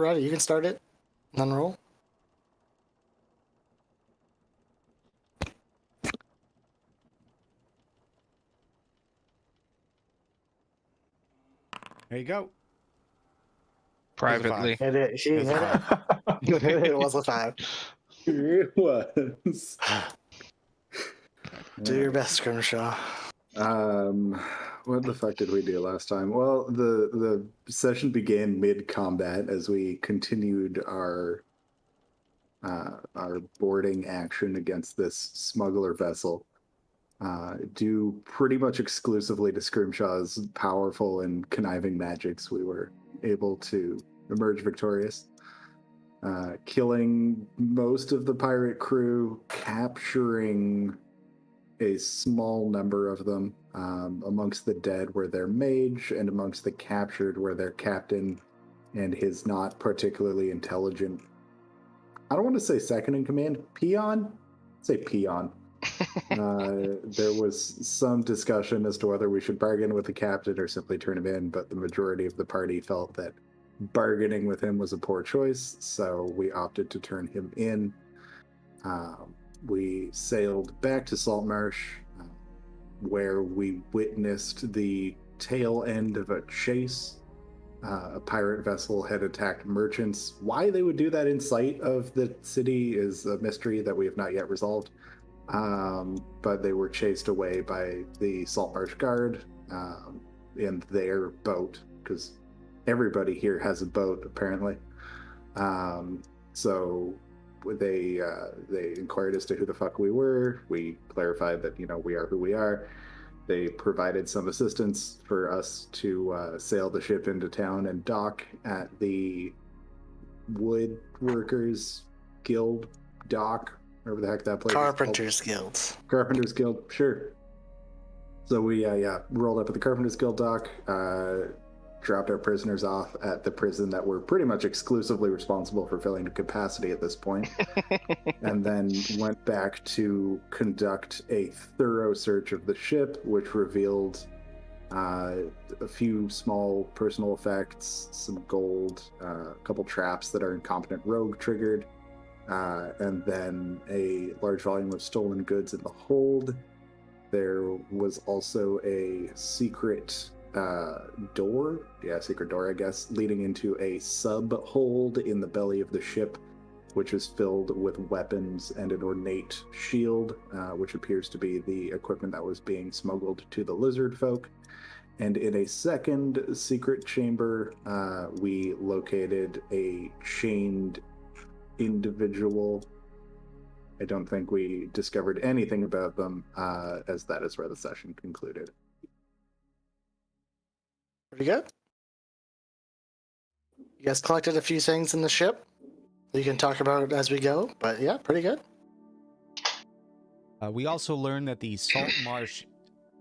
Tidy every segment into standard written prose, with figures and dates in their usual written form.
ready. You can start it. Then roll. There you go. Privately. Hit it. She hit it. It was a 5. It was. Do your best, Grimshaw. What the fuck did we do last time? Well, the session began mid-combat as we continued our boarding action against this smuggler vessel. Due pretty much exclusively to Scrimshaw's powerful and conniving magics, we were able to emerge victorious, killing most of the pirate crew, capturing a small number of them. Amongst the dead were their mage, and amongst the captured were their captain and his not particularly intelligent, I don't want to say second in command, peon? Say peon. There was some discussion as to whether we should bargain with the captain or simply turn him in, but the majority of the party felt that bargaining with him was a poor choice, so we opted to turn him in. We sailed back to Saltmarsh, where we witnessed the tail end of a chase. A pirate vessel had attacked merchants. Why they would do that in sight of the city is a mystery that we have not yet resolved. But they were chased away by the Saltmarsh Guard in their boat, because everybody here has a boat, apparently. So they inquired as to who the fuck we were. We clarified that, we are who we are. They provided some assistance for us to sail the ship into town and dock at the Woodworkers Guild dock, whatever the heck that place Carpenters Guild. Carpenters Guild, sure. So we rolled up at the Carpenters Guild dock, dropped our prisoners off at the prison that we're pretty much exclusively responsible for filling to capacity at this point, and then went back to conduct a thorough search of the ship, which revealed a few small personal effects, some gold, a couple traps that our incompetent rogue triggered, and then a large volume of stolen goods in the hold. There was also a secret secret door, I guess, leading into a sub-hold in the belly of the ship, which is filled with weapons and an ornate shield, which appears to be the equipment that was being smuggled to the lizard folk. And in a second secret chamber, we located a chained individual. I don't think we discovered anything about them, as that is where the session concluded. Pretty good. You guys collected a few things in the ship. You can talk about it as we go, but yeah, pretty good. We also learned that the Saltmarsh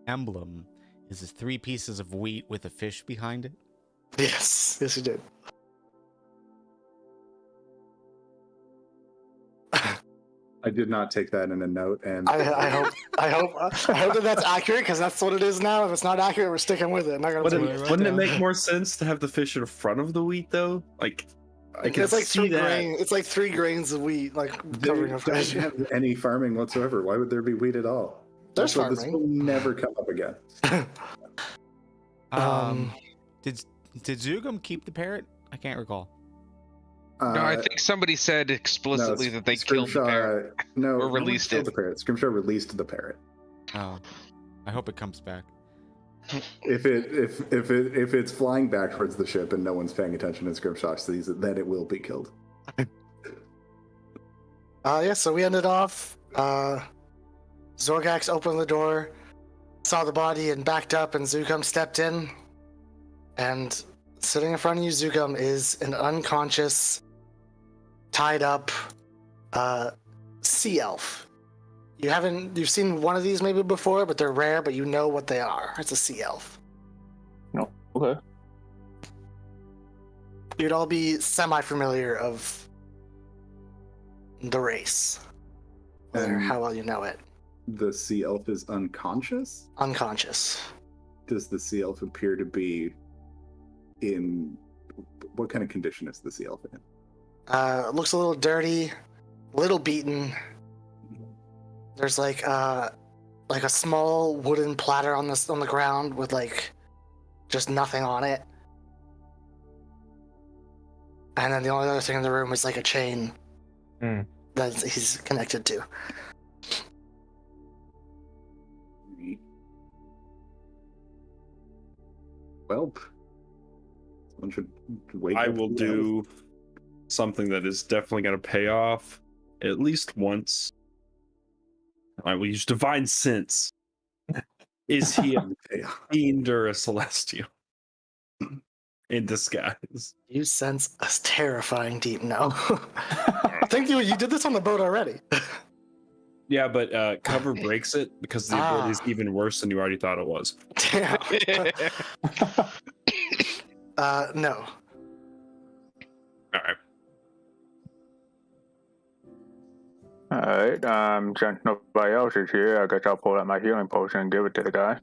emblem is 3 pieces of wheat with a fish behind it. Yes, you did. I did not take that in a note, and I hope that that's accurate, because that's what it is now. If it's not accurate, we're sticking with it. I'm not gonna Wouldn't it make more sense to have the fish in front of the wheat, though? Like, I can it's like see that. It's like 3 grains of wheat, like covering a don't fish. have any farming whatsoever. Why would there be wheat at all? There's So this farming. will never come up again. Did Zugum keep the parrot? I can't recall. No, I think somebody said explicitly that they killed the parrot. No, or released it. The parrot. Scrimshaw released the parrot. Oh, I hope it comes back. If it's flying back towards the ship and no one's paying attention and Scrimshaw sees it, then it will be killed. So we ended off. Zorgax opened the door, saw the body, and backed up, and Zugum stepped in. And sitting in front of you, Zugum, is an unconscious, tied up sea elf. You've seen one of these maybe before, but they're rare, but you know what they are. It's a sea elf. No. Okay. You'd all be semi-familiar of the race. Or how well you know it. The sea elf is unconscious? Unconscious. Does the sea elf appear to be in what kind of condition is the sea elf in? Looks a little dirty, a little beaten. There's like a small wooden platter on the ground with like just nothing on it. And then the only other thing in the room is like a chain that he's connected to. Well, someone should wake I up. will do something that is definitely going to pay off at least once. I will use Divine Sense. Is he a fiend or a celestial? In disguise. You sense a terrifying deep no. Thank you. You did this on the boat already. Yeah, but cover breaks it because the ability is even worse than you already thought it was. Damn. No. Alright. Since nobody else is here, I guess I'll pull out my healing potion and give it to the guy.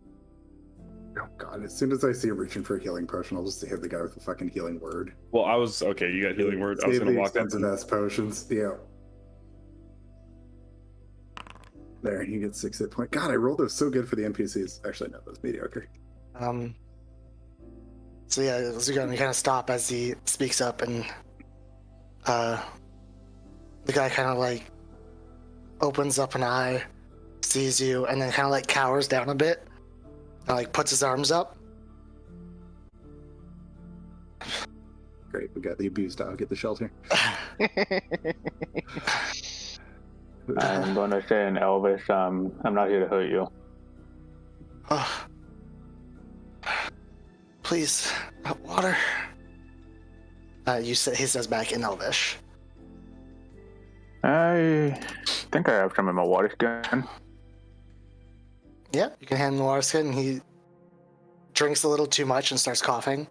Oh god, as soon as I see him reaching for a healing potion, I'll just hit the guy with a fucking healing word. Well, okay, you got healing word. I was going to walk up and best potions. Yeah. There, you get 6 hit points. God, I rolled those so good for the NPCs. Actually, no, that was mediocre. So yeah, Zugan, we kind of stop as he speaks up, and the guy kind of like opens up an eye, sees you, and then kind of like cowers down a bit, and like puts his arms up. Great, we got the abused dog at the shelter. I'm going to say in Elvish, I'm not here to hurt you. Oh. Please, water. He says back in Elvish. I think I have some in my water skin. Yeah, you can hand him the water skin, and he drinks a little too much and starts coughing.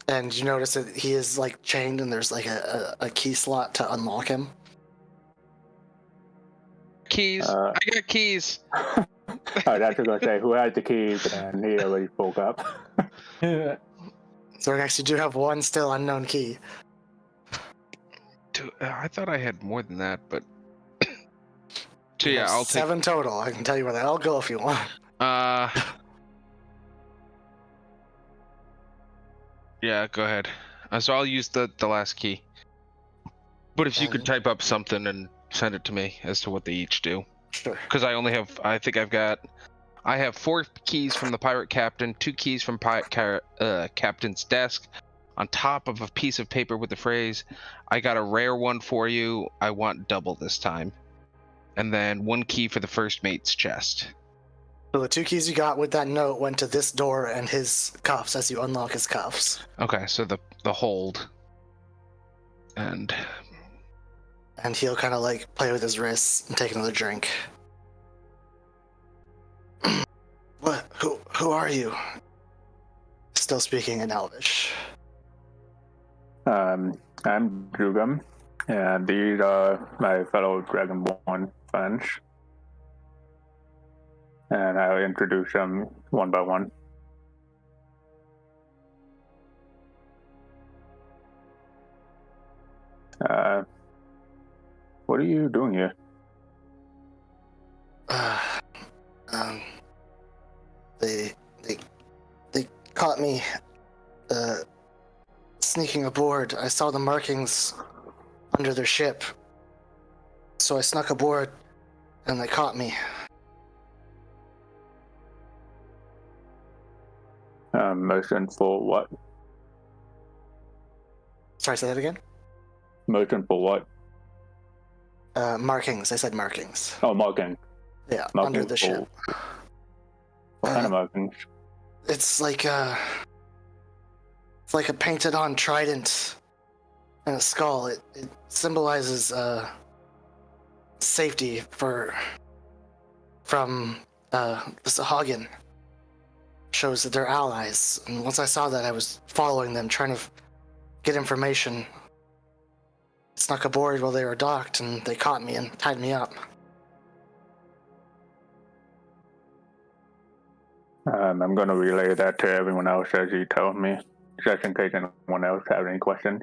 And you notice that he is like chained, and there's like a key slot to unlock him. Keys. I got keys. I was going to say, who has the keys? And he already spoke up. So we actually do have one still unknown key. I thought I had more than that, but so yeah, I'll take 7 total. I can tell you where they all go if you want. Yeah, go ahead. So I'll use the last key. But if you could type up something and send it to me as to what they each do. Sure. Because I have 4 keys from the pirate captain, 2 keys from captain's desk, on top of a piece of paper with the phrase, "I got a rare one for you. I want double this time." And then 1 key for the first mate's chest. So the 2 keys you got with that note went to this door and his cuffs as you unlock his cuffs. Okay, so the hold. And he'll kind of like play with his wrists and take another drink. What? Who are you? Still speaking in Elvish. I'm Drugum, and these are my fellow Dragonborn friends. And I'll introduce them one by one. What are you doing here? They caught me sneaking aboard. I saw the markings under their ship, so I snuck aboard, and they caught me. Motion for what? Sorry, say that again? Motion for what? Markings. I said markings. Oh, marking. Yeah, Marking under the ship. What kind of markings? It's like a painted-on trident and a skull. It symbolizes safety from the Shahogan. Shows that they're allies. And once I saw that, I was following them, trying to get information. Snuck aboard while they were docked, and they caught me and tied me up. I'm going to relay that to everyone else as you told me. just in case anyone else has any questions.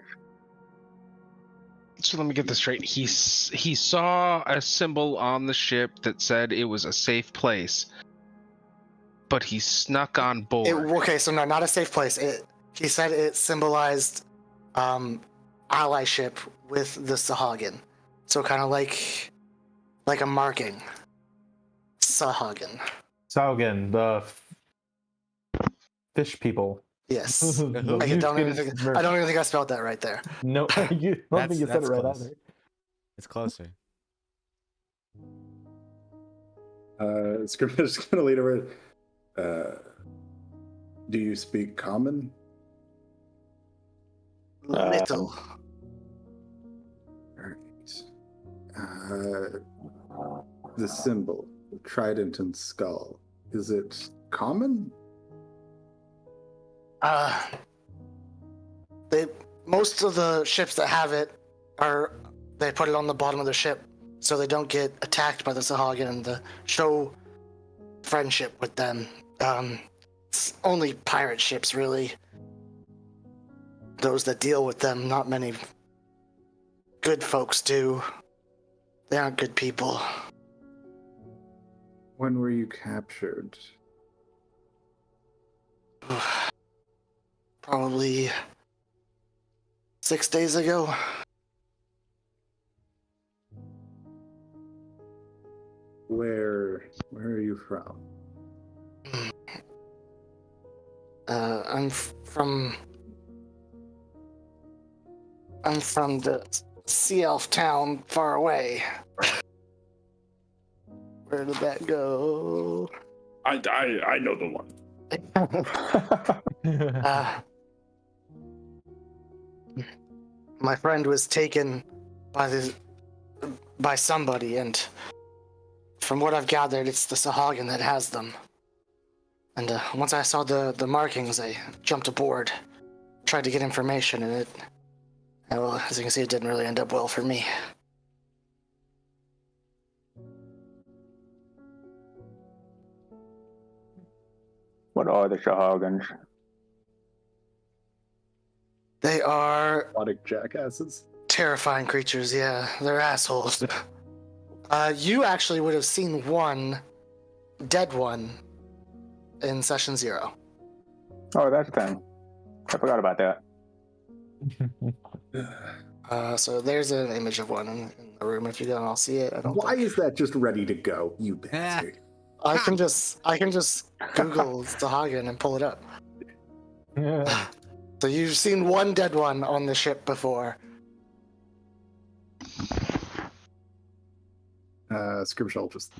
So let me get this straight. He saw a symbol on the ship that said it was a safe place, but he snuck on board. Okay, so no, not a safe place. He said it symbolized allyship with the Shahogan. So kind of like a marking. Shahogan. Saugen, the fish people. Yes. The I don't even Fish think I spelled that right there. No, you don't think you said it right close. either. It's closer. Scripture's gonna lead over. Do you speak common? Little. Alright. The symbol, the trident and skull, is it common? Most of the ships that have it they put it on the bottom of the ship so they don't get attacked by the Shahogan and to show friendship with them. It's only pirate ships, really. Those that deal with them, not many good folks do. They aren't good people. When were you captured? Probably 6 days ago. Where are you from? I'm from the sea elf town far away. Where did that go? I know the one. My friend was taken by somebody, and from what I've gathered, it's the Shahogan that has them. And once I saw the markings, I jumped aboard, tried to get information, and well, as you can see, it didn't really end up well for me. What are the Shahogans? They are Aquatic jackasses? terrifying creatures, yeah. They're assholes. You actually would have seen one dead one in session 0. Oh, that's them. I forgot about that. So there's an image of one in the room. If you don't all see it, I don't. Why is that just ready to go, you bastard? I can just Google Shahogan and pull it up. Yeah. So you've seen one dead one on the ship before. Scrimshaw just,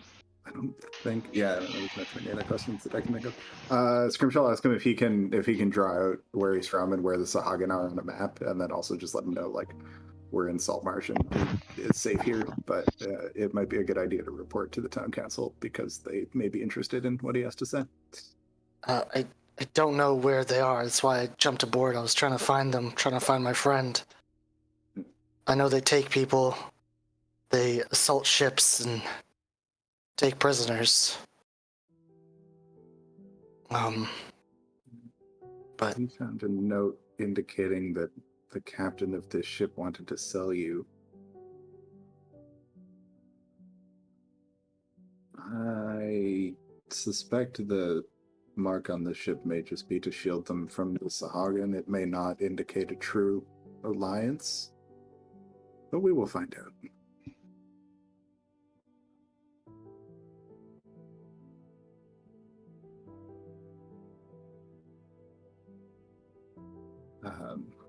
I don't think, yeah, I don't know if there's any other questions that I can think of. Scrimshaw ask him if he can draw out where he's from and where the Shahogan are on the map, and then also just let him know, like, we're in Saltmarsh and it's safe here, but it might be a good idea to report to the town council because they may be interested in what he has to say. I don't know where they are. That's why I jumped aboard. I was trying to find them, trying to find my friend. I know they take people. They assault ships and take prisoners. But He found a note indicating that the captain of this ship wanted to sell you. I suspect the mark on the ship may just be to shield them from the Shahogan. It may not indicate a true alliance, but we will find out.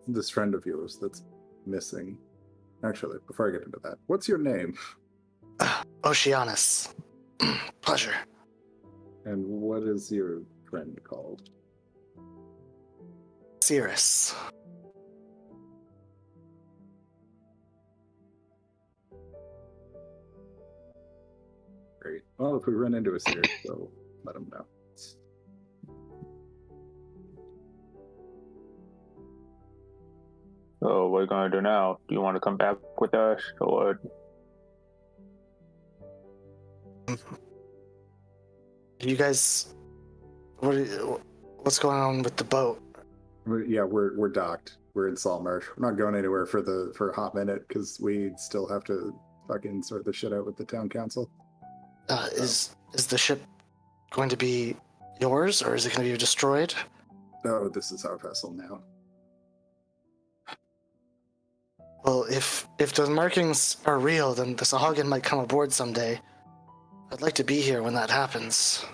This friend of yours that's missing. Actually, before I get into that, what's your name? Oceanus. Pleasure. And what is your friend called? Cirrus. Great. Well, if we run into a Cirrus, we'll let him know. So what are you gonna do now? Do you want to come back with us, or You guys, what's going on with the boat? We're docked. We're in Saltmarsh. We're not going anywhere for a hot minute because we still have to fucking sort the shit out with the town council. Is the ship going to be yours, or is it going to be destroyed? No, this is our vessel now. Well, if those markings are real, then the Shahogan might come aboard someday. I'd like to be here when that happens.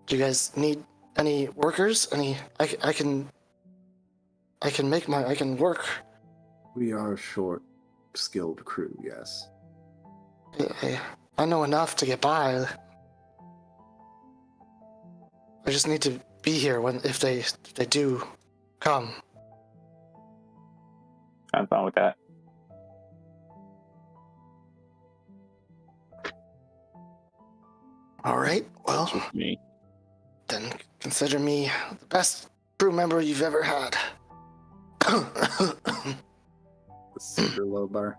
Do you guys need any workers? I can work. We are a short-skilled crew, yes. I know enough to get by. I just need to be here if they do come. I'm fine with that. All right. Well, That's with me. then consider me the best crew member you've ever had. The super low bar.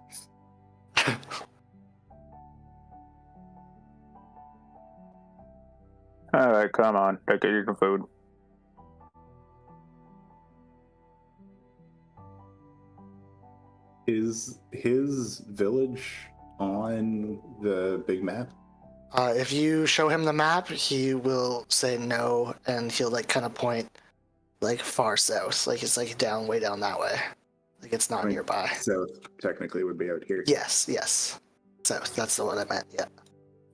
All right, come on, take get your food. Is his village on the big map? If you show him the map, he will say no, and he'll kind of point far south, it's way down that way, it's not nearby. South technically would be out here. Yes, south. That's the one I meant. Yeah.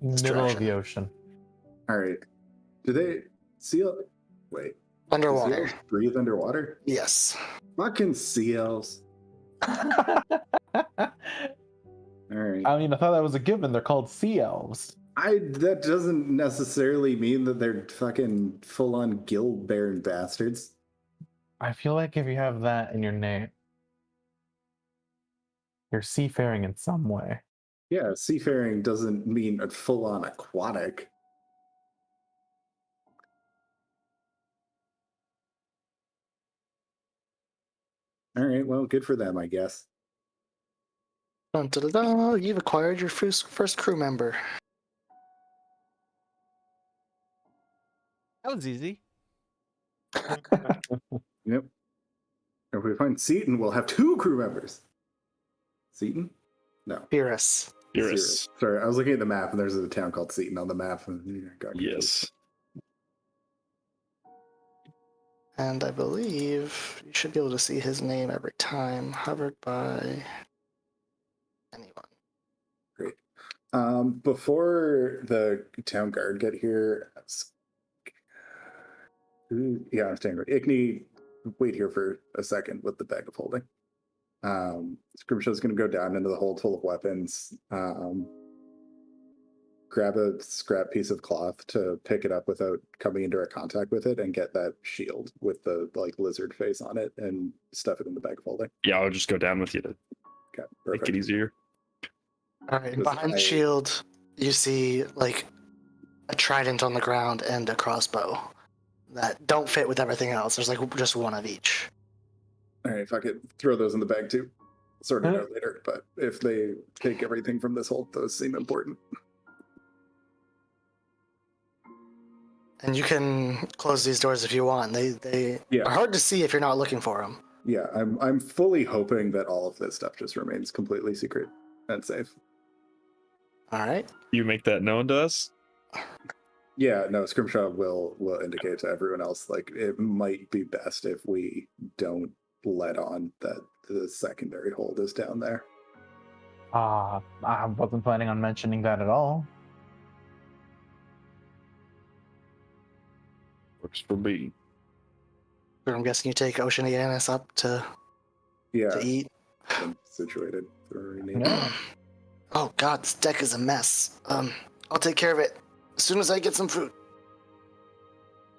Middle of direction. the ocean. All right. Do they seal? Wait. Underwater. Seals breathe underwater? Yes. Fucking seals. All right. I mean, I thought that was a given. They're called sea elves. That doesn't necessarily mean that they're fucking full-on guild-bearing bastards. I feel like if you have that in your name, you're seafaring in some way. Yeah, seafaring doesn't mean a full-on aquatic. All right, well, good for them, I guess. Dun, dun, dun, dun. You've acquired your first crew member. That was easy. Yep. If we find Seaton, we'll have 2 crew members. Seaton? No. Beerus. Yes. Sorry, I was looking at the map, and there's a town called Seaton on the map. And I got confused. Yes. And I believe you should be able to see his name every time, hovered by anyone. Great. Before the town guard get here, yeah, I'm staying right. Ickney, wait here for a second with the bag of holding. Scrimshaw's going to go down into the hold full of weapons, grab a scrap piece of cloth to pick it up without coming in direct contact with it, and get that shield with the lizard face on it and stuff it in the bag of holding. Yeah, I'll just go down with you to Okay, make perfect. it easier. All right, and behind the shield, you see a trident on the ground and a crossbow that don't fit with everything else. There's just one of each. All right, if I could throw those in the bag too. Sort it out later, but if they take everything from this hold, those seem important. And you can close these doors if you want. They are hard to see if you're not looking for them. Yeah, I'm fully hoping that all of this stuff just remains completely secret and safe. All right. You make that known to us? Yeah, no, Scrimshaw will indicate to everyone else, it might be best if we don't let on that the secondary hold is down there. I wasn't planning on mentioning that at all. Works for me. I'm guessing you take Oceanianus up to eat. I'm situated for a name. Yeah. Oh God, this deck is a mess. I'll take care of it as soon as I get some food.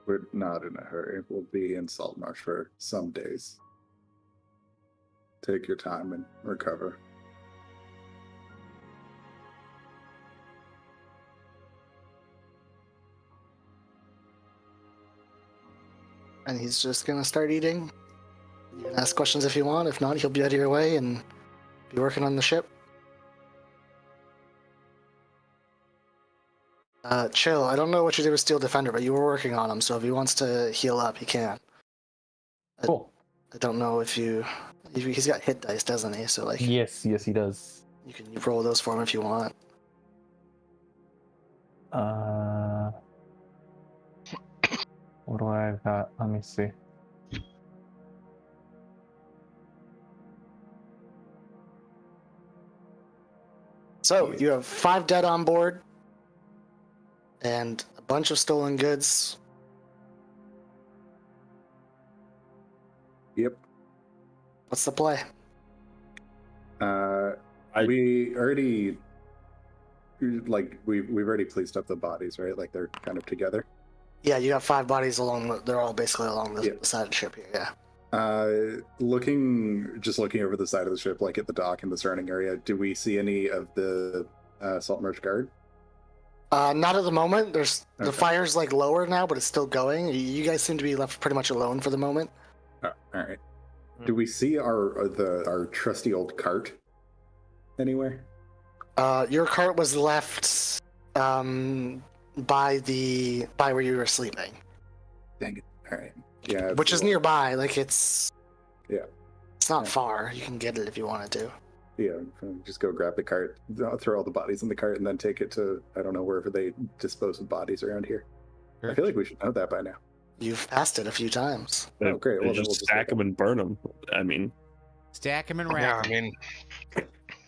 We're not in a hurry. We'll be in Saltmarsh for some days. Take your time and recover. And he's just gonna start eating. You can ask questions if you want. If not, he'll be out of your way and be working on the ship. Chill. I don't know what you did with Steel Defender, but you were working on him, so if he wants to heal up, he can. Cool. I don't know if he's got hit dice, doesn't he? So like, Yes, he does. you can roll those for him if you want. What do I got? Let me see. So you have 5 dead on board, and a bunch of stolen goods. Yep. What's the play? We already we've already policed up the bodies, right? Like they're kind of together. Yeah, you got 5 bodies they're all basically along the Yeah. side of the ship here, yeah. Looking over the side of the ship, like at the dock in the surrounding area, do we see any of the Saltmarsh guard? Not at the moment. The Okay. fire's like lower now, but it's still going. You guys seem to be left pretty much alone for the moment. Oh, all right. Do we see our trusty old cart anywhere? Your cart was left by where you were sleeping. Dang it. All right. Yeah. Which is nearby. Like it's not Yeah. far. You can get it if you wanted to. Yeah. Just go grab the cart, throw all the bodies in the cart, and then take it to, I don't know, wherever they dispose of bodies around here. I feel like we should know that by now. You've passed it a few times. Oh, great. They Well, then just we'll just stack them and burn them. I mean, Stack them and Yeah, rack I 'em. mean,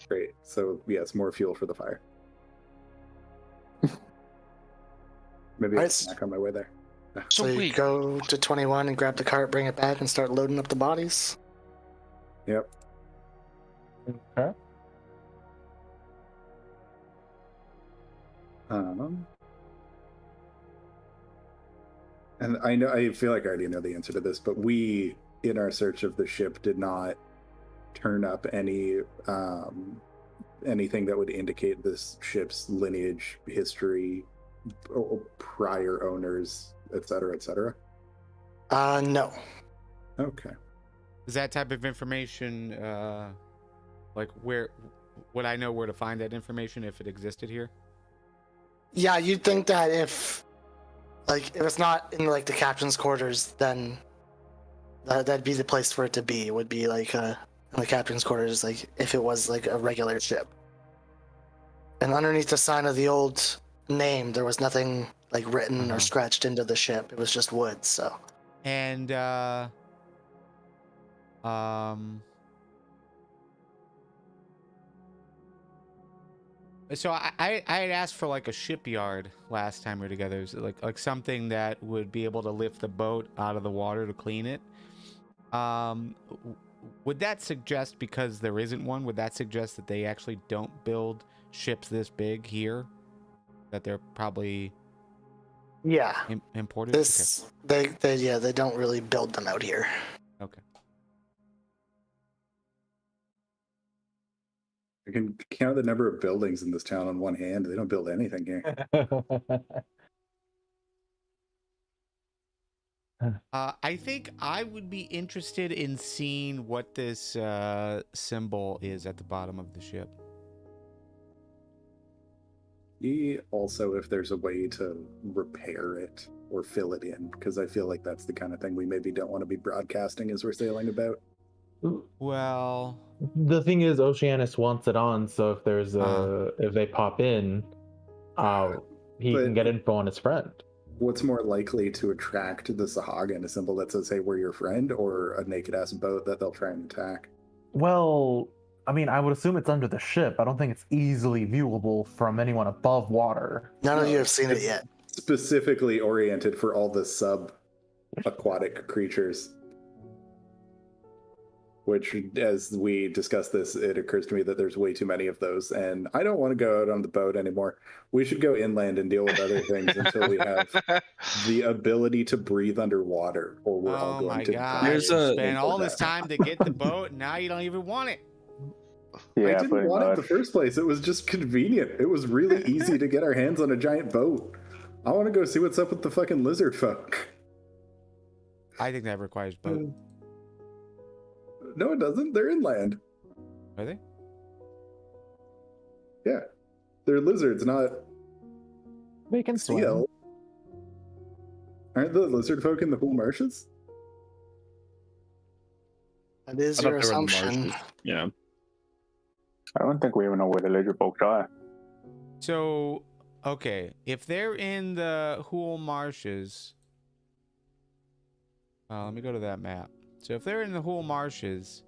Great. So, yes, more fuel for the fire. Maybe I'll Alright. snack on my way there. So you Sweet. go to 21 and grab the cart, bring it back, and start loading up the bodies. Yep. Okay. And I feel like I already know the answer to this, but we, in our search of the ship, did not turn up anything that would indicate this ship's lineage, history, or prior owners, etc., etc. No. Okay. Is that type of information, like where would I know where to find that information if it existed here? Yeah, you'd think that if it's not in like the captain's quarters, then that'd be the place for it to be. It would be like in the captain's quarters, like if it was like a regular ship. And underneath the sign of the old name, there was nothing like written or scratched into the ship. It was just wood. So. And so I had asked for like a shipyard last time we were together. It was like something that would be able to lift the boat out of the water to clean it. Would that suggest, because there isn't one, would that suggest that they actually don't build ships this big here? That they're probably Yeah. imported? They don't really build them out here. Okay. I can count the number of buildings in this town on one hand. They don't build anything here. I think I would be interested in seeing what this symbol is at the bottom of the ship. Also, if there's a way to repair it or fill it in, because I feel like that's the kind of thing we maybe don't want to be broadcasting as we're sailing about. Well, The thing is, Oceanus wants it on, so if there's if they pop in, he can get info on his friend. What's more likely to attract the Shahogan, a symbol that says, hey, we're your friend, or a naked-ass boat that they'll try and attack? Well, I mean, I would assume it's under the ship. I don't think it's easily viewable from anyone above water. None of you have seen it yet. Specifically oriented for all the sub-aquatic creatures. Which, as we discuss this, it occurs to me that there's way too many of those, and I don't want to go out on the boat anymore. We should go inland and deal with other things until we have the ability to breathe underwater, or we're all going to die. There's a- spent all this time to get the boat, and now you don't even want it. Yeah, I didn't pretty want it in much. the first place. It was just convenient. It was really easy to get our hands on a giant boat. I want to go see what's up with the fucking lizard folk. I think that requires boat. No, it doesn't. They're inland. Are they? Yeah. They're lizards, not They can swim. seal. Aren't the lizard folk in the pool marshes? That is I thought your they were in the assumption. marshes. Yeah. I don't think we even know where the lizard folks are. So, okay, if they're in the Hool Marshes, let me go to that map. So if they're in the Hool Marshes,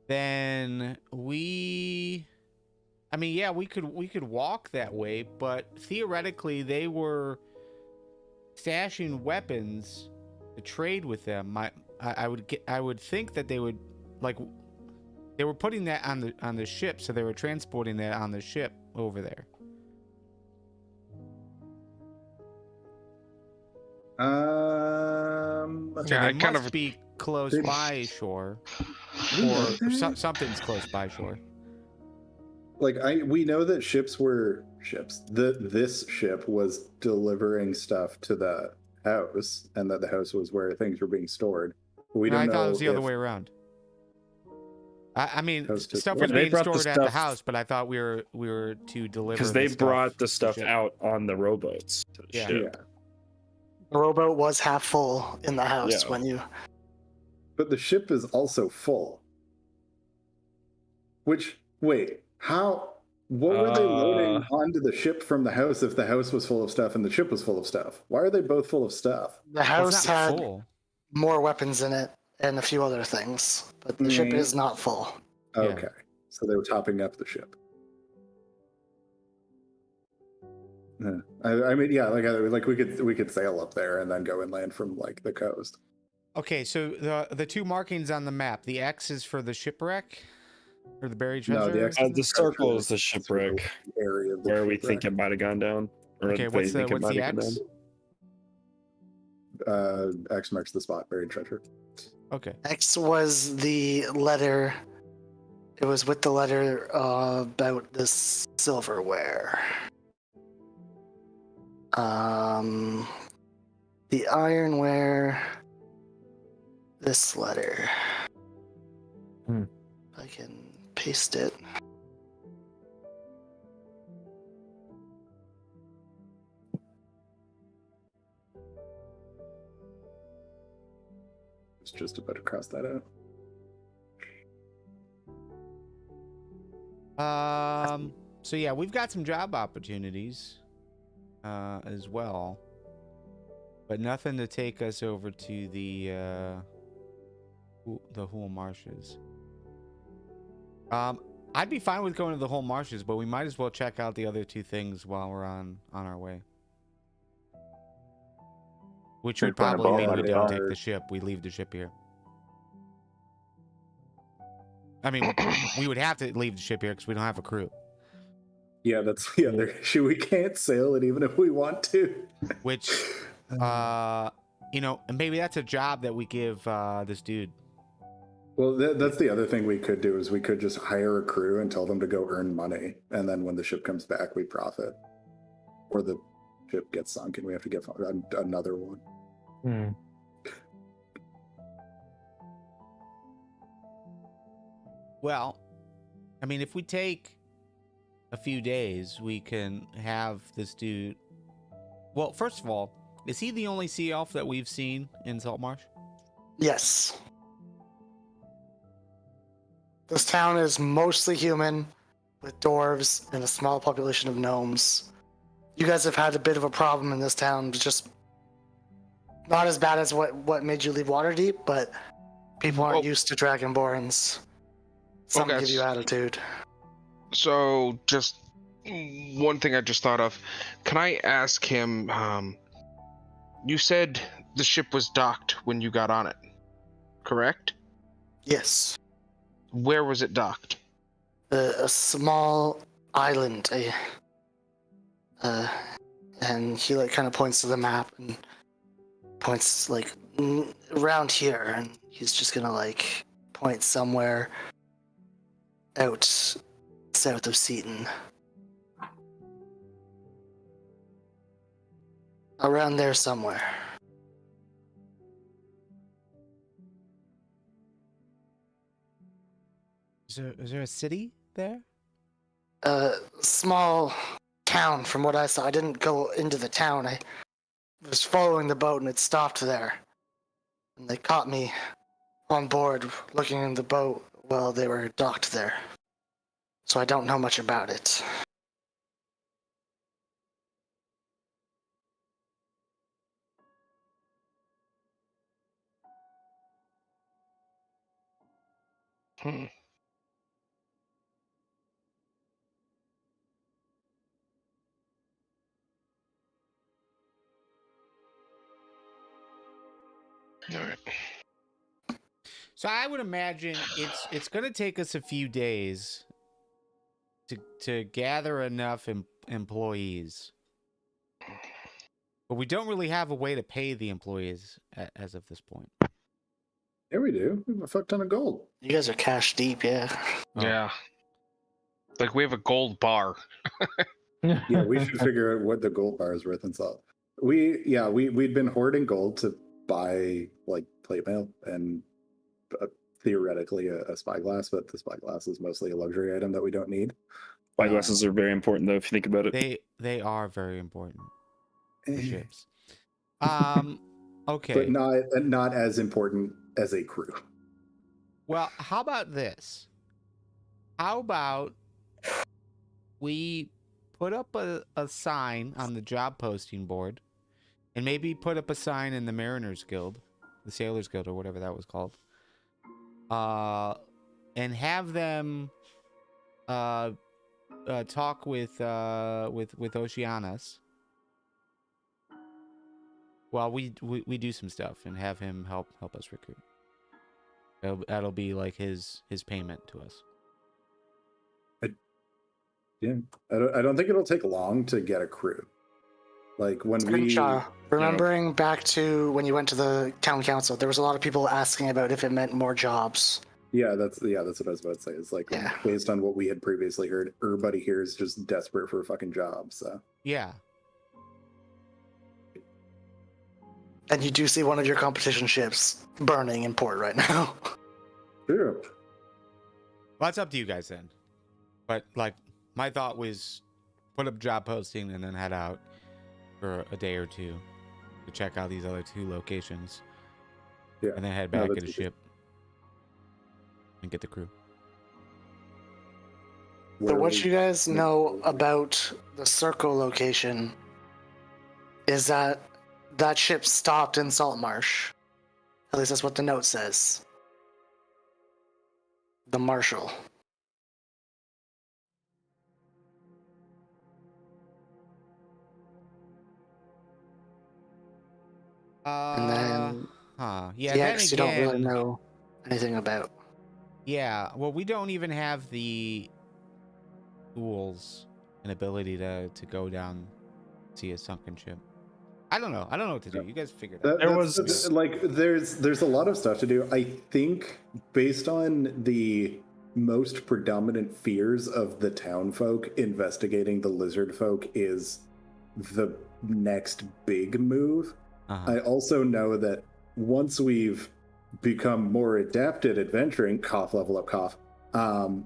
then we could walk that way, but theoretically they were stashing weapons to trade with them. I would think that they would, like, they were putting that on the ship, so they were transporting that on the ship over there. So Yeah, they I kind must of be close Did- by shore, know or that? something's close by shore. Like we know that ships were ships. This ship was delivering stuff to the house, and that the house was where things were being stored. We No, don't I know thought it was the other if- way around. I mean, House to- stuff Yeah, was they being brought the stored at the stuff- house, but I thought we were to deliver Because they stuff brought the to stuff ship. out on the rowboats to the Yeah. ship. Yeah, The rowboat was half full in the house Yeah. when you. but the ship is also full. Which wait, how? What were they loading onto the ship from the house if the house was full of stuff and the ship was full of stuff? Why are they both full of stuff? The Well, house it's not had full. more weapons in it and a few other things, but the ship Mm. is not full. Yeah. Okay, so they were topping up the ship. Yeah. I mean, yeah, like we could sail up there and then go inland from like the coast. Okay, so the two markings on the map, the X is for the shipwreck or the buried treasure. No, the X The circle is the shipwreck, area of the where we shipwreck. think it might have gone down. Or Okay, they what's think it the might have gone X? down. X marks the spot, buried treasure. Okay. X was the letter. It was with the letter about the silverware. The ironware. This letter. Hmm. I can paste it. It's just about to cross that out. So yeah, we've got some job opportunities as well, but nothing to take us over to the Hool Marshes. I'd be fine with going to the Hool Marshes, but we might as well check out the other two things while we're on our way. Which would Should we put a probably boat mean on we it, don't or- take the ship. We leave the ship here. I mean, we would have to leave the ship here because we don't have a crew. Yeah, that's the other issue. We can't sail it even if we want to. Which, and maybe that's a job that we give this dude. Well, that's the other thing we could do is we could just hire a crew and tell them to go earn money, and then when the ship comes back, we profit. Or the ship gets sunk and we have to get another one. Hmm. Well, I mean, if we take a few days, we can have this dude. Well, first of all, is he the only sea elf that we've seen in Saltmarsh? Yes. This town is mostly human, with dwarves and a small population of gnomes. You guys have had a bit of a problem in this town, just not as bad as what made you leave Waterdeep, but people aren't Oh. used to Dragonborns. Some Okay. give you attitude. So, just one thing I just thought of. Can I ask him? You said the ship was docked when you got on it, correct? Yes. Where was it docked? A small island. And he kind of points to the map and points around here, and he's just gonna point somewhere out south of Seaton. Around there somewhere. Is there a city there? A small town from what I saw. I didn't go into the town. I was following the boat and it stopped there. And they caught me on board looking in the boat while they were docked there. So I don't know much about it. Hmm. All right. So I would imagine it's going to take us a few days to gather enough employees, but we don't really have a way to pay the employees as of this point. Yeah, we do. We have a fuck ton of gold. You guys are cash deep, yeah. Oh. Yeah. Like we have a gold bar. Yeah, we should figure out what the gold bar is worth and sell. We'd been hoarding gold to buy like plate mail and theoretically a spyglass, but the spyglass is mostly a luxury item that we don't need. Spyglasses are very important, though, if you think about it. They are very important for ships. Okay. But not as important as a crew. Well, how about this? How about we put up a sign on the job posting board, and maybe put up a sign in the Mariners Guild, the Sailors Guild, or whatever that was called, and have them talk with Oceanus while we do some stuff, and have him help us recruit. That'll be like his payment to us. Yeah, I don't think it'll take long to get a crew. Like when we remembering back to when you went to the town council, there was a lot of people asking about if it meant more jobs. Yeah, that's what I was about to say. It's like based on what we had previously heard, everybody here is just desperate for a fucking job. So yeah. And you do see one of your competition ships burning in port right now. Sure. Well, that's up to you guys then. But like, my thought was put up job posting and then head out for a day or two to check out these other two locations. Yeah. And then head back in a ship and get the crew. But what you guys know about the Circle location is that ship stopped in Saltmarsh. At least that's what the note says. The Marshal. And then yeah, the then X again, you don't really know anything about. Yeah, well, we don't even have the tools and ability to go down, see a sunken ship. I don't know what to do. You guys figure it out. There's a lot of stuff to do. I think based on the most predominant fears of the town folk, investigating the lizard folk is the next big move. I also know that once we've become more adept at adventuring, cough level up cough,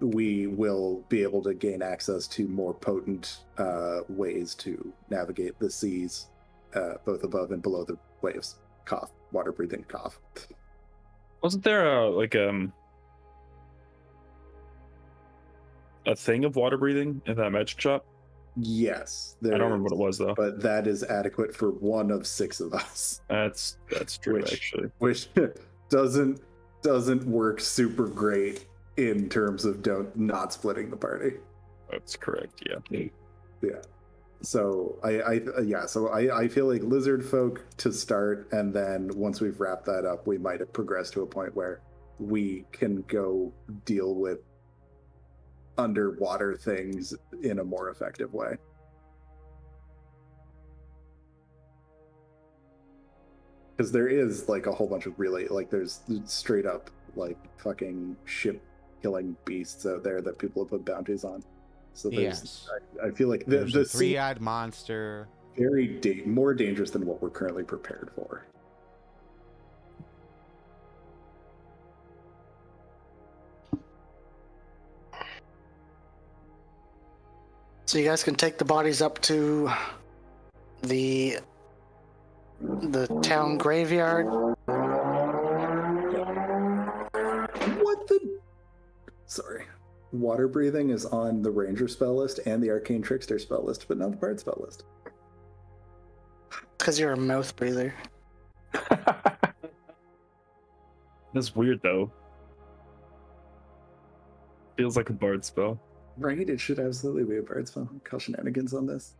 we will be able to gain access to more potent ways to navigate the seas, both above and below the waves. Cough, water breathing cough. Wasn't there a thing of water breathing in that magic shop? Yes, I don't remember what it was though. But that is adequate for one of 6 of us. That's true, actually. Which doesn't work super great in terms of not splitting the party. That's correct. Yeah. Yeah. So I feel like lizard folk to start, and then once we've wrapped that up, we might have progressed to a point where we can go deal with underwater things in a more effective way. Because there is like a whole bunch of really there's straight up like fucking ship killing beasts out there that people have put bounties on. So there's, I feel like the three-eyed monster, more dangerous than what we're currently prepared for. So you guys can take the bodies up to the town graveyard. Sorry. Water breathing is on the Ranger spell list and the Arcane Trickster spell list, but not the Bard spell list. Because you're a mouth breather. That's weird though. Feels like a bard spell. Right? It should absolutely be a Bard spell. Call shenanigans on this.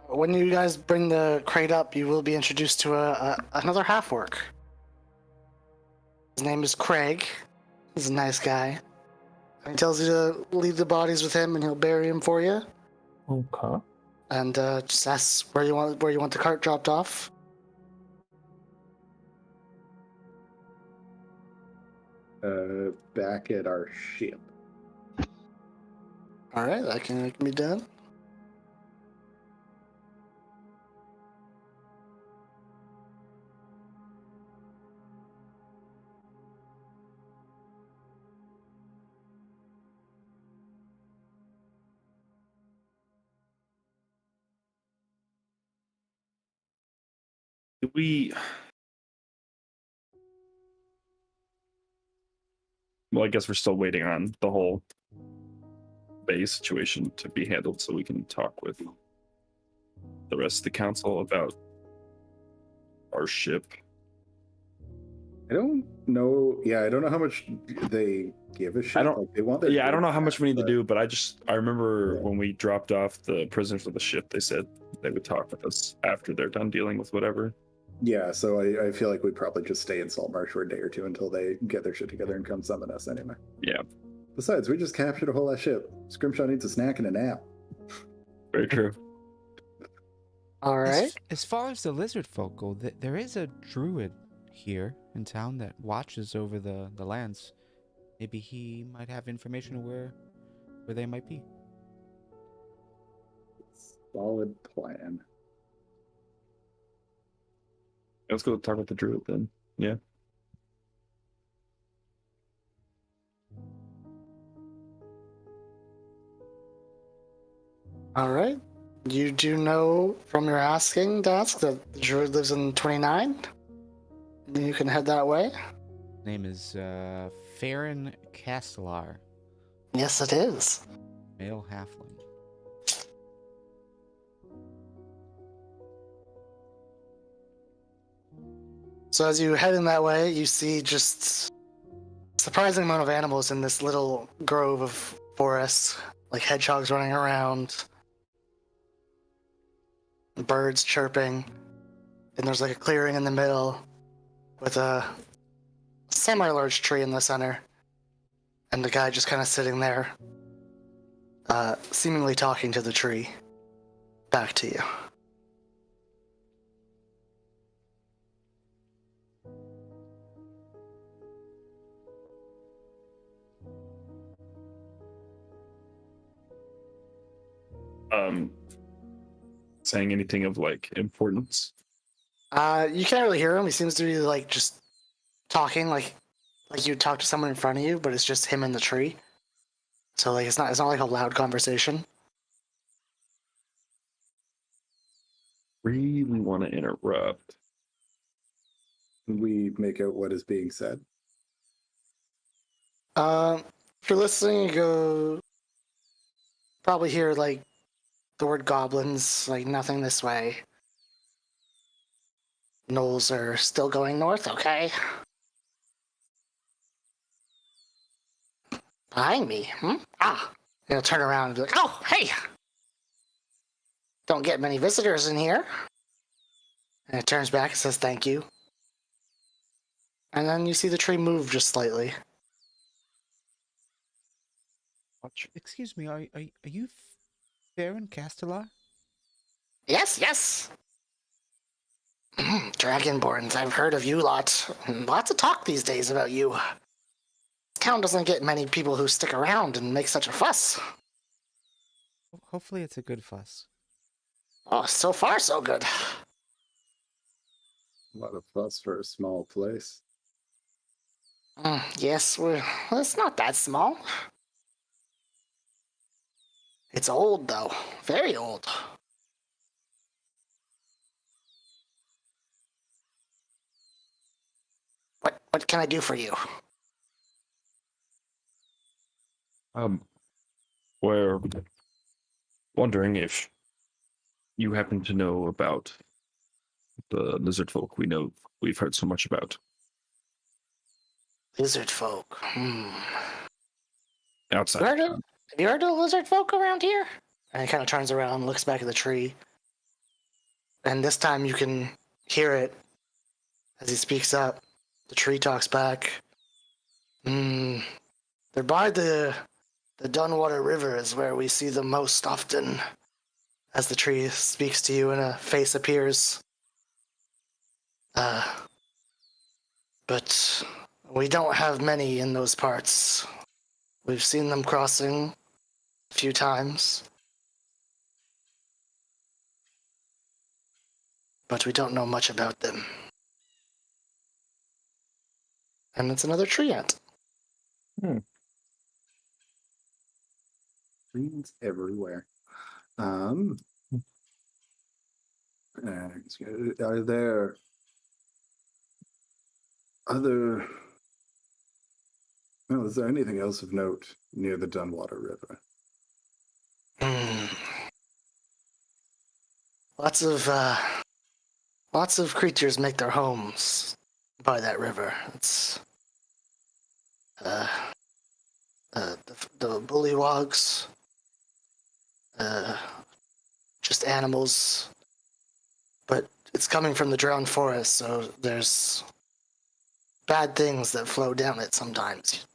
When you guys bring the crate up, you will be introduced to another half-orc. His name is Craig. He's a nice guy. He tells you to leave the bodies with him, and he'll bury him for you. Okay. And just ask where you want the cart dropped off. Back at our ship. All right, that can be done. Do we? Well, I guess we're still waiting on the whole Bay situation to be handled so we can talk with the rest of the council about our ship. I don't know. Yeah, I don't know how much they give a shit. I don't- Like, they want their Yeah, I don't goods know how much back, we need to but- do, but I remember Yeah. when we dropped off the prisoners of the ship, they said they would talk with us after they're done dealing with whatever. Yeah, so I feel like we'd probably just stay in Saltmarsh for a day or two until they get their shit together and come summon us anyway. Yeah, Besides, we just captured a whole ass ship. Scrimshaw needs a snack and a nap. very true. All right. As far as the lizard folk go, there is a druid here in town that watches over the lands. Maybe he might have information of where they might be. Solid plan. Let's go talk with the druid then. Yeah. All right. You do know from your asking, Dask, that the druid lives in 29? You can head that way? His name is Farron Castellar, Yes, it is. male halfling. So as you head in that way, you see just a surprising amount of animals in this little grove of forest, like hedgehogs running around, birds chirping, and there's like a clearing in the middle with a semi-large tree in the center, and the guy just kind of sitting there, seemingly talking to the tree. Back to you. Saying anything of like importance? You can't really hear him. He seems to be like just talking, like you'd talk to someone in front of you, but it's just him in the tree. So like it's not like a loud conversation. Really want to interrupt. We make out what is being said. If you're listening, you go probably hear like the word goblins, like nothing this way. Knolls are still going north, okay? Behind me, Ah. He'll turn around and be like, oh, hey! Don't get many visitors in here. And it turns back and says thank you. And then you see the tree move just slightly. Excuse me, are you Farron Castellar? Yes, yes! Dragonborns, I've heard of you lot. Lots of talk these days about you. This town doesn't get many people who stick around and make such a fuss. Hopefully it's a good fuss. Oh, so far so good. A lot of fuss for a small place. Yes, it's not that small. It's old, though. Very old. What can I do for you? We're wondering if you happen to know about the lizard folk we've heard so much about. Lizard folk. Outside You of heard of, town. have you heard of lizard folk around here? And he kind of turns around, looks back at the tree. And this time you can hear it as he speaks up. The tree talks back. They're by the Dunwater River is where we see them most often. As the tree speaks to you and a face appears. But we don't have many in those parts. We've seen them crossing a few times. But we don't know much about them. And it's another tree ant. Trees everywhere. Are there other... Well, is there anything else of note near the Dunwater River? Lots of creatures make their homes by that river. It's the Bullywugs, just animals, but it's coming from the drowned forest, so there's bad things that flow down it sometimes.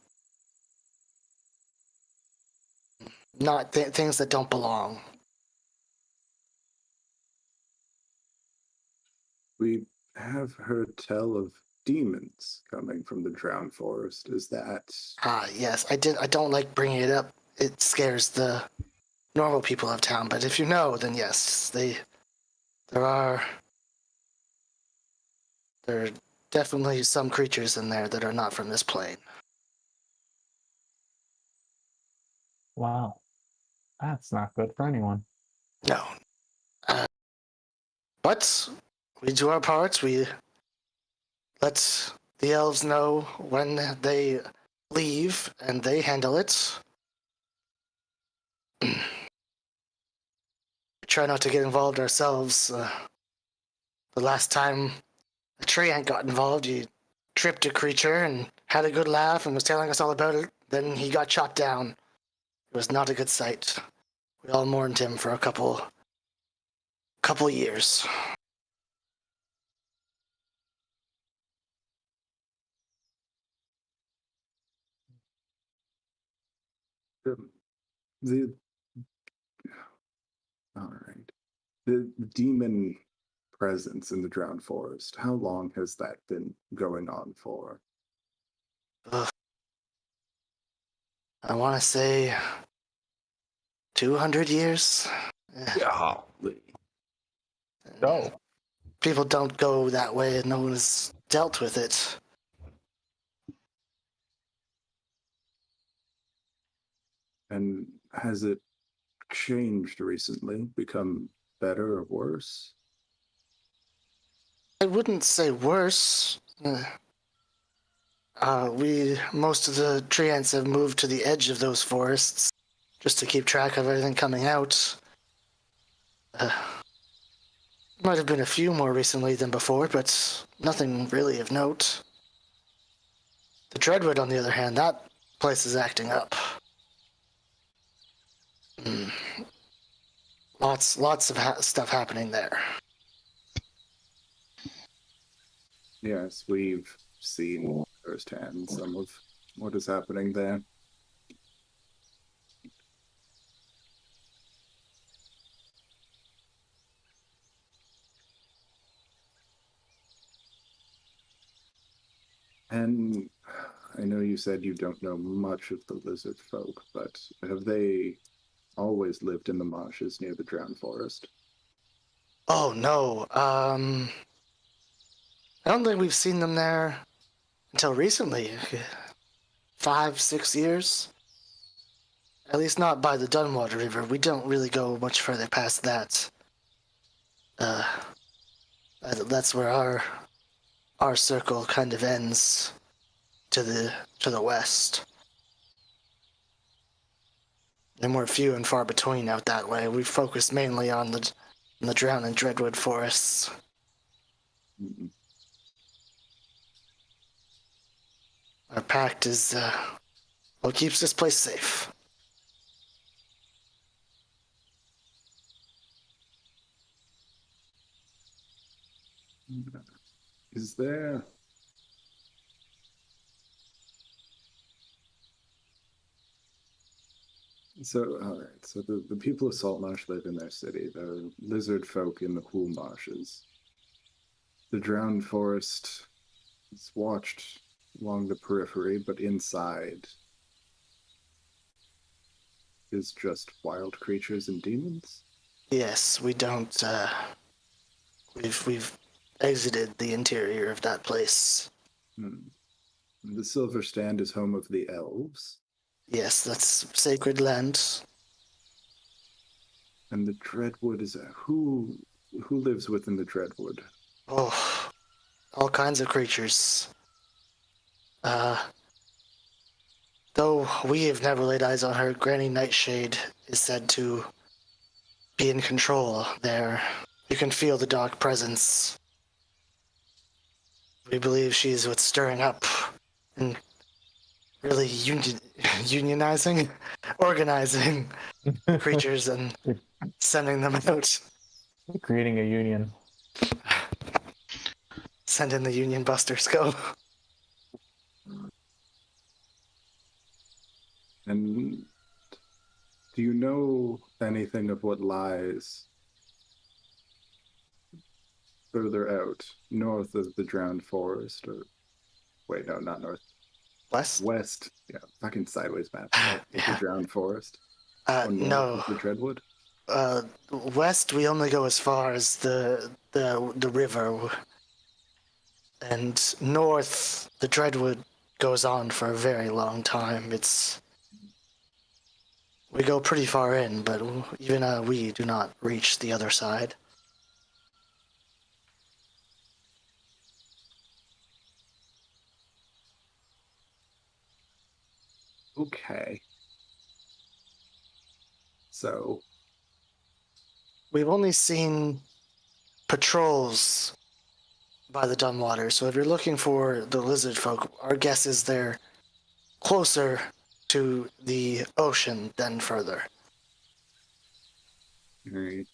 Not things that don't belong. We have heard tell of demons coming from the drowned forest. Is that... Yes, I don't like bringing it up. It scares the normal people of town, but if you know, then yes, there are definitely some creatures in there that are not from this plane. Wow. That's not good for anyone. No. But we do our parts. We let the elves know when they leave, and they handle it. We try not to get involved ourselves. The last time a tree ant got involved, he tripped a creature and had a good laugh and was telling us all about it. Then he got shot down. It was not a good sight. We all mourned him for a couple years. All right. The demon presence in the drowned forest, how long has that been going on for? Ugh. I want to say 200 years. Golly. Oh. People don't go that way, and no one has dealt with it. And has it changed recently? Become better or worse? I wouldn't say worse. Most of the tree ants have moved to the edge of those forests just to keep track of everything coming out. Might have been a few more recently than before, but nothing really of note. The Dreadwood, on the other hand, that place is acting up. Lots of stuff happening there. Yes, we've seen firsthand some of what is happening there. And I know you said you don't know much of the lizard folk, but have they always lived in the marshes near the drowned forest? Oh, no. I don't think we've seen them there until recently. 5-6 years. At least not by the Dunwater River. We don't really go much further past that. That's where our circle kind of ends to the west. They're more few and far between out that way. We focus mainly on the Drown and Dreadwood forests. Mm-mm. Our pact is what keeps this place safe. Is there... So, all right. So the people of Saltmarsh live in their city. The lizard folk in the cool marshes. The drowned forest is watched along the periphery, but inside is just wild creatures and demons. Yes, we don't. We've exited the interior of that place. The Silver Stand is home of the elves. Yes, that's sacred land. And the Dreadwood is who lives within the Dreadwood? Oh, all kinds of creatures. Though we have never laid eyes on her, Granny Nightshade is said to be in control there. You can feel the dark presence. We believe she's what's stirring up and really unionizing, organizing creatures and sending them out. Creating a union. Send in the Union Busters, go. And do you know anything of what lies further out, north of the drowned forest? Or wait, no, not north. West. Yeah, fucking sideways map. Yeah. The drowned forest. Or north No. of the Dreadwood. West, we only go as far as the river. And north, the Dreadwood goes on for a very long time. We go pretty far in, but even we do not reach the other side. Okay. So We've only seen patrols by the Dunwater, so if you're looking for the lizard folk, our guess is they're closer to the ocean than further. Right.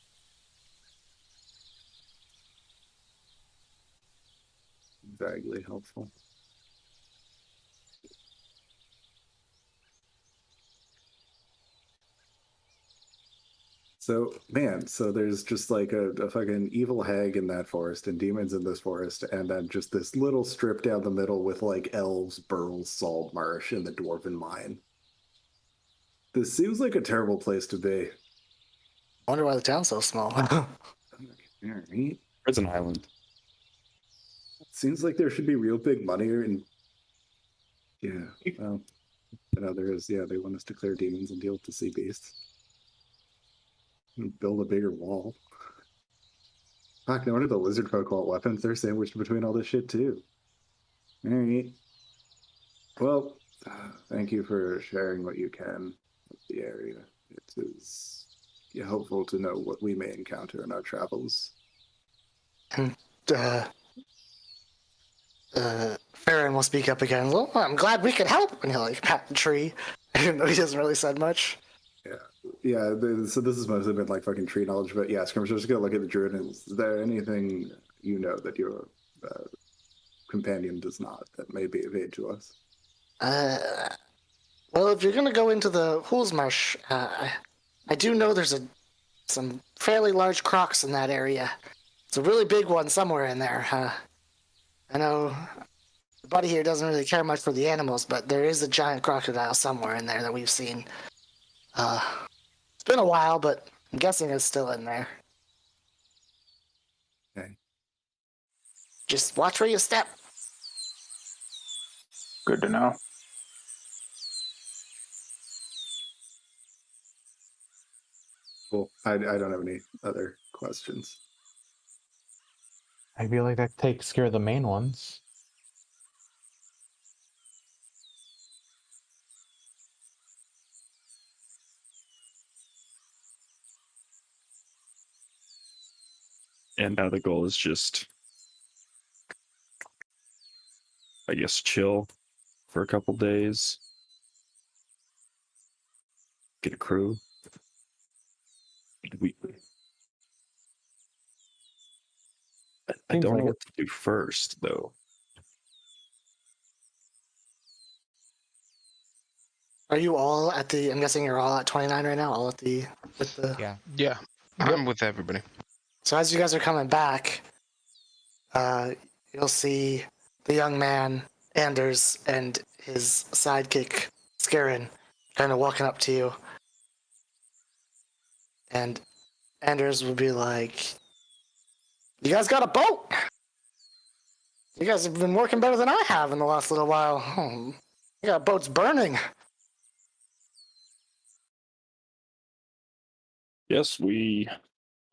Vaguely helpful. So, man, so there's just like a fucking evil hag in that forest and demons in this forest, and then just this little strip down the middle with like elves, burls, Saltmarsh, and the Dwarven Mine. This seems like a terrible place to be. I wonder why the town's so small. Alright. Prison Island. Seems like there should be real big money and yeah, well, there is, yeah, they want us to clear demons and deal with the sea beasts. And build a bigger wall. Fuck, no wonder the lizard folk want weapons. They're sandwiched between all this shit too. Alright. Well, thank you for sharing what you can with the area. It is helpful to know what we may encounter in our travels. And Farron will speak up again. Well, I'm glad we could help. And he'll like pat the tree, even though he hasn't really said much. Yeah, so this has mostly been like fucking tree knowledge, but yeah, Skirmisher, just gonna look at the druid, and is there anything you know that your companion does not that may be of aid to us? Well, if you're gonna go into the Saltmarsh, I do know there's some fairly large crocs in that area. It's a really big one somewhere in there. I know the buddy here doesn't really care much for the animals, but there is a giant crocodile somewhere in there that we've seen. It's been a while, but I'm guessing it's still in there. Okay. Just watch where you step. Good to know. Cool. I don't have any other questions. I feel like that takes care of the main ones. And now the goal is just, I guess, chill for a couple days. Get a crew. I Seems don't like know it. what to do first, though. Are you all at the? I'm guessing you're all at 29 right now. All at the with the. Yeah. Yeah, I'm with everybody. So as you guys are coming back, you'll see the young man Anders and his sidekick Skarin kind of walking up to you, and Anders will be like, "You guys got a boat? You guys have been working better than I have in the last little while. You got boats burning." Yes, we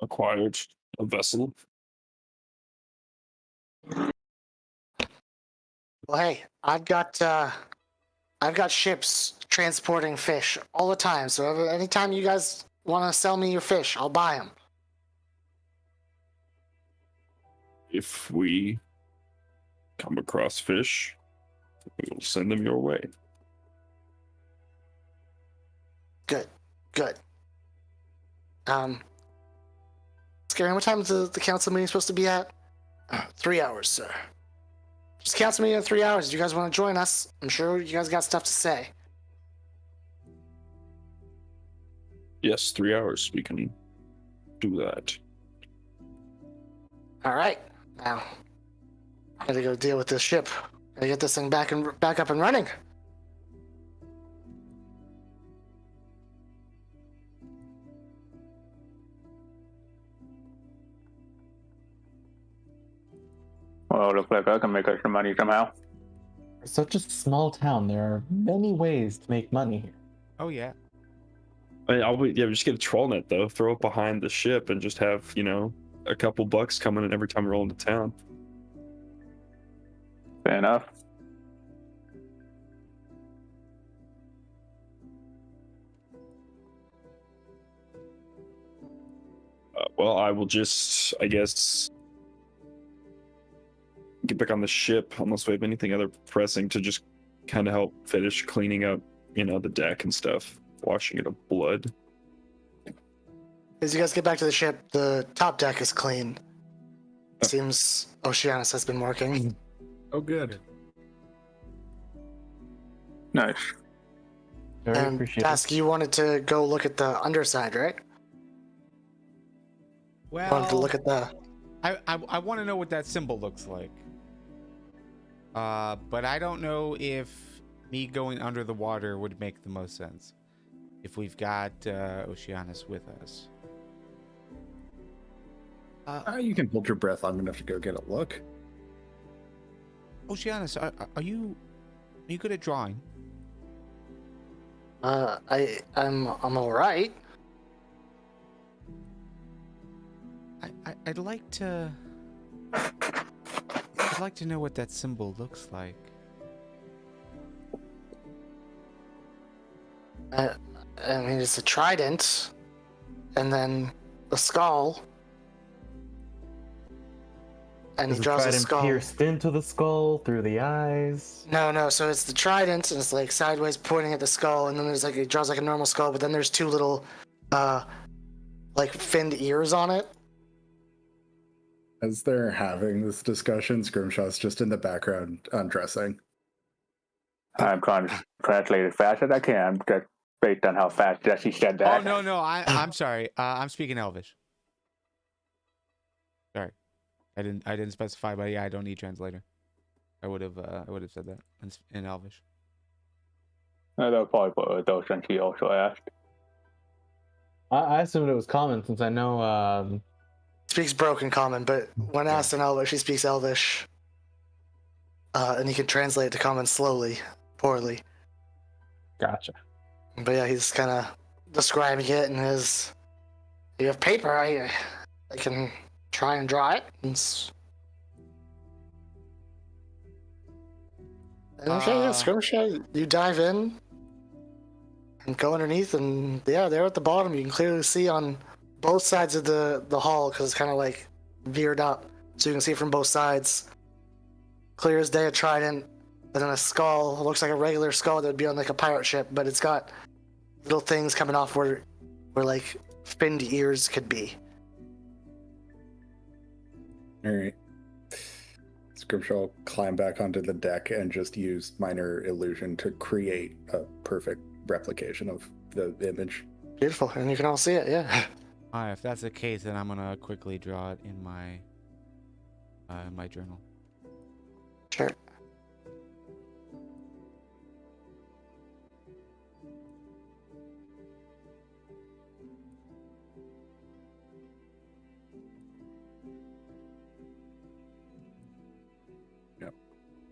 acquired a vessel. Well, hey, I've got ships transporting fish all the time. So anytime you guys want to sell me your fish, I'll buy them. If we come across fish, we will send them your way. Good. Scary, what time is the council meeting supposed to be at? 3 hours, sir. Just council meeting in 3 hours. If you guys want to join us, I'm sure you guys got stuff to say. Yes, 3 hours. We can do that. All right. Now, gotta go deal with this ship. Gotta get this thing back up and running. Well, looks like I can make us some money somehow. For such a small town, there are many ways to make money here. Oh yeah. Yeah, just get a troll net though. Throw it behind the ship and just have, a couple bucks coming in every time we roll into town. Fair enough. Well, I will just, I guess, get back on the ship unless we have anything other pressing to just kind of help finish cleaning up, the deck and stuff, washing it of blood. As you guys get back to the ship, the top deck is clean. Seems Oceanus has been working. Oh, good. Nice. Very And appreciated. Task, you wanted to go look at the underside, right? Well, Wanted to look at the. I want to know what that symbol looks like. But I don't know if me going under the water would make the most sense if we've got Oceanus with us. You can hold your breath long enough to go get a look. Oceanus, are you good at drawing? I'm all right. I'd like to know what that symbol looks like. I mean, it's a trident, and then a skull, and Is he the draws a trident skull. pierced into the skull through the eyes? No. So it's the trident, and it's like sideways pointing at the skull, and then there's like it draws like a normal skull, but then there's two little, like finned ears on it. As they're having this discussion, Scrimshaw's just in the background undressing. I'm trying to translate as fast as I can, just based on how fast Jesse said that. Oh no, I'm sorry. I'm speaking Elvish. Sorry, I didn't specify, but yeah, I don't need translator. I would have said that in Elvish. They'll probably put it though, since he also asked. I assumed it was common since I know. Speaks broken common, but when asked in Elvish, he speaks Elvish. And he can translate to common slowly, poorly. Gotcha. But yeah, he's kind of describing it in his. You have paper, I can try and draw it. And okay, yeah, skirmish, you dive in and go underneath, and yeah, there at the bottom, you can clearly see on both sides of the hull, because it's kind of like veered up, so you can see it from both sides. Clear as day, a trident, and then a skull. It looks like a regular skull that would be on like a pirate ship, but it's got little things coming off where like finned ears could be. All right. Scrimshaw will climb back onto the deck and just use minor illusion to create a perfect replication of the image. Beautiful, and you can all see it, yeah. Alright, if that's the case, then I'm gonna quickly draw it in my journal. Sure.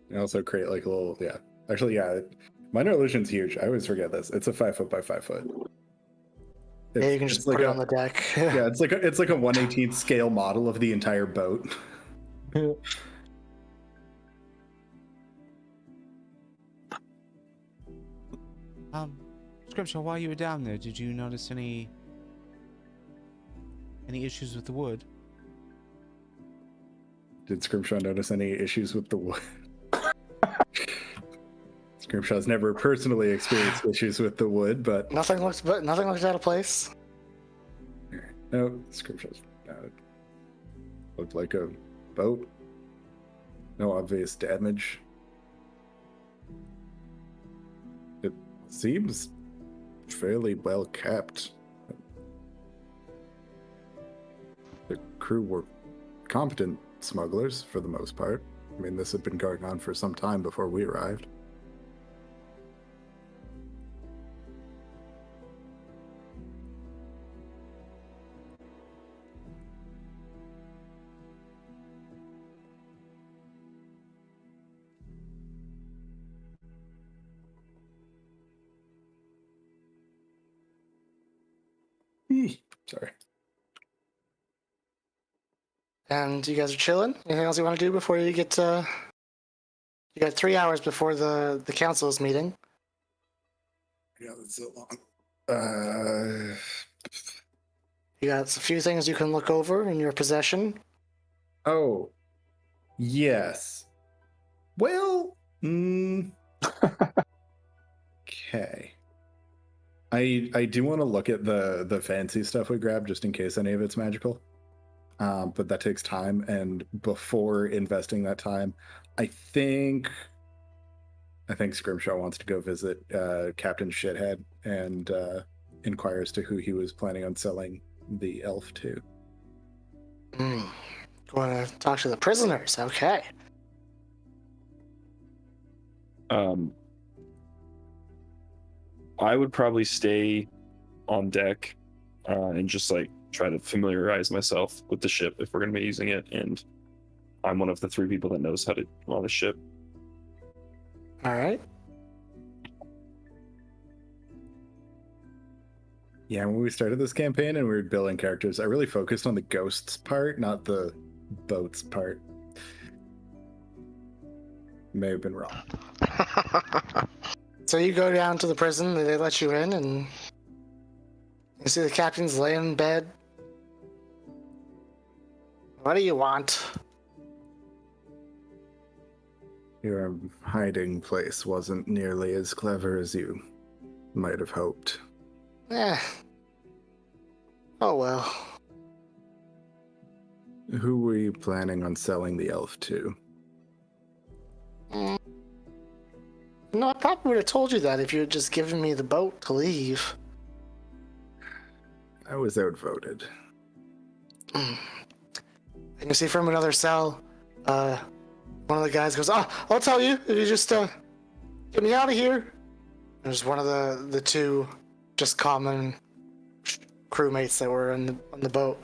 And also create like a little, yeah. Actually, yeah, minor illusion's huge. I always forget this. It's a 5 foot by 5 foot. Yeah, you can just put it on the deck. Yeah, it's like a 1/18th scale model of the entire boat. Scrimshaw, while you were down there, did you notice any issues with the wood? Did Scrimshaw notice any issues with the wood? Scrimshaw's never personally experienced issues with the wood, but Nothing looks out of place. no, Scrimshaw's looked like a boat. No obvious damage. It seems fairly well kept. The crew were competent smugglers for the most part. I mean, this had been going on for some time before we arrived. Sorry. And you guys are chilling? Anything else you want to do before you get you got 3 hours before the council's meeting. Yeah, that's so long. You got a few things you can look over in your possession. Oh, yes. Well, okay. I do want to look at the fancy stuff we grabbed just in case any of it's magical. But that takes time, and before investing that time, I think Scrimshaw wants to go visit Captain Shithead and inquire as to who he was planning on selling the elf to. Want to talk to the prisoners? Okay. I would probably stay on deck and just like try to familiarize myself with the ship if we're going to be using it, and I'm one of the 3 people that knows how to run a ship. All right. Yeah, when we started this campaign and we were building characters, I really focused on the ghosts part, not the boats part. May have been wrong. So you go down to the prison, they let you in, and you see the captain's laying in bed. What do you want? Your hiding place wasn't nearly as clever as you might have hoped. Oh well. Who were you planning on selling the elf to? No, I probably would have told you that if you had just given me the boat to leave. I was outvoted. And you see from another cell, one of the guys goes, I'll tell you if you just get me out of here. There's one of the 2 just common crewmates that were on the boat.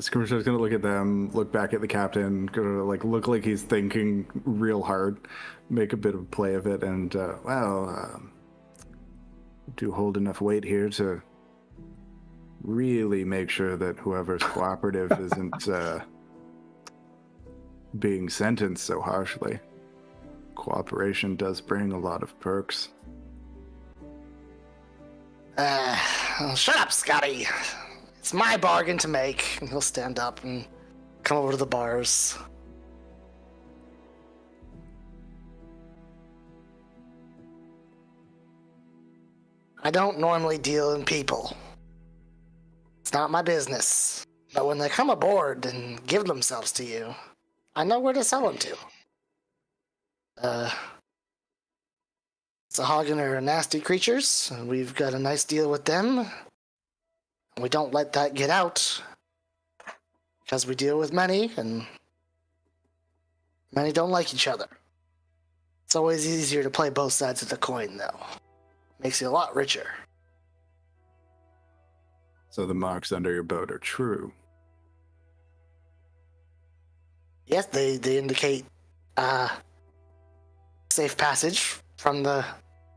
Skirmisher's gonna look at them, look back at the captain, gonna like look like he's thinking real hard, make a bit of play of it, and do hold enough weight here to really make sure that whoever's cooperative isn't being sentenced so harshly. Cooperation does bring a lot of perks. Shut up, Scotty. It's my bargain to make. And he'll stand up and come over to the bars. I don't normally deal in people. It's not my business. But when they come aboard and give themselves to you, I know where to sell them to. Shahogan are nasty creatures, and we've got a nice deal with them. We don't let that get out, because we deal with many, and many don't like each other. It's always easier to play both sides of the coin, though. Makes you a lot richer. So the marks under your boat are true. Yes, they indicate safe passage from the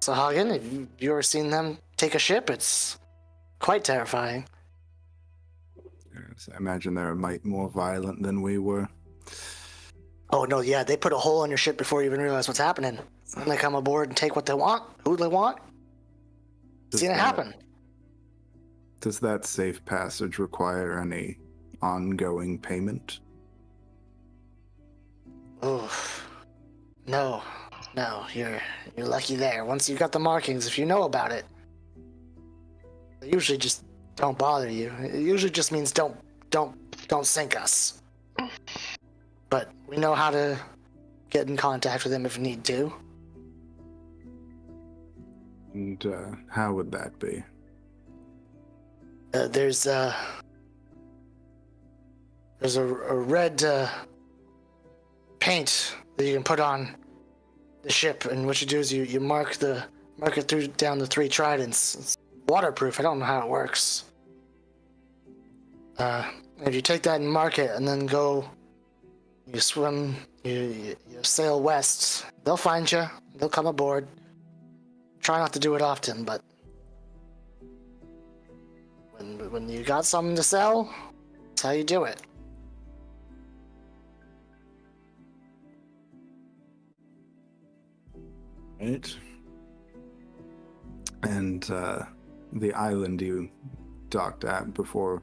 Shahogan. If you've ever seen them take a ship, it's quite terrifying. Yes, I imagine they're a mite more violent than we were. Oh, no, yeah, they put a hole in your ship before you even realize what's happening. And they come aboard and take what they want, who they want. Seen it happen. Does that safe passage require any ongoing payment? Oh, no, you're lucky there. Once you got the markings, if you know about it, they usually just don't bother you. It usually just means don't sink us. But we know how to get in contact with them if we need to. And how would that be? There's a red paint that you can put on the ship, and what you do is you mark it down the 3 tridents. It's waterproof. I don't know how it works. If you take that and mark it, and then go, you swim, you sail west. They'll find you. They'll come aboard. Try not to do it often, but when you got something to sell, that's how you do it. Right. And the island you docked at before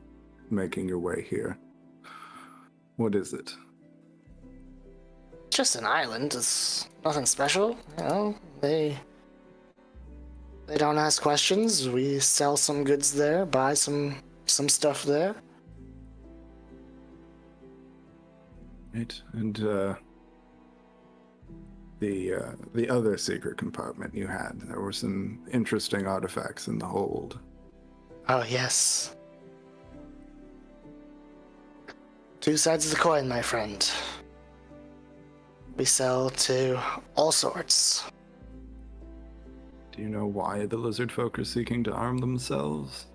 making your way here, what is it? Just an island. It's nothing special. You know, they don't ask questions. We sell some goods there, buy some stuff there. Right. And the other secret compartment you had, there were some interesting artifacts in the hold. Oh, yes. 2 sides of the coin, my friend. We sell to all sorts. Do you know why the lizard folk are seeking to arm themselves?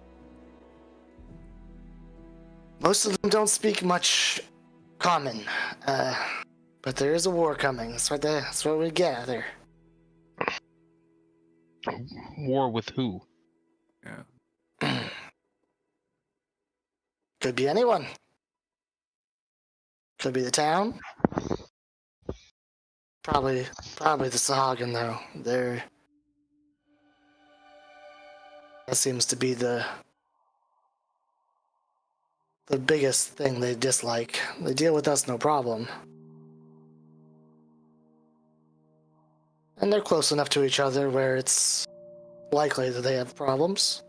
Most of them don't speak much common, but there is a war coming. That's what we gather. War with who? Yeah. Could be anyone. Could be the town. Probably the Shahogan, though. That seems to be the biggest thing they dislike. They deal with us no problem. And they're close enough to each other where it's likely that they have problems.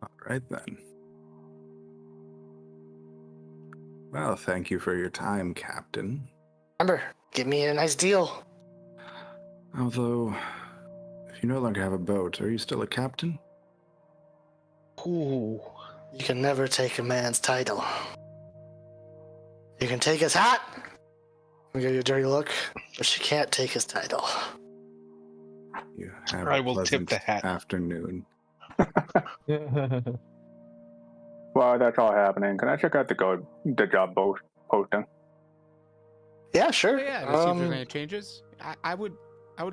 All right, then. Well, thank you for your time, Captain. Remember, give me a nice deal. Although, if you no longer have a boat, are you still a captain? Ooh. You can never take a man's title. You can take his hat, and give you a dirty look, but you can't take his title. You have I a will tip pleasant the hat. afternoon. While that's all happening, can I check out the job posting? Yeah, sure. Yeah, to see if there's any changes. I would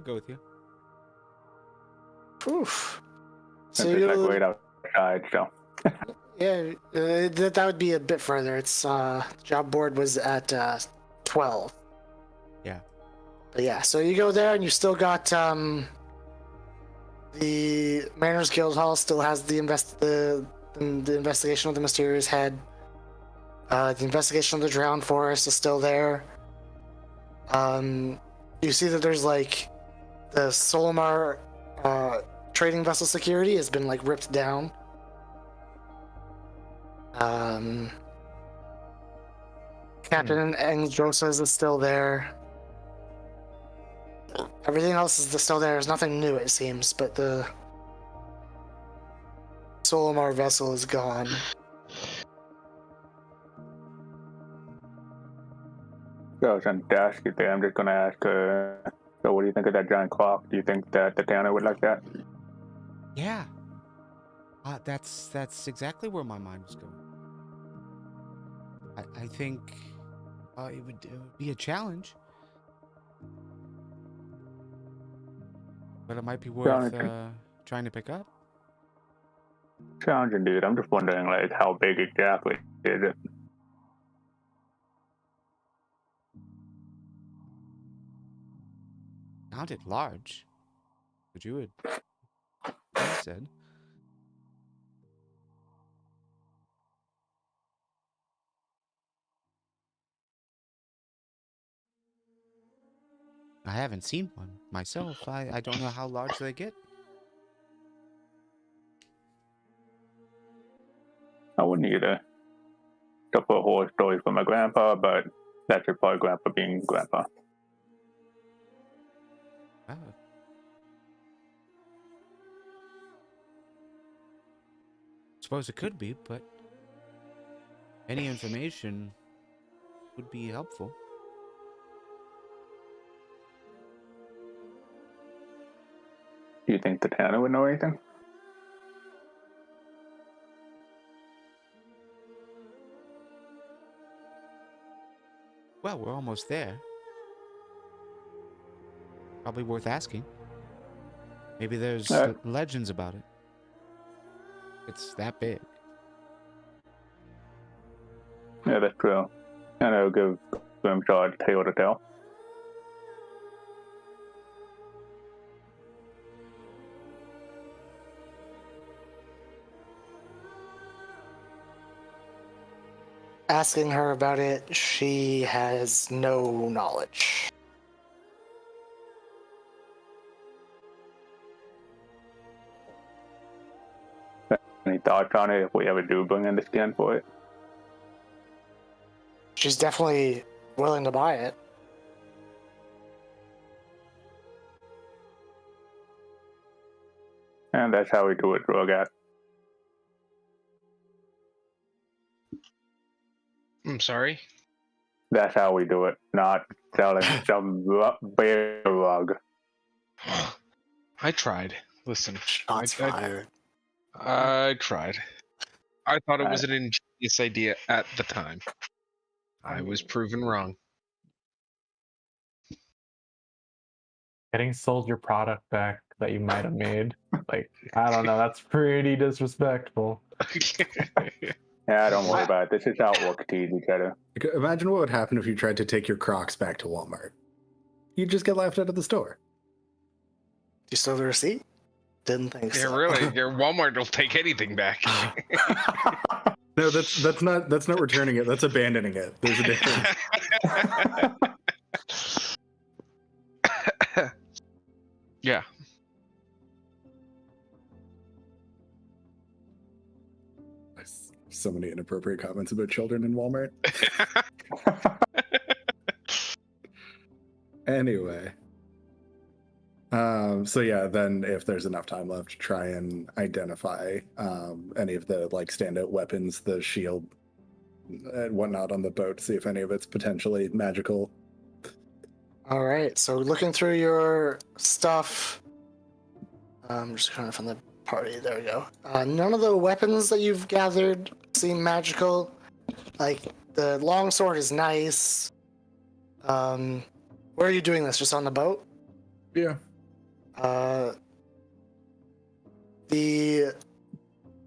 go with you. Oof. So Since it's like you'll- right outside, so. Yeah, that would be a bit further. It's job board was at 12. Yeah. But yeah, so you go there and you still got the Mariners Guild Hall still has the investigation of the mysterious head. The investigation of the drowned forest is still there. You see that there's like the Solomar trading vessel security has been like ripped down. Captain Angdrosas is still there. Everything else is still there. There's nothing new, it seems, but the Solomar vessel is gone. So since to ask you there, I'm just gonna ask. So what do you think of that giant clock? Do you think that the Tanner would like that? Yeah. That's exactly where my mind was going. I think it would be a challenge, but it might be worth trying to pick up. Challenge indeed. I'm just wondering, like, how big exactly is it? Sounded large, but you said. I haven't seen one myself. I don't know how large they get. I wouldn't either. Couple of horror stories from my grandpa, but that's just probably grandpa being grandpa. Oh. Suppose it could be, but any information would be helpful. Do you think the Tanner would know anything? Well, we're almost there. Probably worth asking. Maybe there's legends about it. It's that big. Yeah, that's true. And I'll give Grimshaw a tale to tell. Asking her about it, she has no knowledge. Any thoughts on it if we ever do bring in the scan for it? She's definitely willing to buy it. And that's how we do it, Drogat. I'm sorry. That's how we do it, not selling some bear rug. I tried. Listen, Shots fired. I tried. I thought it was an ingenious idea at the time. I was proven wrong. Getting sold your product back that you might have made. Like, I don't know, that's pretty disrespectful. Yeah, don't worry about it. This is how it works to each other. Imagine what would happen if you tried to take your Crocs back to Walmart. You'd just get laughed out of the store. Do you still have the receipt? Didn't think so. Yeah, really. Your Walmart will take anything back. No, that's not returning it. That's abandoning it. There's a difference. Yeah. So many inappropriate comments about children in Walmart. Anyway. So yeah, then if there's enough time left to try and identify any of the like standout weapons, the shield and whatnot on the boat, see if any of it's potentially magical. All right, so looking through your stuff, I'm just trying to find the party. There we go. None of the weapons that you've gathered seem magical. Like the longsword is nice. Where are you doing this? Just on the boat? Yeah. The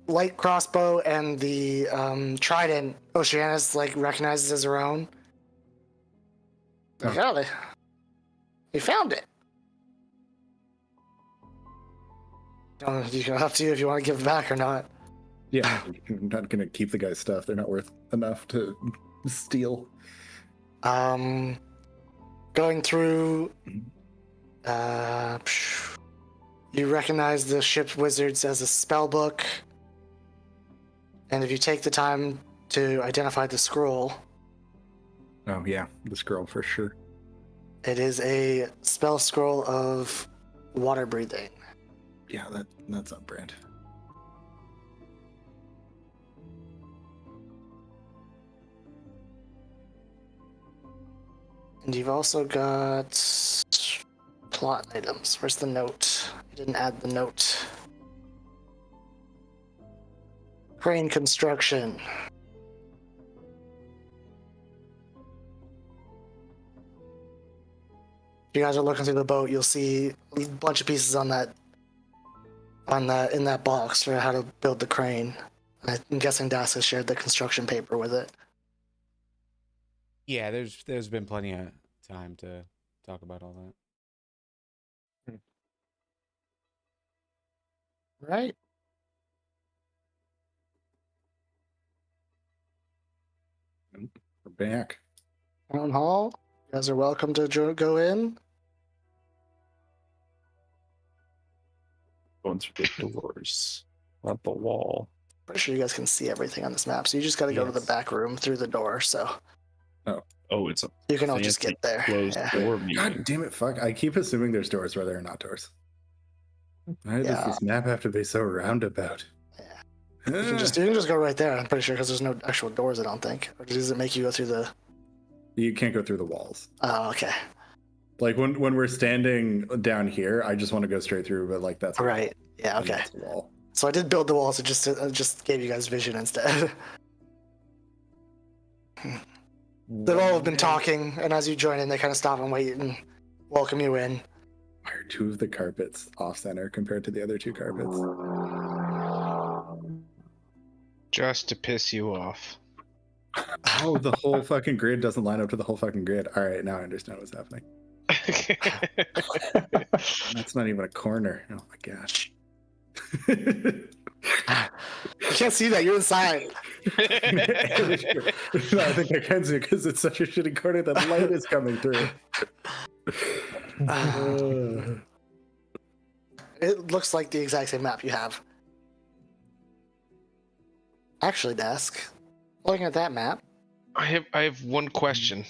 light crossbow and the trident, Oceanus like recognizes as her own. I got it. You found it. You can up to you if you want to give it back or not. Yeah, I'm not gonna keep the guy's stuff. They're not worth enough to steal. Going through, you recognize the ship's wizards as a spell book, and if you take the time to identify the scroll, Oh yeah, the scroll for sure. it is a spell scroll of water breathing. Yeah, that's on brand. And you've also got plot items. Where's the note? You didn't add the note. Crane construction. If you guys are looking through the boat, you'll see a bunch of pieces in that box for how to build the crane. I'm guessing Das has shared the construction paper with it. Yeah, there's been plenty of time to talk about all that. Right. We're back. Town hall. You guys are welcome to go in. Going through the doors, not the wall. Pretty sure you guys can see everything on this map, so you just got to go to the Yes. back room through the door. So Oh, it's a you can all just fancy get there. closed Yeah. door God meeting. damn it! Fuck! I keep assuming there's doors where there are not doors. Why does Yeah. this map have to be so roundabout? Yeah. You can just go right there. I'm pretty sure because there's no actual doors. I don't think. Or does it make you go through the? You can't go through the walls. Oh, okay. Like when we're standing down here, I just want to go straight through, but like that's a Right. Yeah. wall, and Okay. that's a wall. So I did build the walls. It just gave you guys vision instead. They've all been talking, and as you join in, they kind of stop and wait and welcome you in. Why are two of the carpets off center compared to the other two carpets? Just to piss you off. Oh, the whole fucking grid doesn't line up to the whole fucking grid. All right, now I understand what's happening. That's not even a corner. Oh my gosh. You can't see that. You're inside. No, I think I can see because it's such a shitty corner that light is coming through. It looks like the exact same map you have. Actually, Desk, looking at that map, I have one question.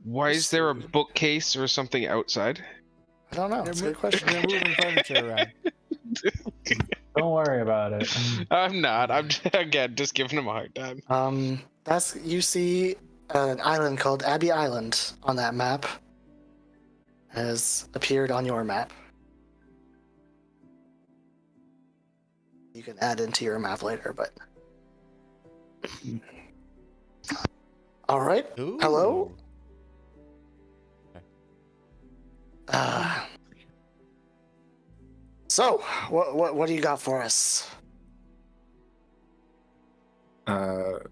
Why is there a bookcase or something outside? I don't know. It's a good question. They're moving furniture around. Don't worry about it. I'm not. I'm again just giving him a hard time. You see an island called Abbey Island on that map. Has appeared on your map. You can add into your map later, but. All right. Ooh. Hello? So, what do you got for us?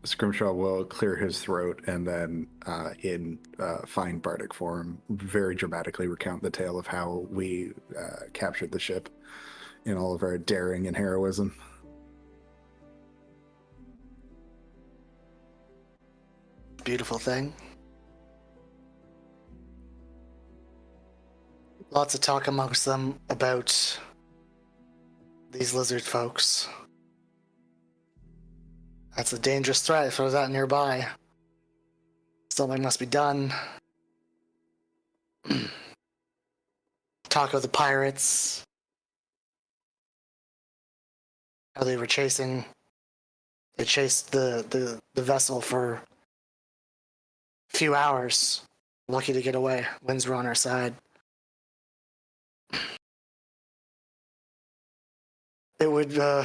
Scrimshaw will clear his throat and then, in fine bardic form, very dramatically recount the tale of how we captured the ship in all of our daring and heroism. Beautiful thing. Lots of talk amongst them about these lizard folks. That's a dangerous threat if there's that nearby. Something must be done. Talk of the pirates. How they were chasing. They chased the vessel for a few hours. Lucky to get away. Winds were on our side. It would do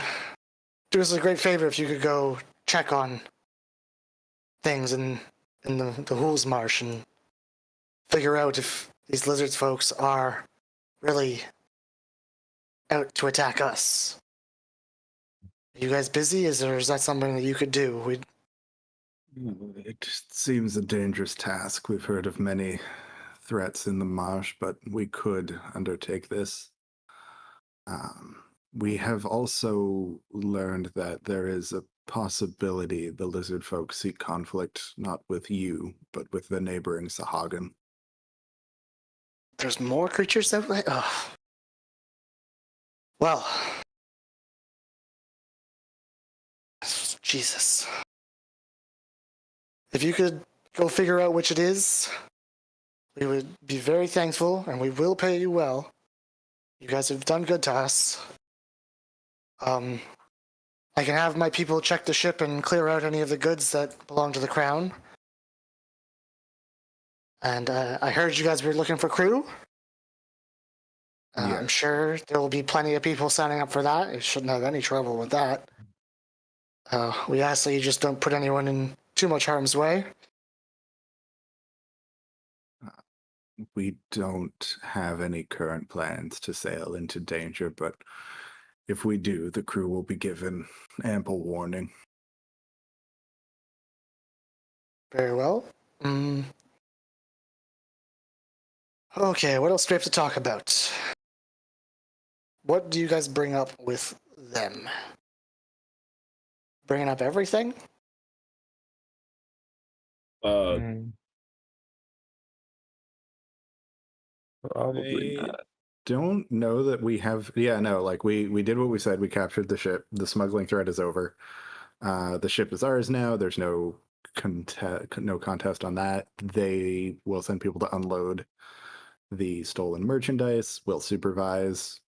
us a great favor if you could go check on things in the Marsh and figure out if these lizards folks are really out to attack us. Are you guys busy? Is that something that you could do? It just seems a dangerous task. We've heard of many threats in the marsh, but we could undertake this. We have also learned that there is a possibility the lizard folk seek conflict not with you, but with the neighboring Shahogan. There's more creatures that way? Oh. Well. Jesus. If you could go figure out which it is, we would be very thankful, and we will pay you well. You guys have done good to us. I can have my people check the ship and clear out any of the goods that belong to the crown. And I heard you guys were looking for crew. Yeah. I'm sure there will be plenty of people signing up for that. You shouldn't have any trouble with that. We ask that you just don't put anyone in too much harm's way. We don't have any current plans to sail into danger, but if we do, the crew will be given ample warning. Very well. Okay, what else do we have to talk about? What do you guys bring up with them? Bringing up everything? Probably not. Don't know that we have. Yeah, no, like we did what we said. We captured the ship. The smuggling threat is over. The ship is ours now. There's no contest on that. They will send people to unload the stolen merchandise. We'll supervise,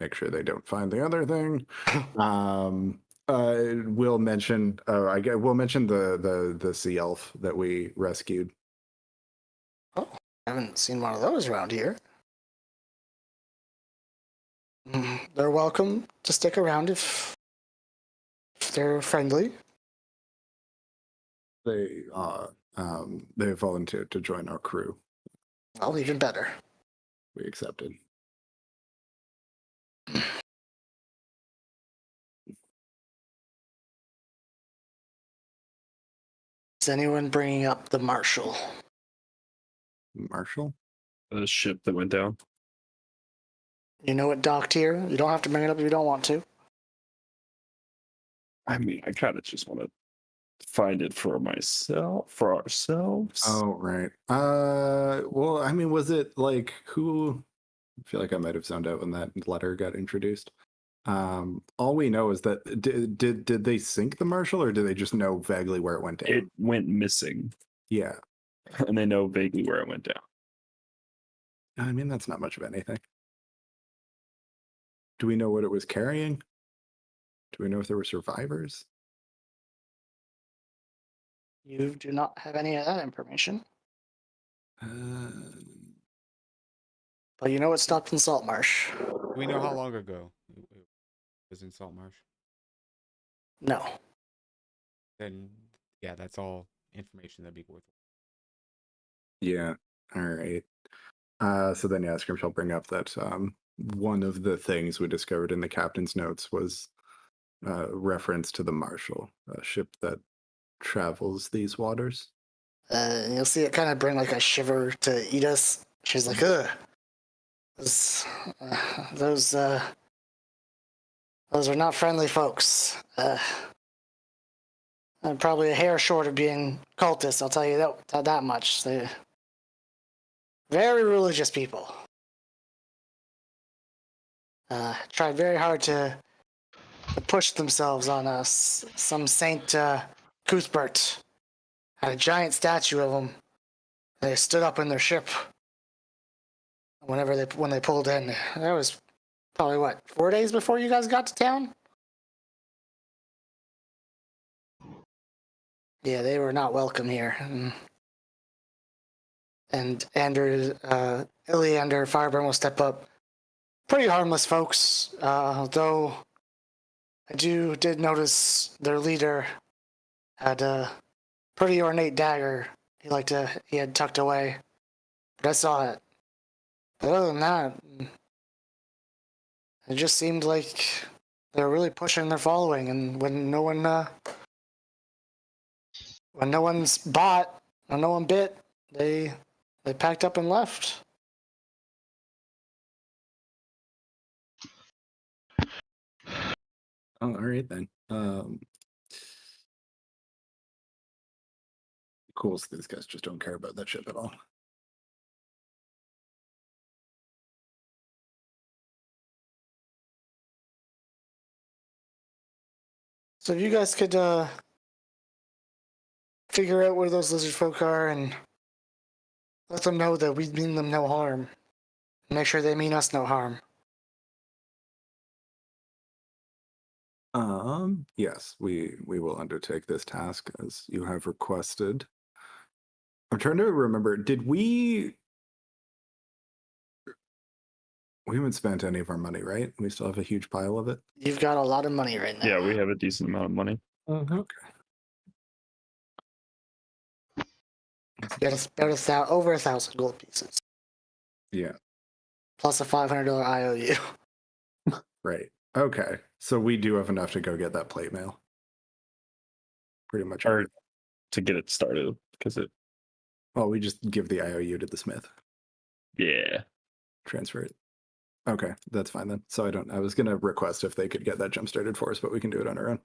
make sure they don't find the other thing. We'll mention. We'll mention the sea elf that we rescued. Oh, I haven't seen one of those around here. They're welcome to stick around if they're friendly. They volunteered to join our crew. Well, even better. We accepted. Is anyone bringing up the Marshal? Marshall? The ship that went down. You know it docked here. You don't have to bring it up if you don't want to. I mean, I kind of just want to find it for ourselves. Oh, right. Well, I mean, was it like who? I feel like I might have zoned out when that letter got introduced. All we know is that did they sink the Marshall, or do they just know vaguely where it went down? It went missing. Yeah. And they know vaguely where it went down. I mean, that's not much of anything. Do we know what it was carrying? Do we know if there were survivors? You do not have any of that information. But you know it stopped in Saltmarsh. Do we know how long ago it was in Saltmarsh? No. Then, yeah, that's all information that'd be worth. Yeah. All right. So then, yeah, Scrimp shall bring up that one of the things we discovered in the captain's notes was reference to the Marshal, a ship that travels these waters. You'll see it kind of bring like a shiver to Edith. She's like, ugh. Those are not friendly folks. I'm probably a hair short of being cultists, I'll tell you that much. They're very religious people. Tried very hard to push themselves on us. Some Saint Cuthbert had a giant statue of him. They stood up in their ship. When they pulled in, that was probably 4 days before you guys got to town? Yeah, they were not welcome here. And Iliander Fireburn will step up. Pretty harmless folks, though I did notice their leader had a pretty ornate dagger he had tucked away. But I saw it. But other than that, it just seemed like they were really pushing their following, and when no one when no one's bought, when no one bit, they packed up and left. Oh, all right then. Cool. So these guys just don't care about that ship at all. So if you guys could figure out where those lizard folk are and let them know that we mean them no harm. Make sure they mean us no harm. Yes, we will undertake this task as you have requested. I'm trying to remember, did we haven't spent any of our money, right? We still have a huge pile of it. You've got a lot of money right now. Yeah, we have a decent amount of money. Okay. You got over 1,000 gold pieces. Yeah. Plus a $500 IOU. Right. Okay. So we do have enough to go get that plate mail. Pretty much. Or to get it started, because it. Well, we just give the IOU to the smith. Yeah. Transfer it. Okay, that's fine then. So I was gonna request if they could get that jump started for us, but we can do it on our own.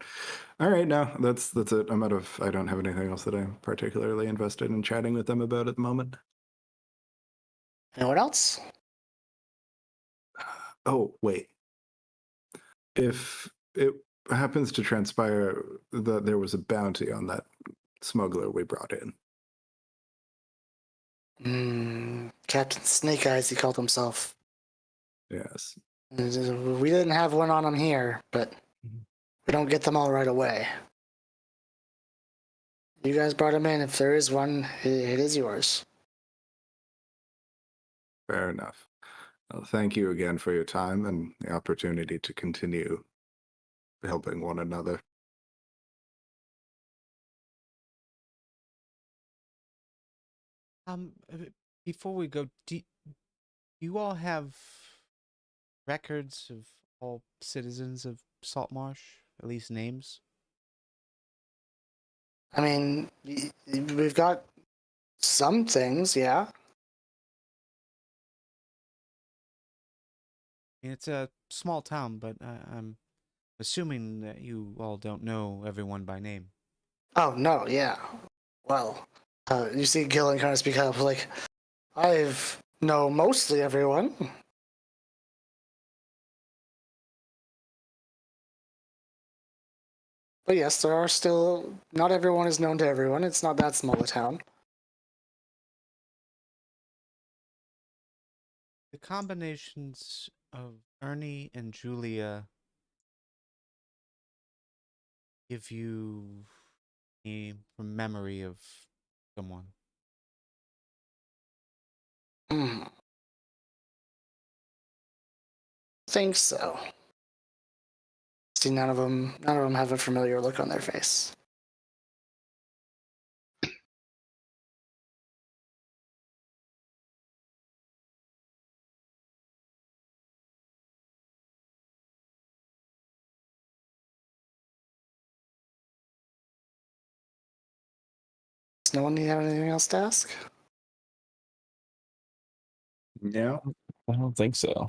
All right, no, that's it. I don't have anything else that I'm particularly invested in chatting with them about at the moment. Anyone else? Oh, wait. If it happens to transpire that there was a bounty on that smuggler we brought in. Captain Snake Eyes, he called himself. Yes. We didn't have one on him here, but we don't get them all right away. You guys brought him in. If there is one, it is yours. Fair enough. Well, thank you again for your time and the opportunity to continue helping one another. Before we go, do you all have records of all citizens of Saltmarsh? At least names? I mean, we've got some things, yeah. It's a small town, but I'm assuming that you all don't know everyone by name. Oh, no, yeah. Well, you see Gillen kind of speak up, like, I know mostly everyone. But yes, there are still, not everyone is known to everyone. It's not that small a town. The combinations of Ernie and Julia give you a memory of someone. Think so. See, none of them have a familiar look on their face. Does no one have anything else to ask? Yeah. I don't think so.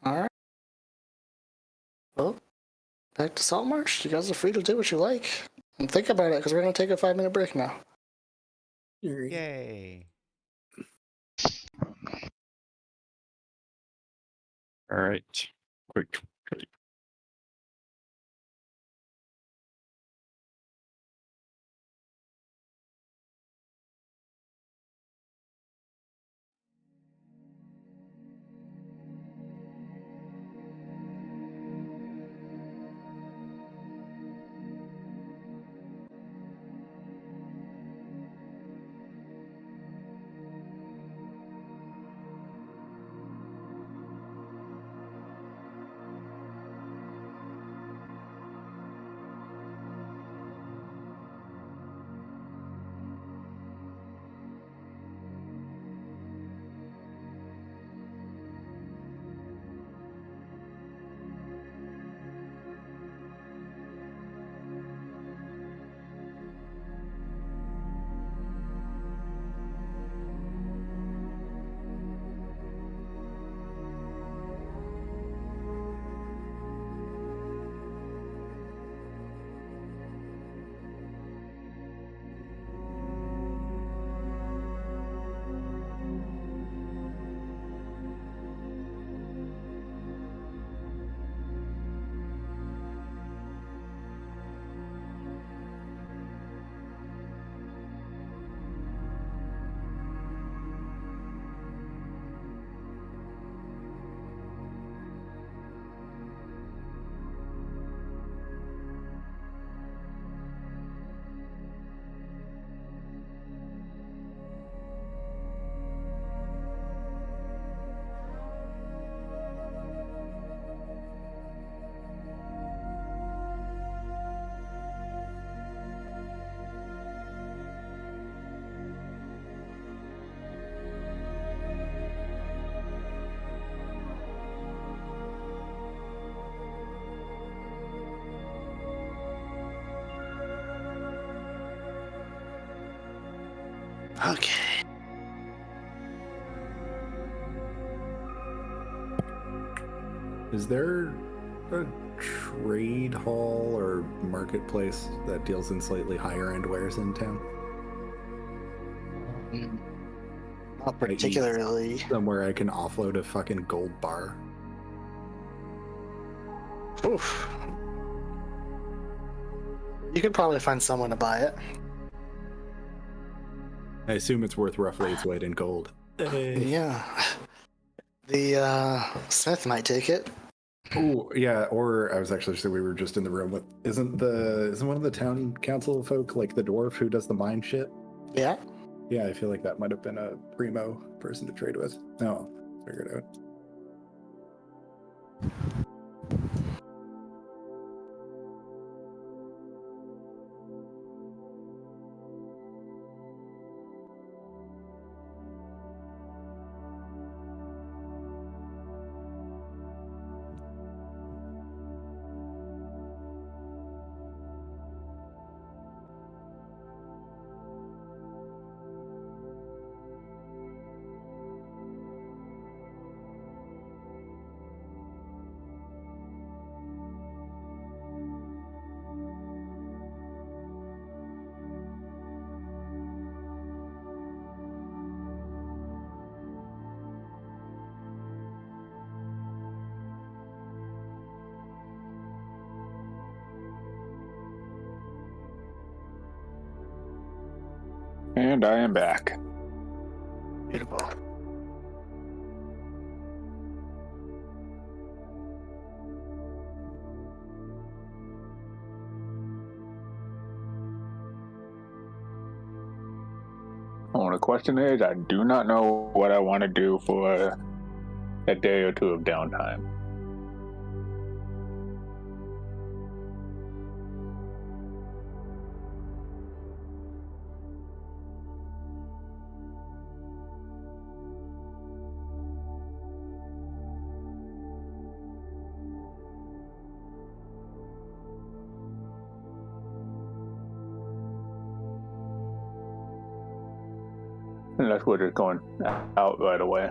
All right. Well, back to Saltmarsh. You guys are free to do what you like. And think about it, because we're going to take a 5-minute break now. Yay! All right. Quick. Okay. Is there a trade hall or marketplace that deals in slightly higher end wares in town? Not particularly. Somewhere I can offload a fucking gold bar. Oof. You could probably find someone to buy it. I assume it's worth roughly its weight in gold. Yeah. The Smith might take it. Oh yeah, or I was actually we were just in the room with isn't one of the town council folk like the dwarf who does the mine shit? Yeah. Yeah, I feel like that might have been a primo person to trade with. No, figure it out. And I am back. Beautiful. Well, the question is, I do not know what I want to do for a day or two of downtime. Unless we're just going out right away.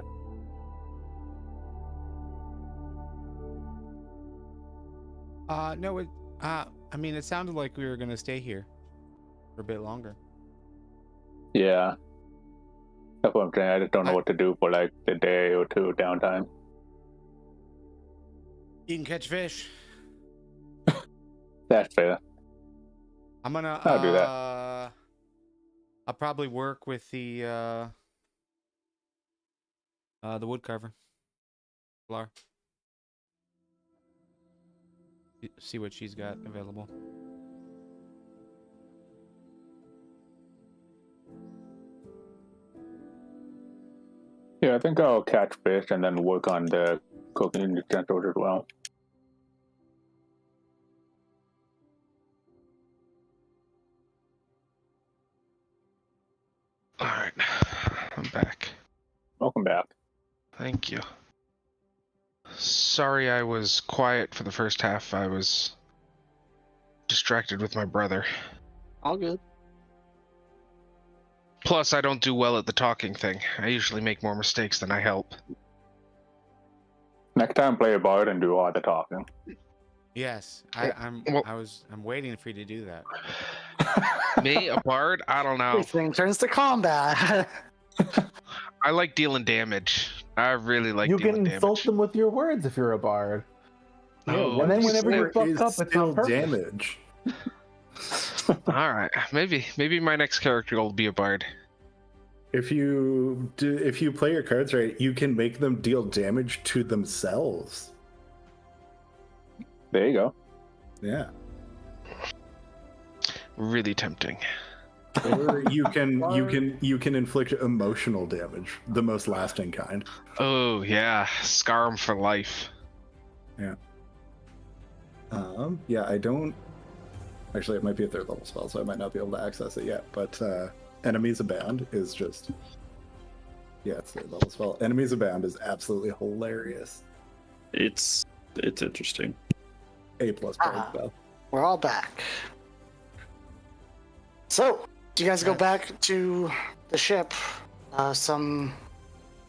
No, I mean, it sounded like we were gonna stay here for a bit longer. Yeah. That's what I'm saying. I just don't know what to do for like the day or two of downtime. You can catch fish. That's fair. I'm gonna. I'll do that. I'll probably work with the woodcarver. Lar. See what she's got available. Yeah, I think I'll catch fish and then work on the cooking utensils as well. All right, I'm back. Welcome back. Thank you. Sorry I was quiet for the first half. I was distracted with my brother. All good. Plus, I don't do well at the talking thing. I usually make more mistakes than I help. Next time, play a bard and do all the talking. Yes, I'm waiting for you to do that. Me, a bard? I don't know. Everything turns to combat. I like dealing damage. I really like You dealing can insult damage. them with your words if you're a bard. Oh, and then whenever you fuck It's up, it's still on purpose. damage. all right. Maybe my next character will be a bard. If you play your cards right, you can make them deal damage to themselves. There you go. Yeah. Really tempting. Or you can inflict emotional damage, the most lasting kind. Oh yeah, scar him for life. Yeah. Yeah, I don't. Actually, it might be a third level spell, so I might not be able to access it yet. But Enemies Abound is just. Yeah, it's third level spell. Enemies Abound is absolutely hilarious. It's interesting. A+ spell. We're all back. So, you guys go back to the ship, some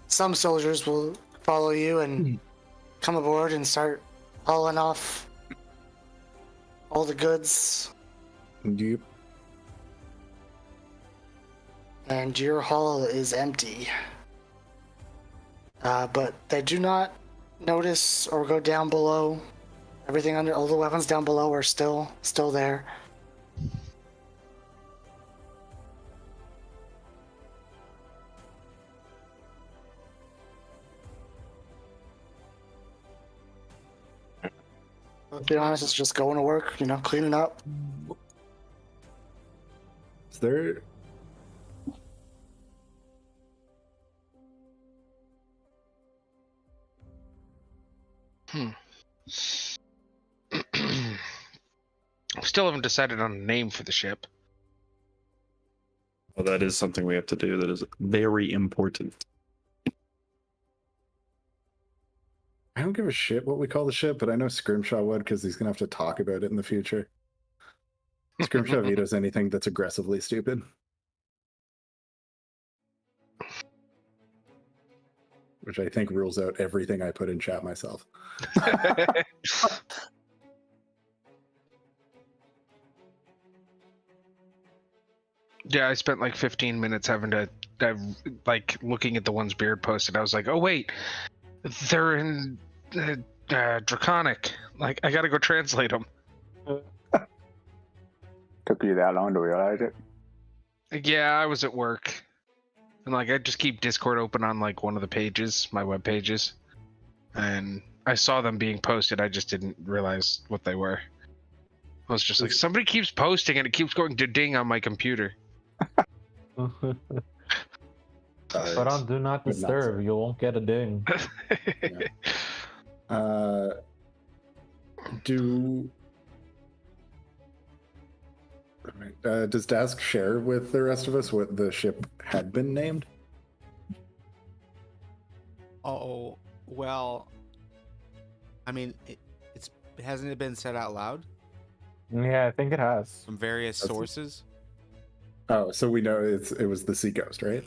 soldiers will follow you and come aboard and start hauling off all the goods. Yep. And your hull is empty. But they do not notice or go down below. Everything under, all the weapons down below are still there. To be honest, it's just going to work, cleaning up. Is there... Still haven't decided on a name for the ship. Well, that is something we have to do. That is very important. I don't give a shit what we call the ship, but I know Scrimshaw would because he's going to have to talk about it in the future. Scrimshaw vetoes anything that's aggressively stupid. Which I think rules out everything I put in chat myself. Yeah, I spent like 15 minutes having to, looking at the ones Beard posted. I was like, oh wait, they're in Draconic. Like, I gotta go translate them. Took you that long to realize it? Yeah, I was at work. And I just keep Discord open on one of the pages, my web pages. And I saw them being posted, I just didn't realize what they were. I was just like, somebody keeps posting and it keeps going ding on my computer. But on Do Not Disturb, you won't get a ding. Does Dask share with the rest of us what the ship had been named? Oh, well, I mean, hasn't it been said out loud Yeah, I think it has. from various sources? Oh, so we know it was the Sea Ghost, right?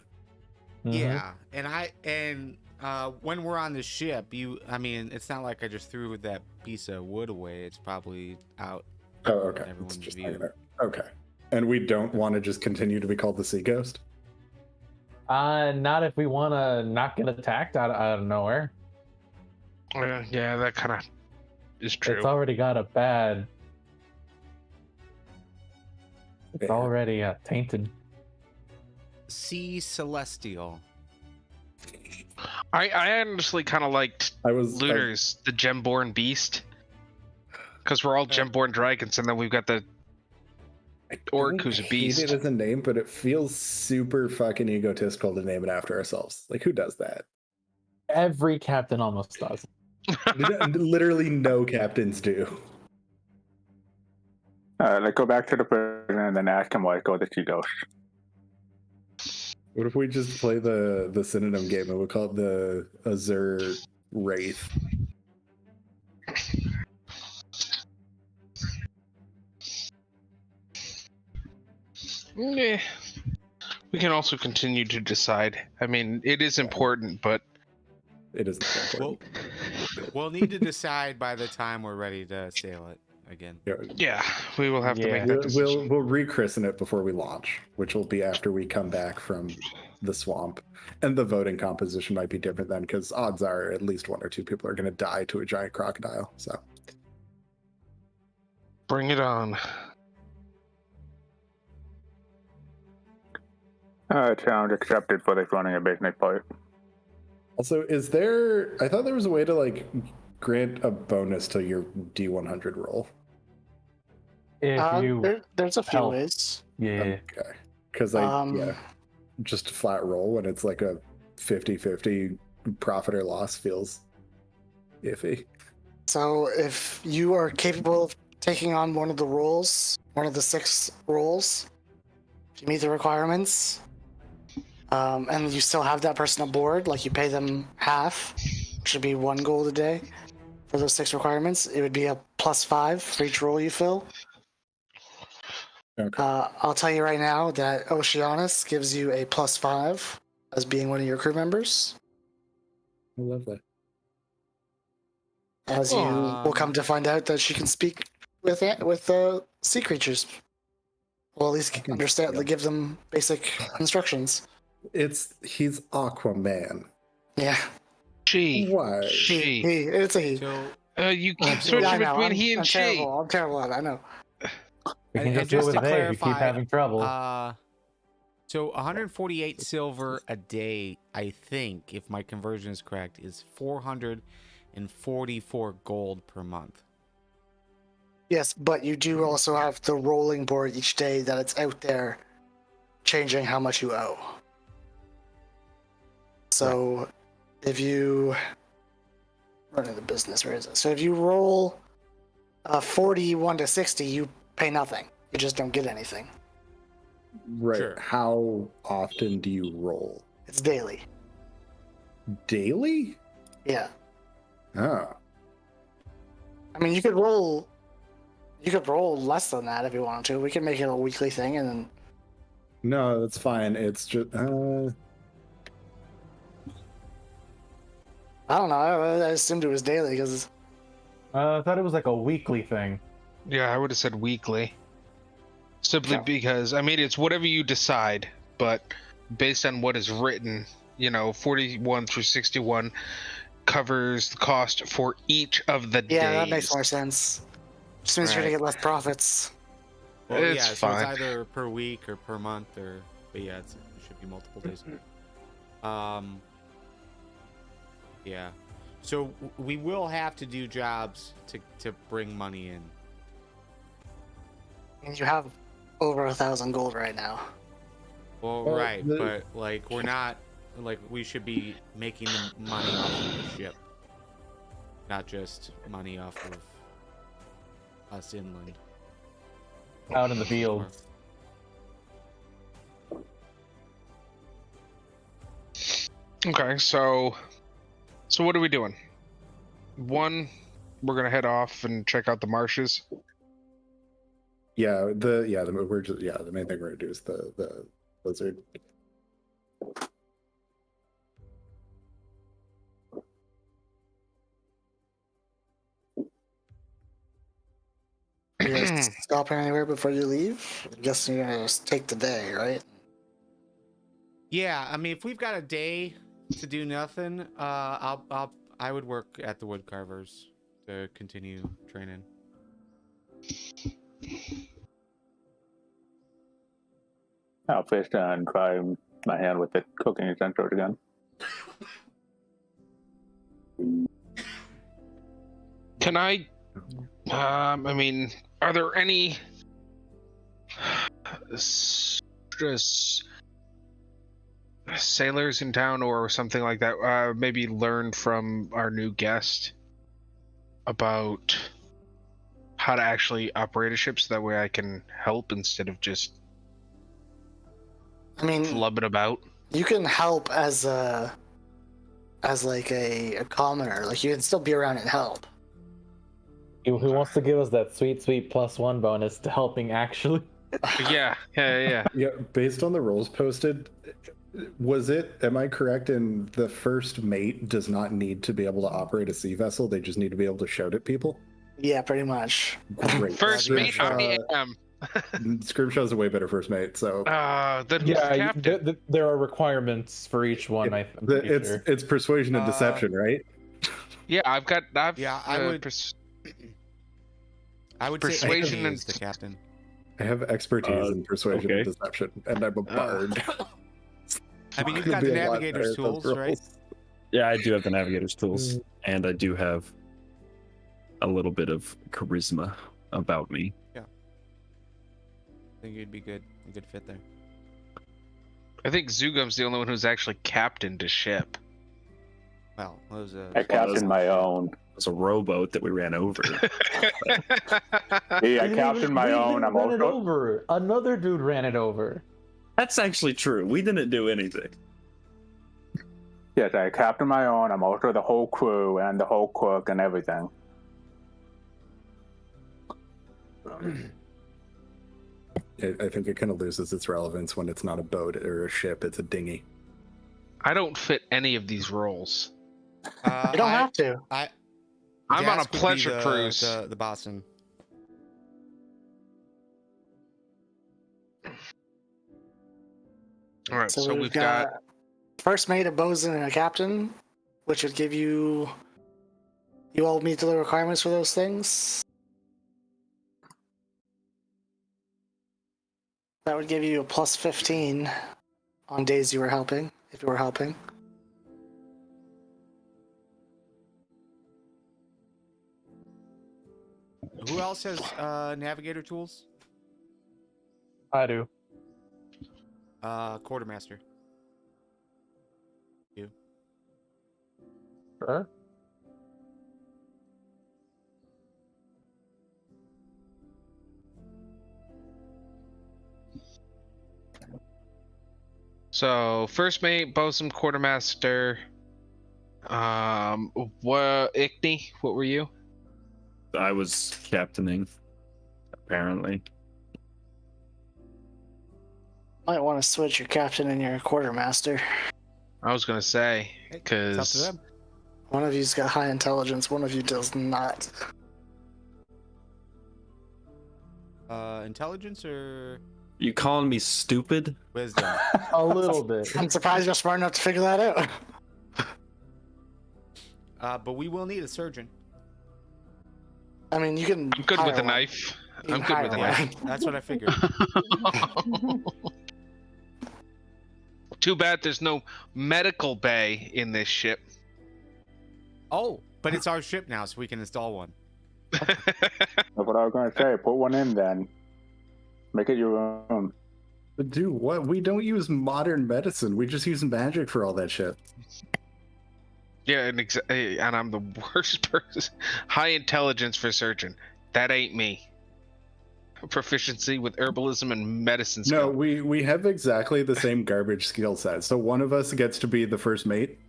Mhm. Yeah, and when we're on the ship, it's not like I just threw that piece of wood away. It's probably out. Oh, okay. Everyone's It's just view. okay. And we don't want to just continue to be called the Sea Ghost? Not if we want to not get attacked out of nowhere. Yeah, that kind of is true. It's already got a bad. It's Yeah. already tainted. Sea Celestial. I honestly kind of liked Lunar's, the Gemborn Beast. Because we're all Gemborn dragons, and then we've got the Orc who's a beast. I hate it as a name, but it feels super fucking egotistical to name it after ourselves. Like, who does that? Every captain almost does. Literally no captains do. Go back to the prison and then ask him why go the Sea Ghost. What if we just play the synonym game and we'll call it the Azure Wraith? Yeah. We can also continue to decide. I mean, it is important, but It is not important. We'll need to decide by the time we're ready to sail it again. yeah, we will have to make that We'll decision. rechristen it before we launch, which will be after we come back from the swamp. And the voting composition might be different then, because odds are at least one or two people are going to die to a giant crocodile. So Bring it on. Challenge accepted for this running a business part. also, is there? I thought there was a way to grant a bonus to your D100 roll. If you, There's a few help. ways. yeah, Okay, because just flat roll when it's like a 50-50 profit or loss feels iffy. So if you are capable of taking on one of the roles, one of the 6 roles, if you meet the requirements, and you still have that person aboard, like you pay them half, which would be 1 gold a day for those 6 requirements, it would be a +5 for each role you fill. Okay. I'll tell you right now that Oceanus gives you a +5 as being one of your crew members, I love that. as you will come to find out that she can speak with sea creatures. Well, at least understand, yeah. give them basic instructions. He's Aquaman. Yeah. She. Why? She. He. It's a he. So You keep Yeah, switching I know. between he and I'm she. terrible. I'm terrible at it. I know. We can And just go just with to they if you keep clarify, having trouble. So 148 silver a day, I think, if my conversion is correct, is 444 gold per month. Yes, but you do also have the rolling board each day that it's out there, changing how much you owe. So, if you running the business, where is it? So if you roll 41 to 60, you pay nothing. You just don't get anything. Right. Sure. How often do you roll? It's daily. Daily? Yeah. Oh. I mean, you could roll less than that if you wanted to. We could make it a weekly thing, and then No, that's fine. It's just I don't know. I assumed it was daily because I thought it was like a weekly thing. Yeah, I would have said weekly. Simply No. because, I mean, it's whatever you decide, but based on what is written, 41 through 61 covers the cost for each of the days. yeah, that makes more sense. Just means you're gonna Right. get less profits. Well, It's yeah, so fine. it's either per week or per month, but yeah, it should be multiple days. Yeah. So we will have to do jobs to bring money in. And you have over 1,000 gold right now. Well, Well, right, the- but like we're not like we should be making the money off of the ship, not just money off of us inland. Out in the fields. Okay, so what are we doing? One, we're gonna head off and check out the marshes. the main thing we're gonna do is the lizard. You guys stopping anywhere before you leave? I guess you're gonna just take the day, right? Yeah, I mean, if we've got a day to do nothing, I would work at the wood carvers to continue training. I'll fish and try my hand with the cooking utensils again. Can I mean, are there any just sailors in town or something like that, maybe learn from our new guest about how to actually operate a ship so that way I can help instead of just I mean, flubbing about? you can help as like a commoner. Like you can still be around and help. Who wants to give us that sweet +1 bonus to helping actually? Yeah. Yeah, based on the rolls posted, am I correct in the first mate does not need to be able to operate a sea vessel, they just need to be able to shout at people? Yeah, pretty much. Great. First mate, I am. Scrimshaw's a way better first mate, so Then who's the Yeah, captain? there are requirements for each one. I'm pretty sure. it's persuasion and deception, right? Yeah, I would Persuasion say Anthony and- is the captain. I have expertise in persuasion and okay. deception, and I'm a bard. I mean, you've Could got be the a lot navigator's better at those tools, right? rolls. Yeah, I do have the navigator's tools, and I do have a little bit of charisma about me. I think you'd be good. A good fit there. I think Zugum's the only one who's actually captained a ship. Well, those I captained my own. It was a rowboat that we ran over. Yeah, I captained my own. I'm ran it also over. Another dude ran it over. That's actually true. We didn't do anything. yes, I captained my own. I'm also the whole crew and the whole cook and everything. I think it kind of loses its relevance when it's not a boat or a ship; it's a dinghy. I don't fit any of these roles. You don't have to. I'm on a Dask would be pleasure cruise. The bosun. All right, so we've got first mate, a bosun, and a captain, which would give you. You all meet the requirements for those things. That would give you a plus 15 on days you were helping, if you were helping. Who else has navigator tools? I do. Quartermaster. You. Sure. so first mate, bosun, quartermaster. What Ickney? What were you? I was captaining, apparently. Might want to switch your captain and your quartermaster. I was gonna say It's up to because them. One of you's got high intelligence, one of you does not. Intelligence or You calling me stupid? wisdom? A little bit. I'm surprised you're smart enough to figure that out. But we will need a surgeon. I mean, you can. I'm good hire with a one. knife. You I'm can good with a hire knife. one. That's what I figured. Too bad there's no medical bay in this ship. Oh, but it's our ship now, so we can install one. That's what I was gonna say. Put one in then. Make it your own. But dude, what? We don't use modern medicine. We just use magic for all that shit. Yeah, and I'm the worst person. High intelligence for surgeon. That ain't me. Proficiency with herbalism and medicine skill. No, we have exactly the same garbage skill set. So one of us gets to be the first mate,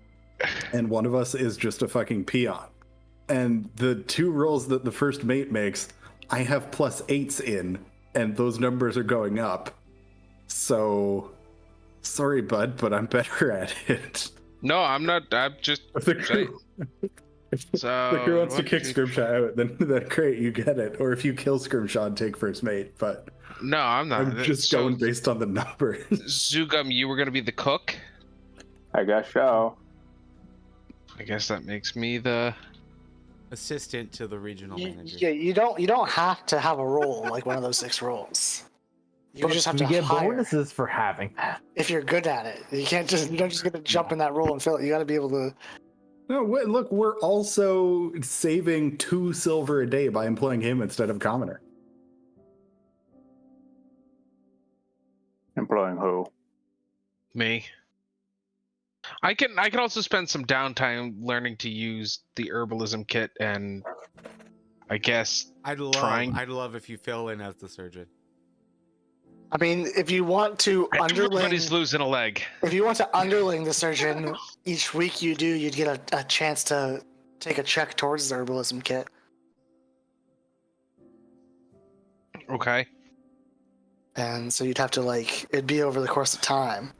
and one of us is just a fucking peon. And the two rolls that the first mate makes, I have +8s in, and those numbers are going up. So, sorry, bud, but I'm better at it. No, I'm not. I'm just If the crew, so. the crew wants to 1, kick 2, Scrimshaw out, then great, you get it. Or if you kill Scrimshaw, take first mate. But No, I'm not. I'm just So, going based on the numbers. Zugum, you were gonna be the cook. I guess so. I guess that makes me the. Assistant to the regional manager. Yeah, you don't have to have a role like one of those 6 roles. You just have you to get hire bonuses for having that. if you're good at it. You don't just get to jump in that role and fill it. You got to be able to. No, wait, look, we're also saving 2 silver a day by employing him instead of commoner. Employing who? Me. I can also spend some downtime learning to use the herbalism kit and I guess I'd love if you fill in as the surgeon. I mean, if you want to everybody's underling, losing a leg. if you want to underling the surgeon, each week you'd get a chance to take a check towards the herbalism kit. Okay. And so you'd have to it'd be over the course of time.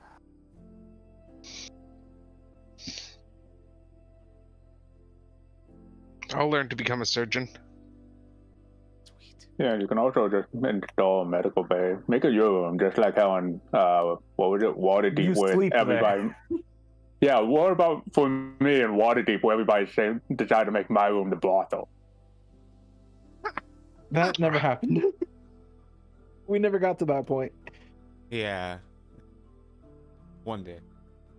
I'll learn to become a surgeon. Sweet. Yeah, you can also just install a medical bay. Make it your room, just like how on what was it, Waterdeep, You where sleep everybody. Yeah, what about for me in Waterdeep, where everybody decided to make my room the brothel? That never happened. We never got to that point. Yeah. One day.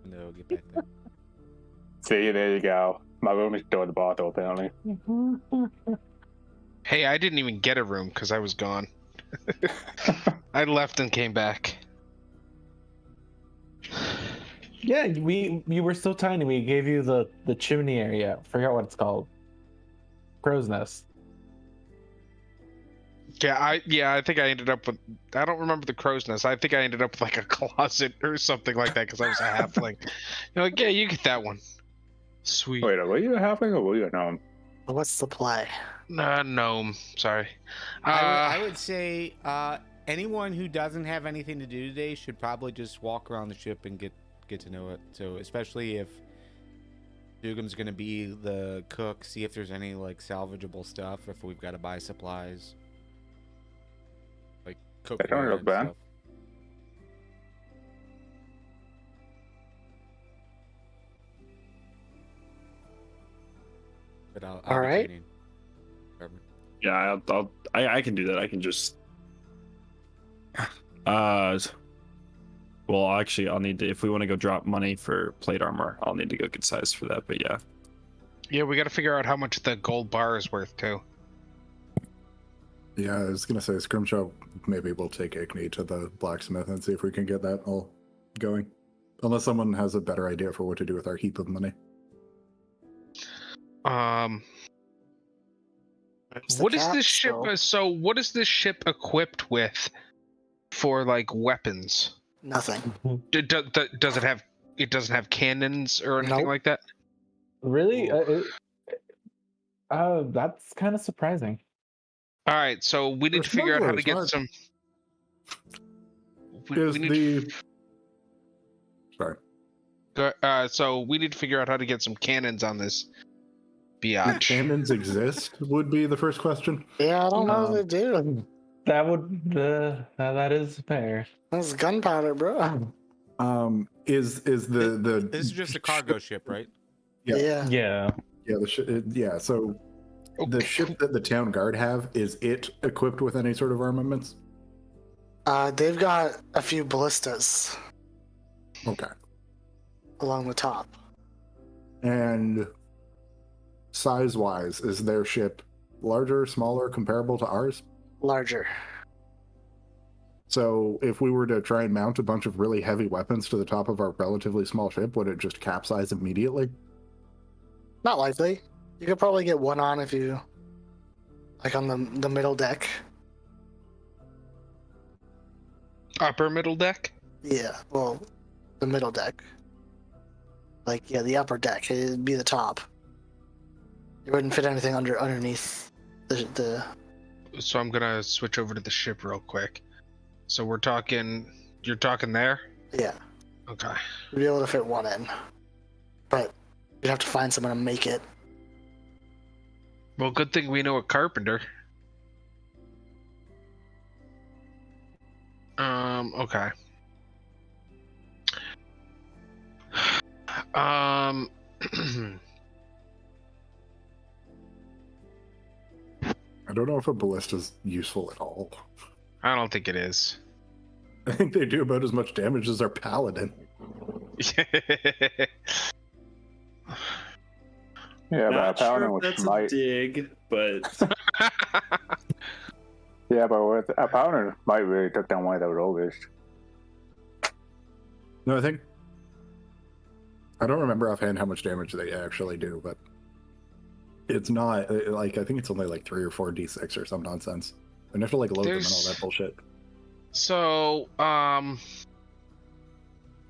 One day we'll get back there. See, there you go. My room is still the brothel, apparently. Hey, I didn't even get a room because I was gone. I left and came back. Yeah, you were so tiny. We gave you the chimney area. Forgot what it's called. Crow's nest. Yeah, I think I ended up with. I don't remember the crow's nest. I think I ended up with a closet or something like that because I was a halfling. You're like, yeah, you get that one. Sweet. Wait, were you a halfling or were you a gnome? What's the play? Gnome. Sorry. I would say anyone who doesn't have anything to do today should probably just walk around the ship and get to know it. So especially if Dugan's gonna be the cook, see if there's any like salvageable stuff, if we've got to buy supplies, like cook. That don't look bad. But I'll All be right. training. Yeah, I can do that. I can just. Well, actually, I'll need to. If we want to go drop money for plate armor, I'll need to go get size for that. But yeah. Yeah, we got to figure out how much the gold bar is worth too. Yeah, I was gonna say Scrimshaw. Maybe we'll take Igni to the blacksmith and see if we can get that all going. Unless someone has a better idea for what to do with our heap of money. What is this ship? So what is this ship equipped with for like weapons? Nothing. Does it have? It doesn't have cannons or anything Nope. like that. Really? That's kind of surprising. All right, so we need to figure out how to get some. Sorry. So we need to figure out how to get some cannons on this biatch. Cannons exist would be the first question. Yeah, I don't know if they do. That is fair. That's gunpowder, bro. Is the This is just a cargo ship, right? Yeah. Yeah. Yeah. So the ship that the town guard have, is it equipped with any sort of armaments? They've got a few ballistas Okay. along the top. And size-wise, is their ship larger, smaller, comparable to ours? Larger. So if we were to try and mount a bunch of really heavy weapons to the top of our relatively small ship, would it just capsize immediately? Not likely. You could probably get one on if you, like on the middle deck. Upper middle deck. Yeah, well, the middle deck. Like, yeah, the upper deck. It'd be the top. You wouldn't fit anything underneath the. So I'm gonna switch over to the ship real quick. So we're talking. You're talking there. Yeah, Okay. you'd be able to fit one in, but you'd have to find someone to make it. Well, good thing we know a carpenter. Okay. I don't know if a ballista's useful at all. I don't think it is. I think they do about as much damage as our paladin. Yeah, but a Not paladin sure if with that's smite. a dig, but Yeah, but with a paladin might really took down one of the roguish. No, I don't remember offhand how much damage they actually do, but it's not like, I think it's only like 3 or 4 d6 or some nonsense. And you have to like load them and all that bullshit. So,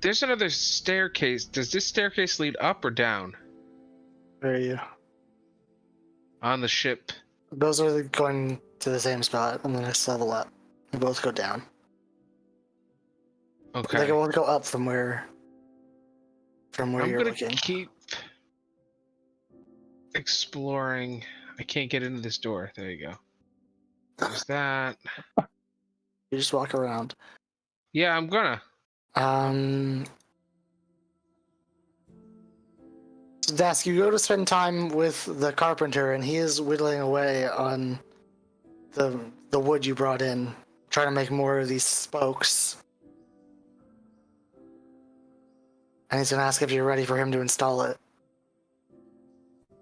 there's another staircase. Does this staircase lead up or down Where are you? on the ship? Those are going to the same spot on the next level up. They both go down. They Okay. can both go up from where I'm you're gonna looking. keep exploring. I can't get into this door. There you go. There's that. You just walk around. Yeah, I'm gonna. So Dask, you go to spend time with the carpenter, and he is whittling away on the wood you brought in, trying to make more of these spokes. And he's gonna ask if you're ready for him to install it,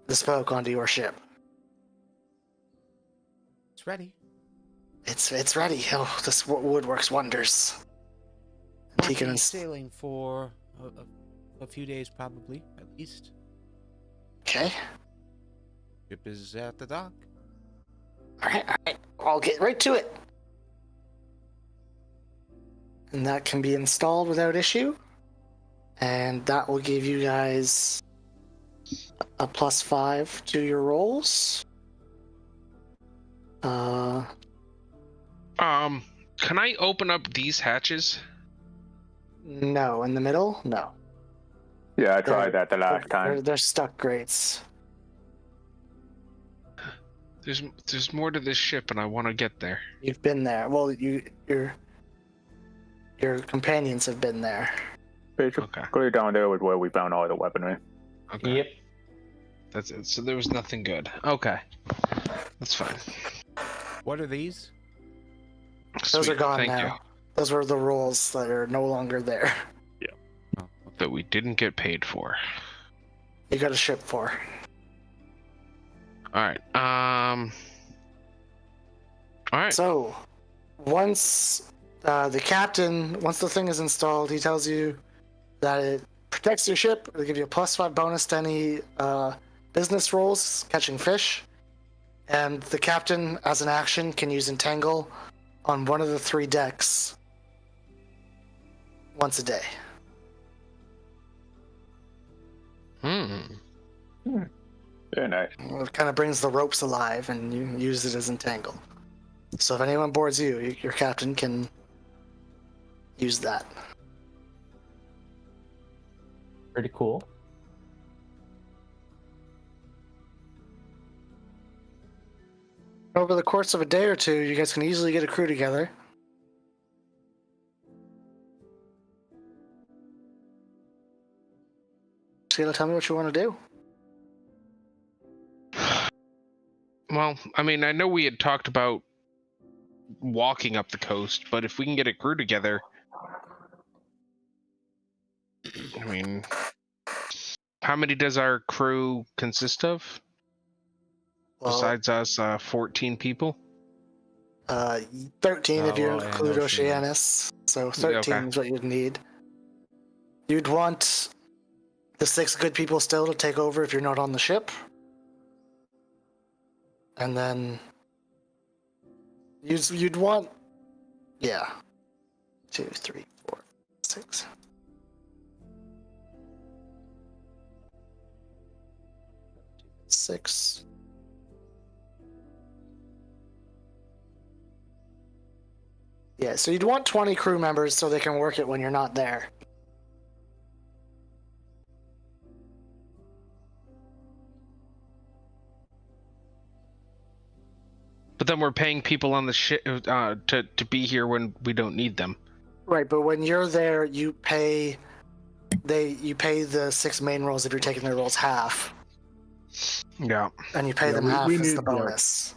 the spoke, onto your ship. It's ready. It's ready. Oh, this wood works wonders. And he Won't can be ins- sailing for a few days, probably at least. Okay. Ship is at the dock. All right. I'll get right to it. And that can be installed without issue. And that will give you guys a +5 to your rolls. Can I open up these hatches? No, in the middle? No. Yeah, I tried that the last time. They're stuck grates. There's more to this ship, and I want to get there. You've been there. Well, your companions have been there. Basically down there was where we found all the weaponry. Okay. Yep. That's it. So there was nothing good. Okay. That's fine. What are these? Those Sweet, are gone thank now. you. Those were the rolls that are no longer there. Oh, okay. That we didn't get paid for. You got a ship for. Alright. Alright. So, once the captain, once the thing is installed, he tells you that it protects your ship. It'll give you a +5 bonus to any business rolls, catching fish. And the captain, as an action, can use Entangle on one of the 3 decks once a day. Very nice. It kind of brings the ropes alive, and you use it as Entangle. So if anyone boards you, your captain can use that. Pretty cool. Over the course of a day or two, you guys can easily get a crew together. Sheila, tell me what you want to do. Well, I mean, I know we had talked about walking up the coast, but if we can get a crew together, I mean, how many does our crew consist of? Well, Besides us, 14 people? 13 if you well, and include Oceanus. Oceanus. So 13 Okay. is what you'd need. You'd want the 6 good people still to take over if you're not on the ship. And then you'd want, yeah, 2, 3, 4, 6. Six. Yeah, so you'd want 20 crew members so they can work it when you're not there. But then we're paying people on the ship to be here when we don't need them. Right, but when you're there, you pay the 6 main rolls if you're taking their rolls half, Yeah. and you pay Yeah, them we- half we as need- the bonus.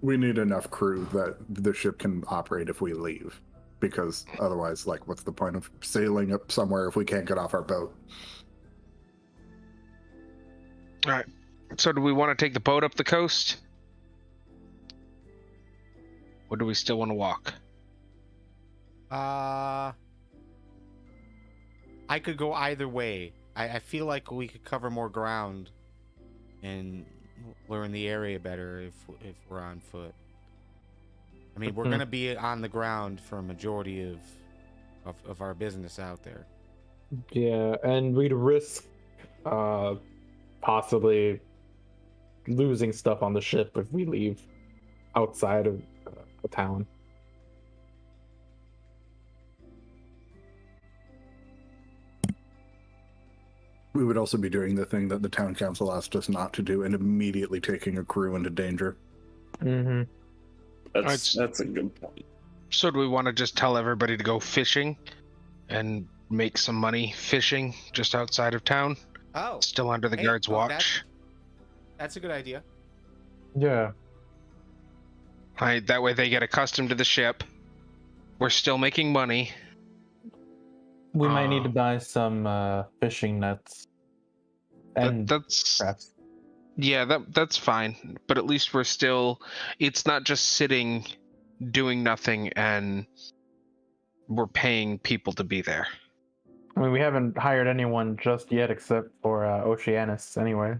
We need enough crew that the ship can operate if we leave. Because otherwise, like, what's the point of sailing up somewhere if we can't get off our boat? All right. So do we want to take the boat up the coast? Or do we still want to walk? I could go either way. I feel like we could cover more ground and learn the area better if we're on foot. I mean, we're gonna be on the ground for a majority of our business out there. Yeah, and we'd risk possibly losing stuff on the ship if we leave outside of the town. We would also be doing the thing that the town council asked us not to do and immediately taking a crew into danger. Mm-hmm. That's a good point. So do we want to just tell everybody to go fishing and make some money fishing just outside of town? Oh, Still under the Hey, guard's well, watch? that's a good idea. Yeah. That way they get accustomed to the ship. We're still making money. We might need to buy some fishing nets and That's traps. yeah, that's fine. But at least we're still. It's not just sitting, doing nothing, and we're paying people to be there. I mean, we haven't hired anyone just yet except for Oceanus anyway.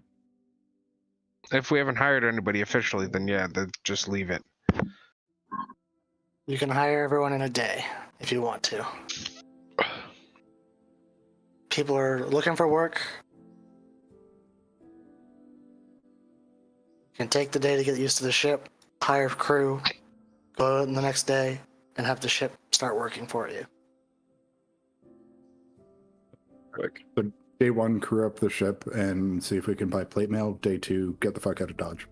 If we haven't hired anybody officially, then yeah, then just leave it. You can hire everyone in a day if you want to. People are looking for work. You can take the day to get used to the ship, hire crew, go out the next day, and have the ship start working for you. Quick. So day 1, crew up the ship and see if we can buy plate mail. Day 2, get the fuck out of Dodge.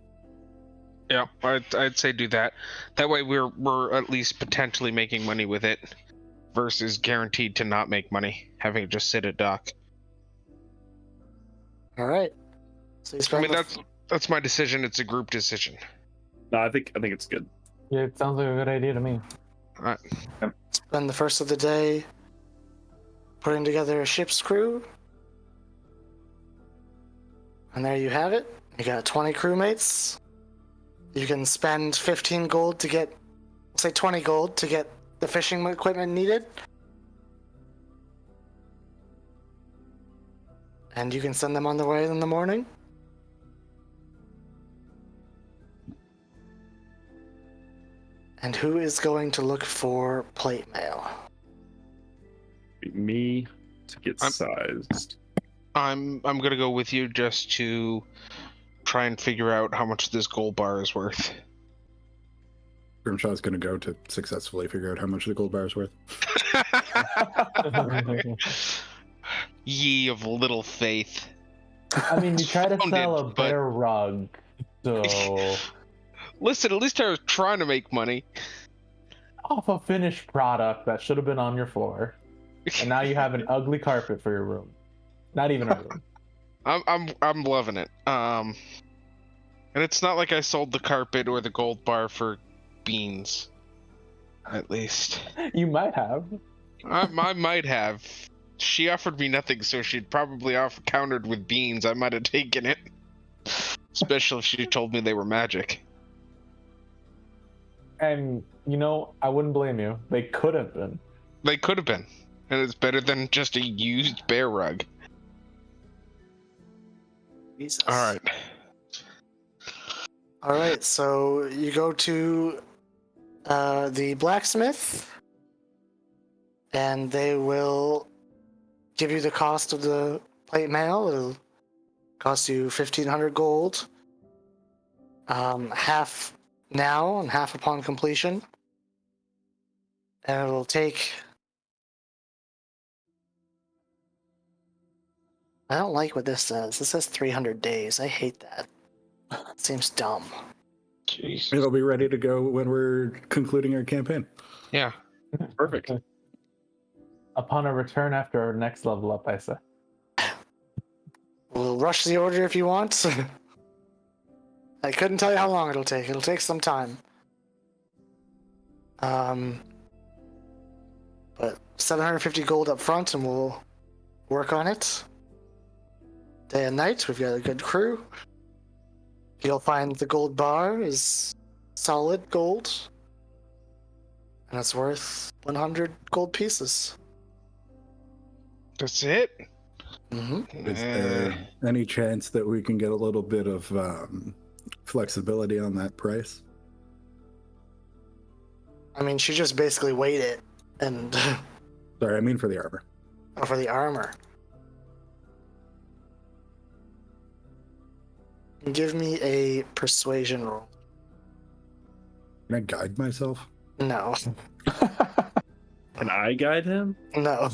Yeah, I'd say do that. That way we're at least potentially making money with it, versus guaranteed to not make money, having it just sit at dock. All right. So you spend That's my decision. It's a group decision. No, I think it's good. Yeah, it sounds like a good idea to me. All right. spend the first of the day putting together a ship's crew. And there you have it. You got 20 crewmates. You can spend 15 gold to get, say 20 gold to get the fishing equipment needed. And you can send them on their way in the morning. And who is going to look for plate mail? Be me to get sized. I'm gonna go with you just to try and figure out how much this gold bar is worth. Grimshaw's going to go to successfully figure out how much the gold bar is worth. Ye of little faith. I mean, you try to Founded, sell a but- bear rug, so Listen, at least I was trying to make money. off a finished product that should have been on your floor, and now you have an ugly carpet for your room. Not even a room. I'm loving it. And it's not like I sold the carpet or the gold bar for beans. At least. You might have. I might have. She offered me nothing, so she'd probably countered with beans. I might have taken it. Especially if she told me they were magic. And, you know, I wouldn't blame you. They could have been. They could have been. And it's better than just a used bear rug. Jesus. Alright. Alright, so you go to the blacksmith, and they will give you the cost of the plate mail. It'll cost you 1,500 gold. Half now and half upon completion. And it'll take... I don't like what this says. This says 300 days. I hate that. Seems dumb. Jeez. It'll be ready to go when we're concluding our campaign. Yeah. Perfect. Upon a return after our next level up, I say. We'll rush the order if you want. I couldn't tell you how long it'll take. It'll take some time. But 750 gold up front, and we'll work on it. Day and night, we've got a good crew. You'll find the gold bar is solid gold, and it's worth 100 gold pieces. That's it? Mm-hmm. Is there any chance that we can get a little bit of flexibility on that price? I mean, she just basically weighed it, and Sorry, I mean for the armor. for the armor. Give me a persuasion roll. Can I guide myself? No. Can I guide him? No.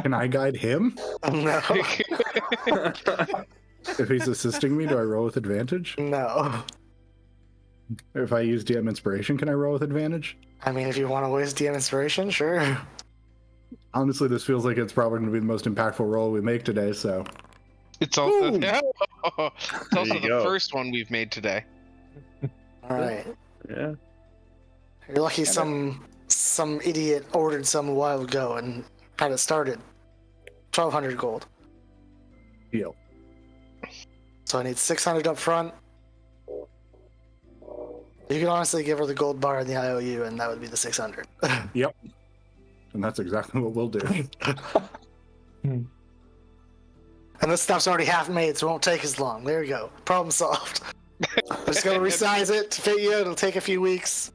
Can I guide him? No. If he's assisting me, do I roll with advantage? No. If I use DM inspiration, can I roll with advantage? I mean, if you want to waste DM inspiration, sure. Honestly, this feels like it's probably going to be the most impactful roll we make today, so... It's also, Ooh. it's also you the go. first one we've made today. Alright. Yeah. You're lucky some idiot ordered some a while ago and had it started. 1,200 gold. Deal. So I need 600 up front. You can honestly give her the gold bar and the IOU, and that would be the 600. Yep. And that's exactly what we'll do. And this stuff's already half made, so it won't take as long. There you go. Problem solved. Just gonna resize it to fit you. It'll take a few weeks.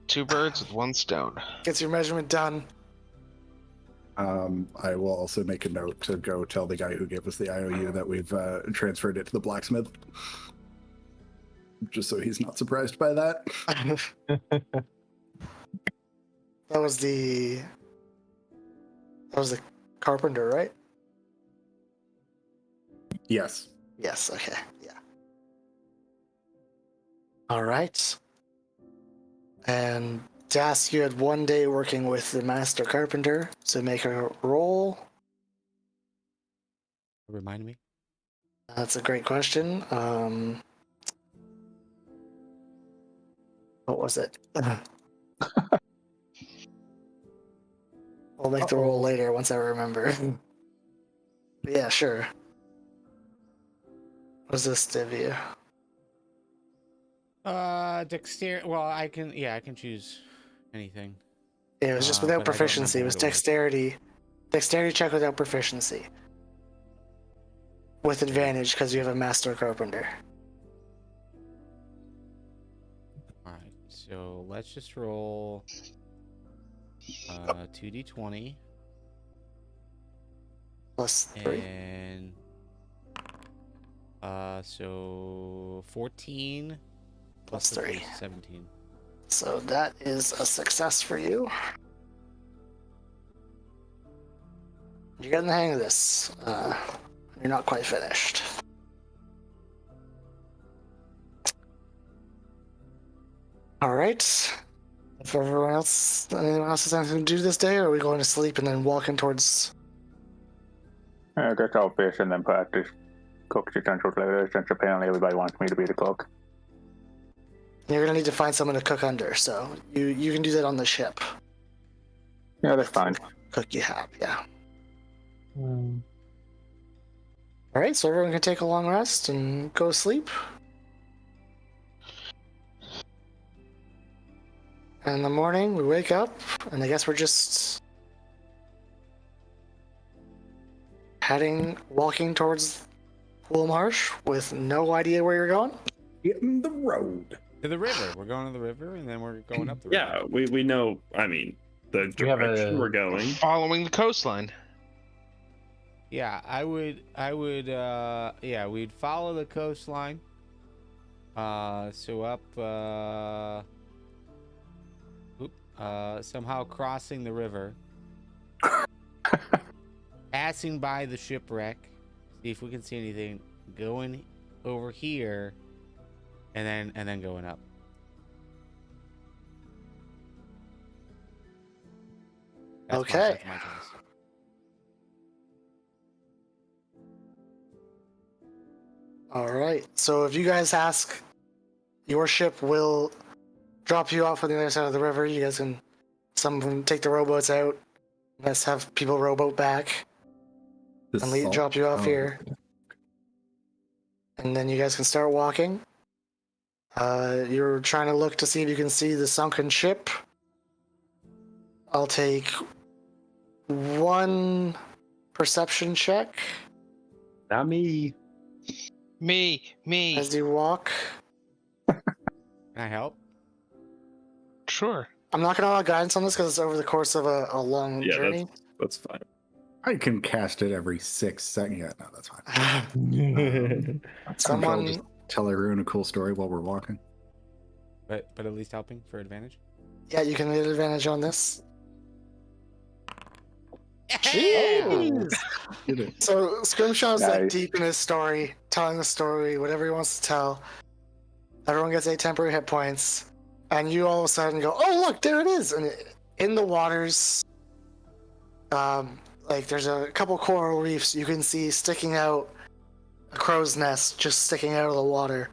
2 birds with 1 stone. Gets your measurement done. I will also make a note to go tell the guy who gave us the IOU that we've transferred it to the blacksmith. Just so he's not surprised by that. That was the carpenter, right? Yes. Yes, okay. Yeah. All right. And Dask, you had 1 day working with the master carpenter, so make a roll. Remind me. That's a great question. What was it? I'll make the roll later once I remember. Yeah, sure. What's this, Divya? Dexterity. Well, I can choose anything. Yeah, it was just without but I don't proficiency. It remember was what it was. dexterity. Dexterity check without proficiency. With advantage because you have a master carpenter. All right. So let's just roll 2d20 Plus 3. and so 14 Plus the 3. 17. So that is a success for you. You're getting the hang of this. You're not quite finished. All right. If anyone else has anything to do this day, or are we going to sleep and then walking towards? I guess I'll fish and then practice cook utensils later, since apparently everybody wants me to be the cook. You're gonna need to find someone to cook under, so you can do that on the ship. Yeah, that's fine. Cook you have, yeah. All right, so everyone can take a long rest and go to sleep. And in the morning, we wake up, and I guess we're just walking towards Marsh with no idea where you're going. Hitting the road. To the river. We're going to the river, and then we're going up the river. Yeah, we know. I mean, the We have direction a- we're going. Following the coastline. Yeah, we'd follow the coastline. So up, somehow crossing the river, passing by the shipwreck, see if we can see anything, going over here, and then going up. Okay. That's my choice. All right. So if you guys ask, your ship will drop you off on the other side of the river. You guys can, some of them take the rowboats out. Let's have people rowboat back and drop you off here. And then you guys can start walking. You're trying to look to see if you can see the sunken ship. I'll take 1 perception check Not me. Me. as you walk. Can I help? Sure. I'm not going to allow guidance on this because it's over the course of a long Yeah, journey. That's fine. I can cast it every 6 seconds. Yeah, no, that's fine. Someone- I'll just tell everyone a cool story while we're walking. But at least helping for advantage. Yeah, you can get advantage on this. Jeez! Get it. So Scrimshaw's like Nice. deep in his story, telling the story, whatever he wants to tell. Everyone gets 8 temporary hit points, and you all of a sudden go, "Oh, look, there it is!" And in the waters, like there's a couple coral reefs you can see sticking out, a crow's nest just sticking out of the water.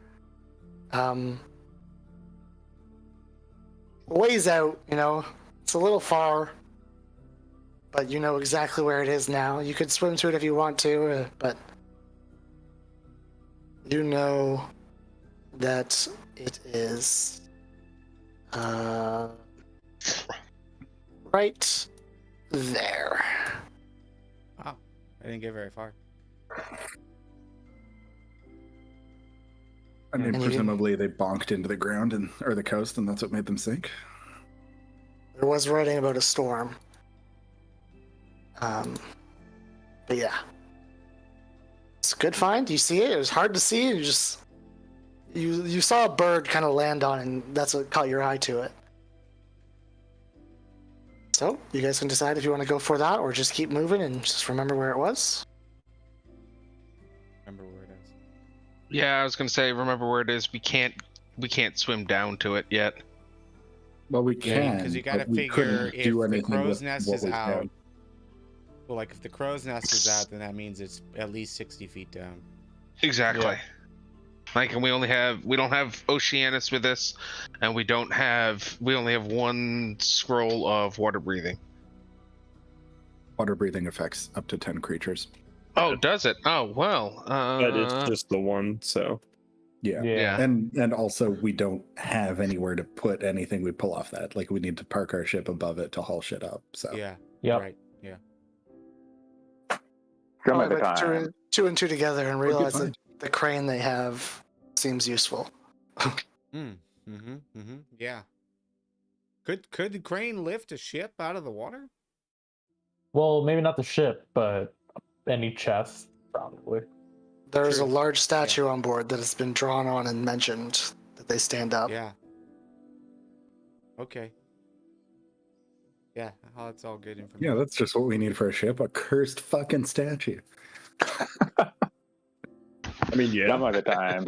Ways out, it's a little far. But you know exactly where it is now. You could swim to it if you want to, but you know that it is right there. Wow, I didn't get very far. I mean, And you presumably they bonked into the ground or the coast, and that's what made them sink. There was writing about a storm. But yeah, it's a good find. You see it. It was hard to see. You saw a bird kind of land on, it, and that's what caught your eye to it. So, you guys can decide if you want to go for that or just keep moving and just remember where it was. Remember where it is. Yeah, I was gonna say, remember where it is. We can't swim down to it yet. Well, we Yeah, can, because you got to but we figure couldn't if do the anything crow's with nest what is we out. found. Well, like if the crow's nest is out, then that means it's at least 60 feet down. Exactly. Yeah. Like, and we don't have Oceanus with us, and we only have one scroll of water breathing. Water breathing affects up to 10 creatures. Oh, does it? Oh, well. But it's just the one, so. Yeah. Yeah. And also, we don't have anywhere to put anything we pull off that. Like, we need to park our ship above it to haul shit up. So Yeah. Yep. Right. Yeah. Some at Probably a put time. two and two together and We'll be realize fine. that the crane they have seems useful. Yeah. Could the crane lift a ship out of the water? Well, maybe not the ship, but any chest, probably. There's a True. large statue on board that has been drawn on and mentioned that they stand up. Yeah. Okay. Yeah, that's all good information. yeah, that's just what we need for a ship, a cursed fucking statue. I mean, yeah. Some at a time.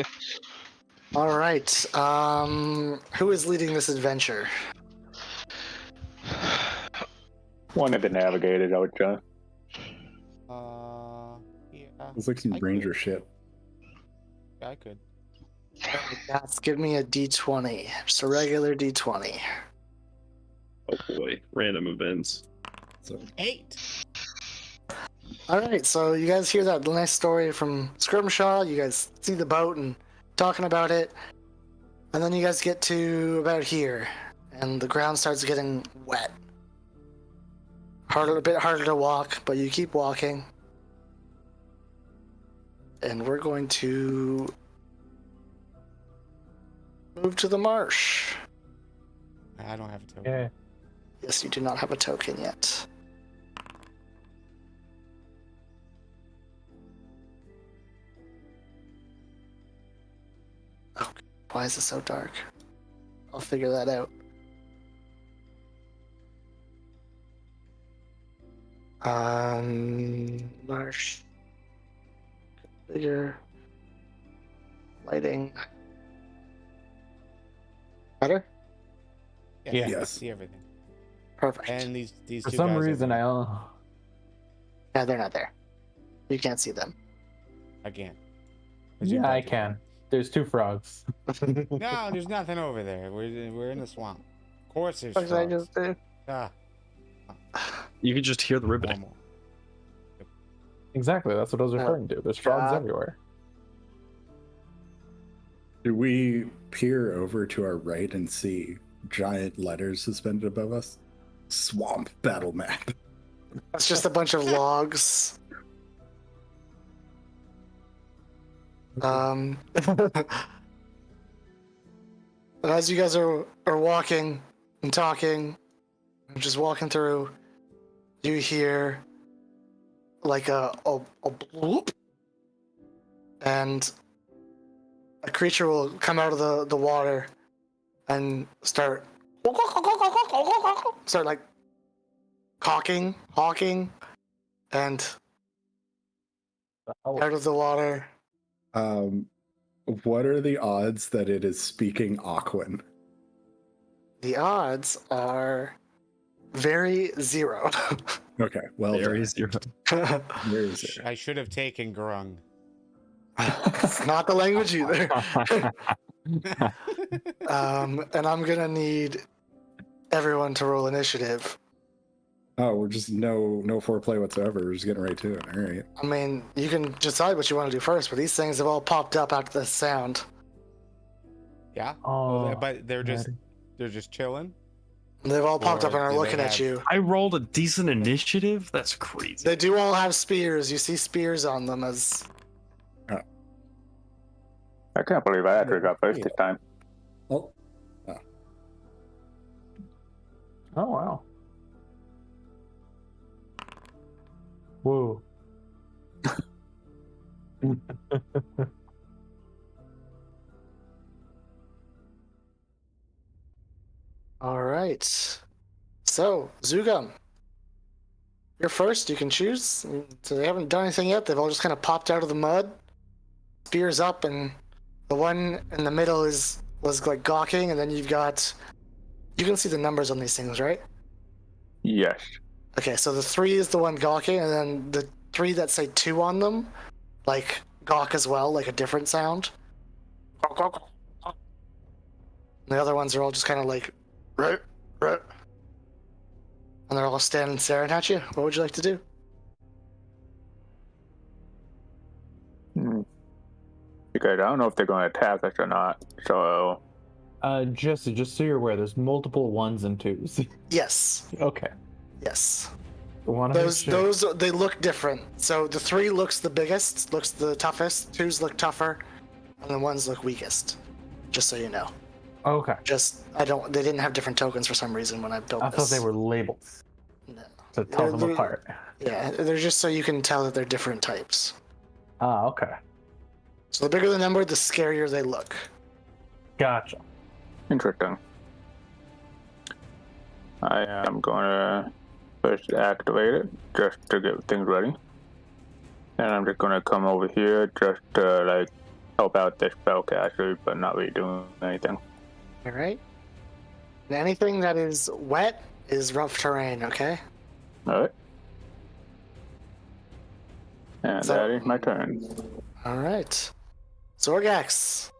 All right. Who is leading this adventure? One of the navigators, I would say. Yeah, It's like some I ranger shit. I could. Yes, give me a D20. Just a regular D20. Oh boy, random events. So 8. All right, so you guys hear that nice story from Scrimshaw. You guys see the boat and talking about it. And then you guys get to about here, and the ground starts getting wet. A bit harder to walk, but you keep walking. And we're going to move to the marsh. I don't have a token. Yeah. Yes, you do not have a token yet. Oh, why is it so dark? I'll figure that out. Marsh. Bigger. Lighting. Better? Yeah, Yeah. I can Yes. see everything. Perfect. And these For two some guys reason, over Yeah, they're not there. You can't see them. again. Yeah, I can. There's 2 frogs. No, there's nothing over there. We're in the swamp. Of course there's What did I frogs. just do? Ah, You can just hear the one ribbiting. more. Exactly, that's what I was referring to. There's frogs God. everywhere. do we peer over to our right and see giant letters suspended above us? Swamp battle map. It's just a bunch of logs. And as you guys are walking and talking, and just walking through, you hear like a bloop, and a creature will come out of the water and start like hawking, and out of the water. What are the odds that it is speaking Aquan? The odds are very 0. Okay, well, There is your. where is it? I should have taken Grung. It's not the language either. And I'm gonna need everyone to roll initiative. Oh, we're just no foreplay whatsoever. We're just getting right to it. All right. I mean, you can decide what you want to do first, but these things have all popped up after the sound. Yeah. Oh, Well, but they're just chilling. They've all popped Or up and are do they looking at have- you. I rolled a decent initiative. That's crazy. They do all have spears. You see spears on them as I can't believe I actually got first this time. Oh, Oh, wow. Whoa. all right. So, Zugum. You're first, you can choose. So they haven't done anything yet, they've all just kind of popped out of the mud. Spears up, and the one in the middle was like gawking, and then you've got... You can see the numbers on these things, right? Yes. Okay, so the 3 is the one gawking, and then the 3 that say 2 on them, like, gawk as well, like a different sound. And the other ones are all just kind of like... Ruh, ruh. And they're all standing staring at you. What would you like to do? Because I don't know if they're going to attack us or not. So Jesse, just so you're aware, there's multiple 1s and 2s. Yes. Okay. Yes. Those They look different. So the 3 looks the biggest, looks the toughest. 2s look tougher, and the 1s look weakest. Just so you know. Okay. They didn't have different tokens for some reason when I built I this. thought they were labels No. to tell them They're- apart. Yeah, they're just so you can tell that they're different types. Ah, okay. So the bigger the number, the scarier they look. Gotcha. interesting. I am going to first activate it just to get things ready. And I'm just going to come over here just to like help out this spellcaster, but not really doing anything. All right. And anything that is wet is rough terrain, okay? Alright. And So- that is my turn. All right. Zorgax.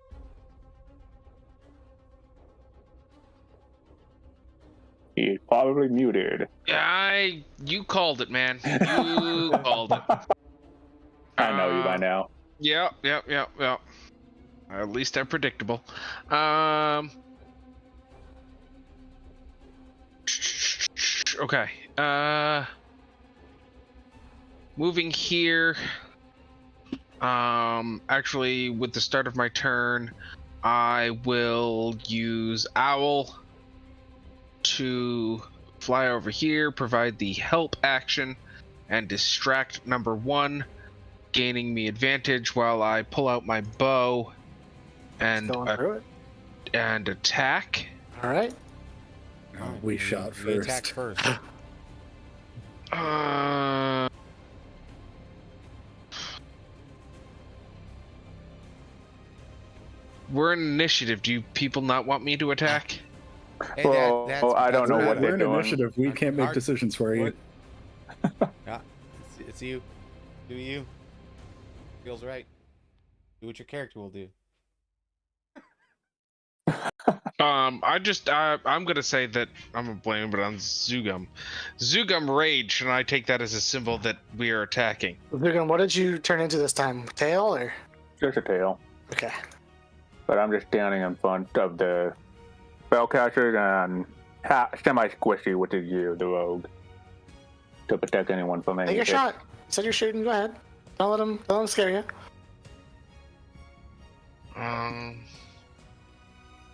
He's probably muted. You called it, man. You called it. I know you by now. Yep. At least they're predictable. Okay. Moving here. Actually, with the start of my turn, I will use Owl to fly over here, provide the help action, and distract number 1, gaining me advantage while I pull out my bow and Going through it. and attack. All right. We shot We attacked first. first. We're in initiative. Do you people not want me to attack? Hey, Well, I don't know that's what not- they're We're in doing. initiative. We can't make Mark, decisions for you. Yeah, it's you. Do you. Feels right. Do what your character will do. I'm gonna say that I'm gonna blame it on Zugum. Zugum rage, and I take that as a symbol that we are attacking. Zugum, what did you turn into this time? Tail or? Just a tail. Okay. But I'm just standing in front of the spellcaster and semi-squishy, which is you, the rogue, to protect anyone from Take anything. your shot. You said you're shooting. Go ahead. Don't let him scare you.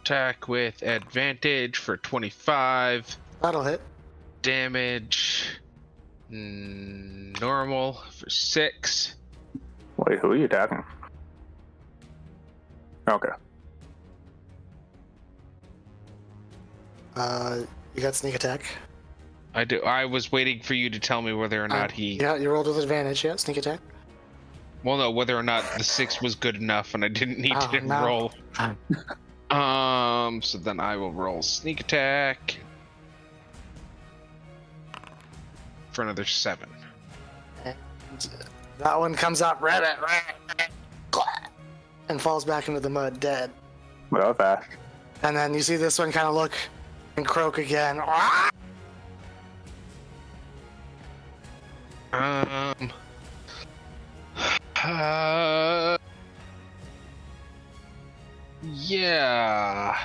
Attack with advantage for 25. That'll hit. Damage. Normal for 6. Wait, who are you attacking? Okay. You got sneak attack. I do. I was waiting for you to tell me whether or not he. Yeah, you rolled with advantage. Yeah, sneak attack. Well, no, whether or not the 6 was good enough, and I didn't need Oh, to no. roll. So then I will roll sneak attack for another 7. And that one comes up and falls back into the mud dead. Well, fast. And then you see this one kind of look and croak again. Yeah.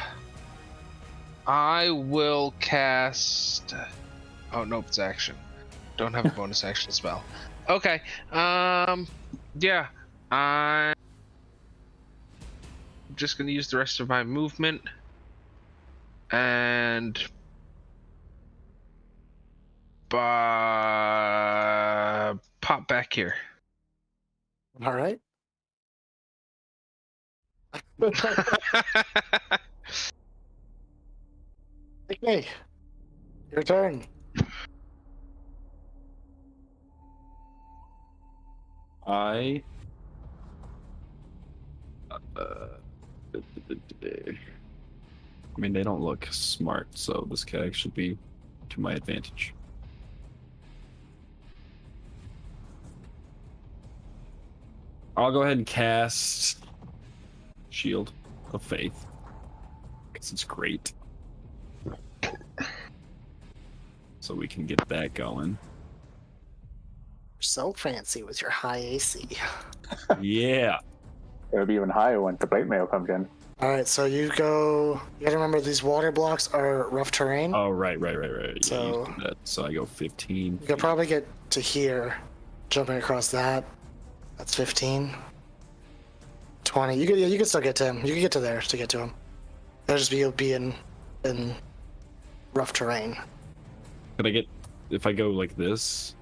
I will cast. Oh nope, it's action. Don't have a bonus action spell. Okay. Yeah. I'm just gonna use the rest of my movement and pop back here. All right. Like me. Your turn. I mean, they don't look smart, so this could actually be to my advantage. I'll go ahead and cast Shield of Faith, because it's great. So we can get that going. You're so fancy with your high AC. Yeah. It'll be even higher when the plate mail comes in. All right, so you go. You gotta remember these water blocks are rough terrain. Oh, right. Yeah, So- you said that. So I go 15. You could probably get to here, jumping across that. That's 15. 20. You could still get to him. You can get to there to get to him. It'll just be in rough terrain. Could I get, if I go like this?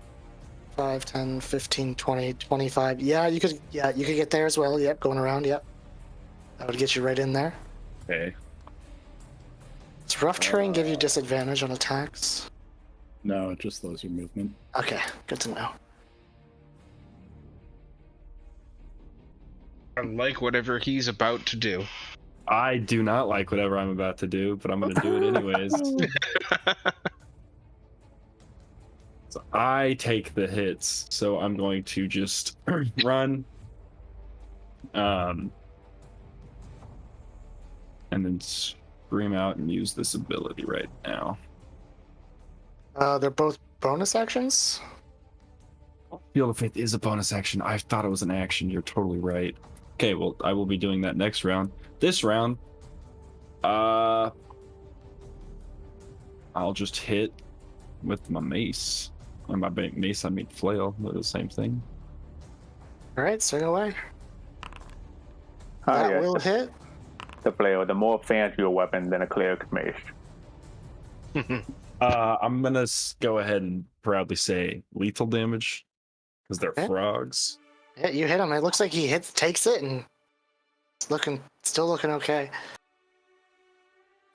5, 10, 15, 20, 25. Yeah, you could get there as well. Yep, going around, yep. That would get you right in there. Okay. Does rough terrain give you disadvantage on attacks? No, it just slows your movement. Okay, good to know. I like whatever he's about to do. I do not like whatever I'm about to do, but I'm going to do it anyways. So I take the hits, so I'm going to just run. And then scream out and use this ability right now. They're both bonus actions? Field of Faith is a bonus action. I thought it was an action. You're totally right. Okay, well, I will be doing that next round. This round, I'll just hit with my mace. And my mace, I mean flail. They're the same thing. All right, swing away. Oh, That yeah, will hit. the player, the more fancy your weapon than a cleric's mace. I'm gonna go ahead and proudly say lethal damage because they're Okay. frogs. Yeah, you hit him. It looks like he takes it, and it's still looking okay.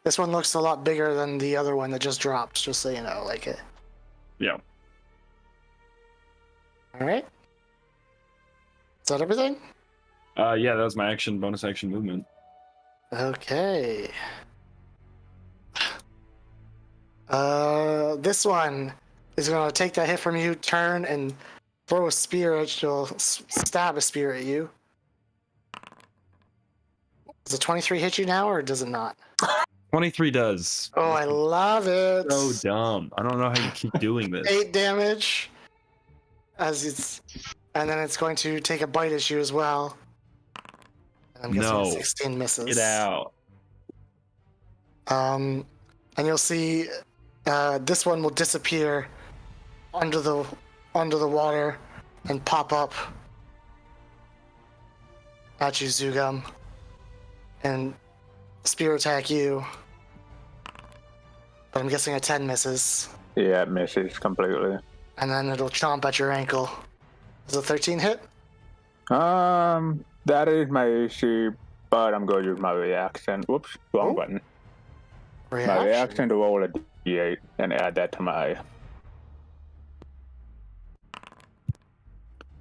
This one looks a lot bigger than the other one that just dropped. Just so you know, like it. Yeah. All right. Is that everything? Yeah, that was my action, bonus action movement. Okay. This one is gonna take that hit from you, turn, and throw a spear at you. Stab a spear at you. Does a 23 hit you now, or does it not? 23 does. Oh, I love it. So dumb. I don't know how you keep doing this. 8 damage. And then it's going to take a bite at you as well. And I'm guessing No. 16 misses. Get out. And you'll see this one will disappear under the water and pop up at you, Zugum, and spear attack you. But I'm guessing a 10 misses, Yeah, it misses completely. and then it'll chomp at your ankle. Does a 13 hit? That is my AC, but I'm going to use my reaction. Whoops, wrong Oh. button. My reaction to roll a d8 and add that to my.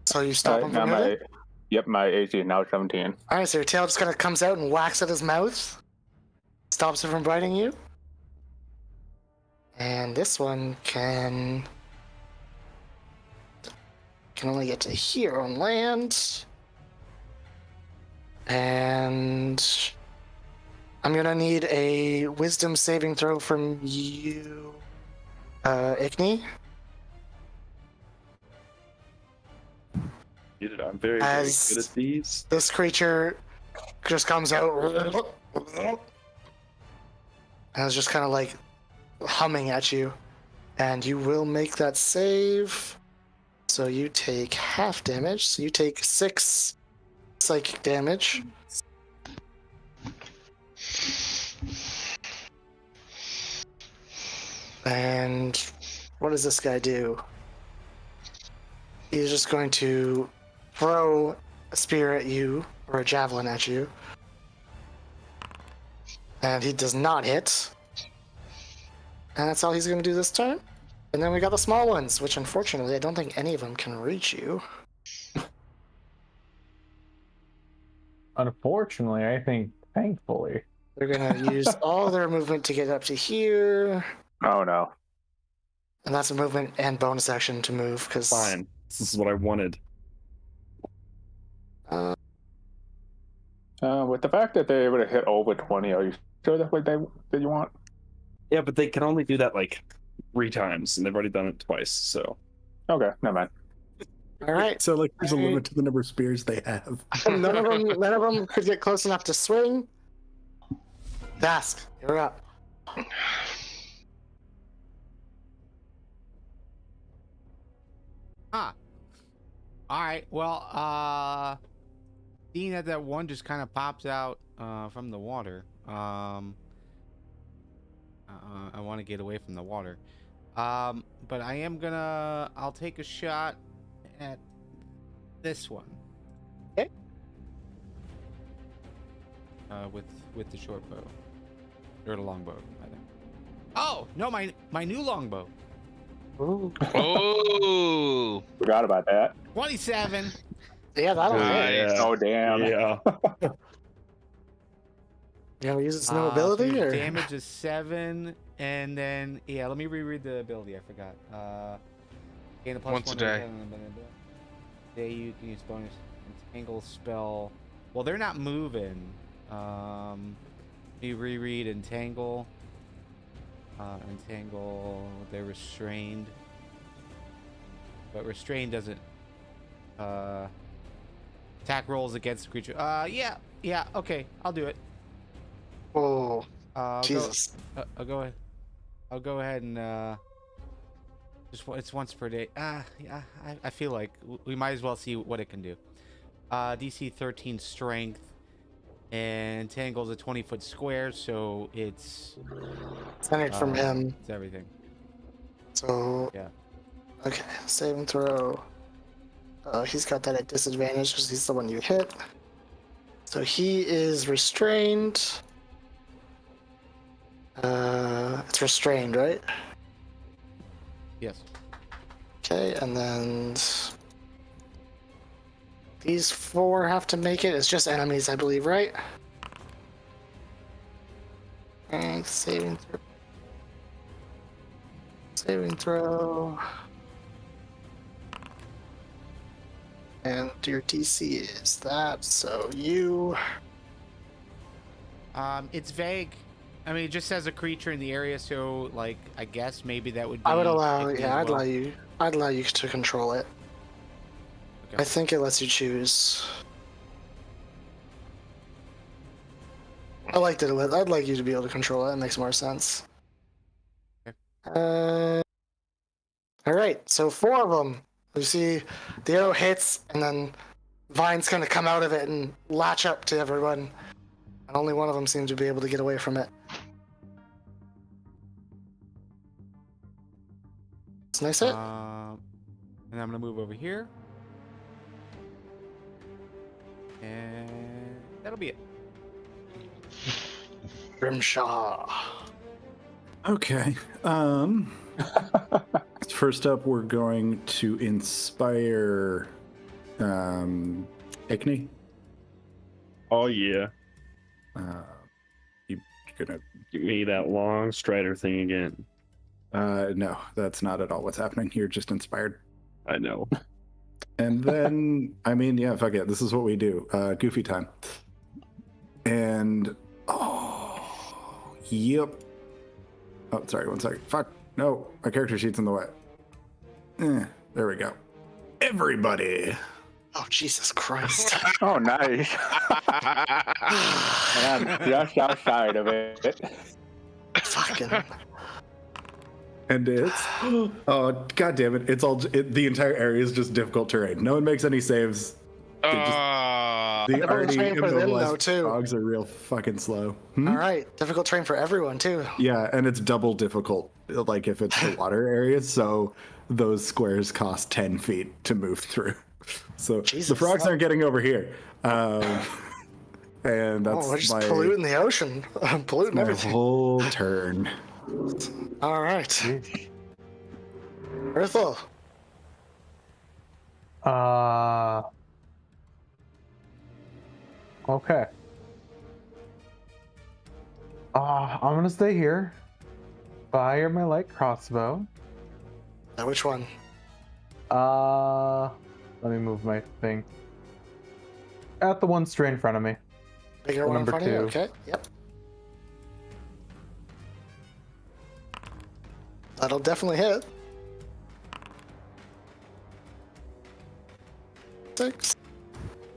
So you stop him now from hitting? my AC is now 17. All right, so your tail just kind of comes out and whacks at his mouth, stops it from biting you. And this one can only get to here on land. And I'm gonna need a wisdom saving throw from you, Igni. Dude, I'm very, As- good at these. This creature just comes out and is just kind of like humming at you, and you will make that save. So you take half damage. So you take 6 psychic damage. And what does this guy do? He's just going to throw a spear at you, or a javelin at you. And he does not hit. And that's all he's going to do this turn. And then we got the small ones, which unfortunately I don't think any of them can reach you. Unfortunately, I think thankfully. They're going to use all their movement to get up to here. Oh no. And that's a movement and bonus action to move, because... Fine. This is what I wanted. With the fact that they're able to hit over 20, are you sure that's what that you want? Yeah, but they can only do that like 3 times, and they've already done it twice, so. Okay, never mind. All right. So, like, there's a limit to the number of spears they have. None of them could get close enough to swing. Dask, you're up. Huh. All right. Well, seeing that one just kind of pops out from the water. I want to get away from the water. But I am gonna. I'll take a shot at this one. Okay. With the short bow or the long bow, I think. Oh no, my new longbow. Ooh. Oh, Forgot about that. 27. Yeah, that'll hit. Nice. Oh damn. Yeah. You gonna use its new ability, So or? damage is 7, and then let me reread the ability. I forgot. Gain a plus Once a 1 day. Day you can use bonus entangle spell. Well, they're not moving. You reread entangle. Entangle. They're restrained, but restrained doesn't. Attack rolls against the creature. Yeah. Okay, I'll do it. Oh, I'll Jesus. I'll go ahead. I'll go ahead and it's once per day. Yeah. I feel like we might as well see what it can do. DC 13 strength, and entangle's a 20-foot square, so it's Centered from him. It's everything. So. Yeah. Okay, save and throw. He's got that at disadvantage because he's the one you hit. So he is restrained. It's restrained, right? Yes. Okay, and then these 4 have to make it. It's just enemies, I believe, right? And saving throw. Saving throw. And your DC is that, so you... It's vague. I mean, it just says a creature in the area, so like I guess maybe that would be. I would allow, it as yeah, well. I'd allow you to control it. Okay. I think it lets you choose. I'd like you to be able to control it. It makes more sense. Okay. All right, so 4 of them. You see the arrow hits, and then vines kind of come out of it and latch up to everyone. And only one of them seems to be able to get away from it. It's a nice hit. And I'm gonna move over here, and that'll be it. Grimshaw. Okay. First up, we're going to inspire Ickney. Oh yeah. You gonna? Give me that long strider thing again. No, that's not at all what's happening. You're just inspired. I know. And then, I mean, yeah, fuck it. This is what we do. Goofy time. And yep. Oh, sorry. 1 second. Fuck. No, my character sheet's in the way. There we go. Everybody. Oh, Jesus Christ. Oh, nice. And I'm just outside of it. Fucking. And it's oh god damn it! It's all the entire area is just difficult terrain. No one makes any saves. The Difficult already terrain for them, though, immobilized too. frogs are real fucking slow. All right, difficult terrain for everyone too. Yeah, and it's double difficult. Like if it's the water areas, so those squares cost 10 feet to move through. So Jesus. the frogs aren't getting over here. And that's we're just my polluting the ocean, polluting my everything. whole turn. All right. Earthel. Okay. I'm gonna stay here. Fire my light crossbow. Now, which one? Let me move my thing. At the one straight in front of me. Bigger The one in number front of you? 2. Okay, yep. That'll definitely hit. 6.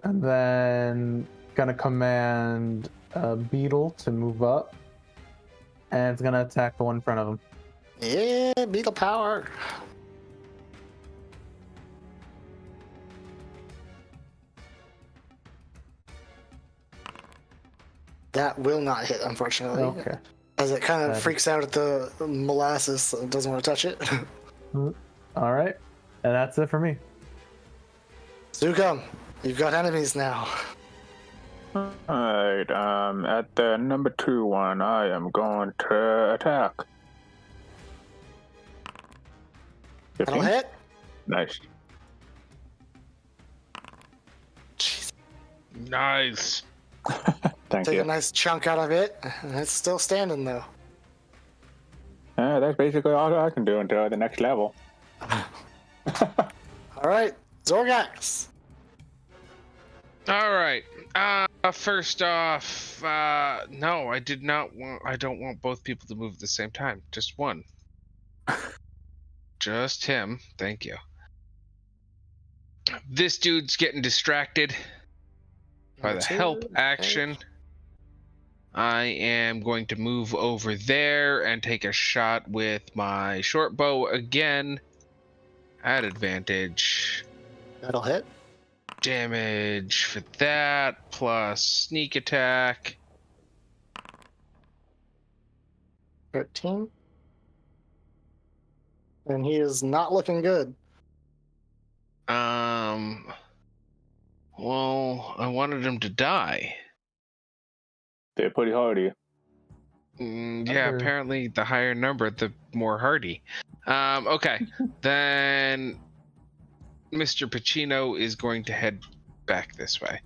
And then gonna command a beetle to move up. And it's gonna attack the one in front of him. Yeah, beetle power. That will not hit, unfortunately. Okay. As it kind of freaks out at the molasses and doesn't want to touch it. Alright. And that's it for me. Zugum, you've got enemies now. Alright, at the number 2 one, I am going to attack. That'll 15? hit. Nice. Jeez. Nice. Thank Take you. a nice chunk out of it, and it's still standing though. That's basically all I can do until the next level. All right, Zorgax. All right. First off, no, I did not want. I don't want both people to move at the same time. Just one. Just him. Thank you. This dude's getting distracted by the help action. I am going to move over there and take a shot with my short bow again at advantage. That'll hit. Damage for that plus sneak attack. 13. And he is not looking good. Well, I wanted him to die. They're pretty hardy. Yeah, apparently the higher number, the more hardy. Okay, then Mr. Pacino is going to head back this way.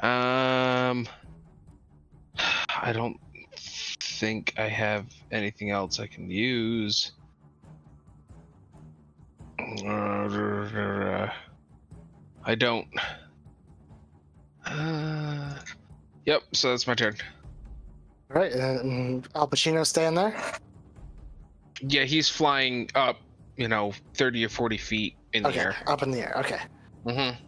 I don't think I have anything else I can use. I don't. Yep, so that's my turn. All right, and Al Pacino staying there. Yeah, he's flying up, 30 or 40 feet in the Okay, air. up in the air. Okay. Mm-hmm.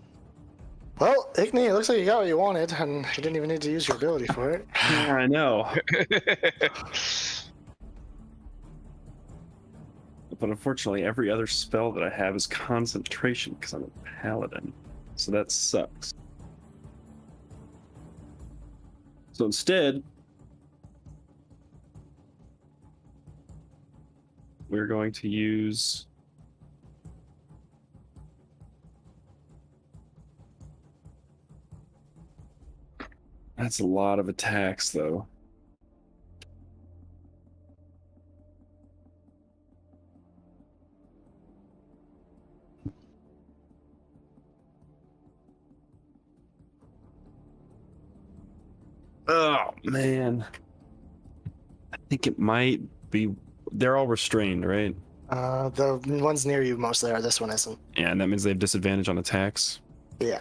Well, Igni, it looks like you got what you wanted, and you didn't even need to use your ability for it. Yeah, I know. But unfortunately, every other spell that I have is concentration because I'm a paladin. So that sucks. So instead, we're going to use that's a lot of attacks though. Oh man. I think it might be they're all restrained, right? The ones near you mostly are. This one isn't. Yeah, and that means they have disadvantage on attacks. Yeah.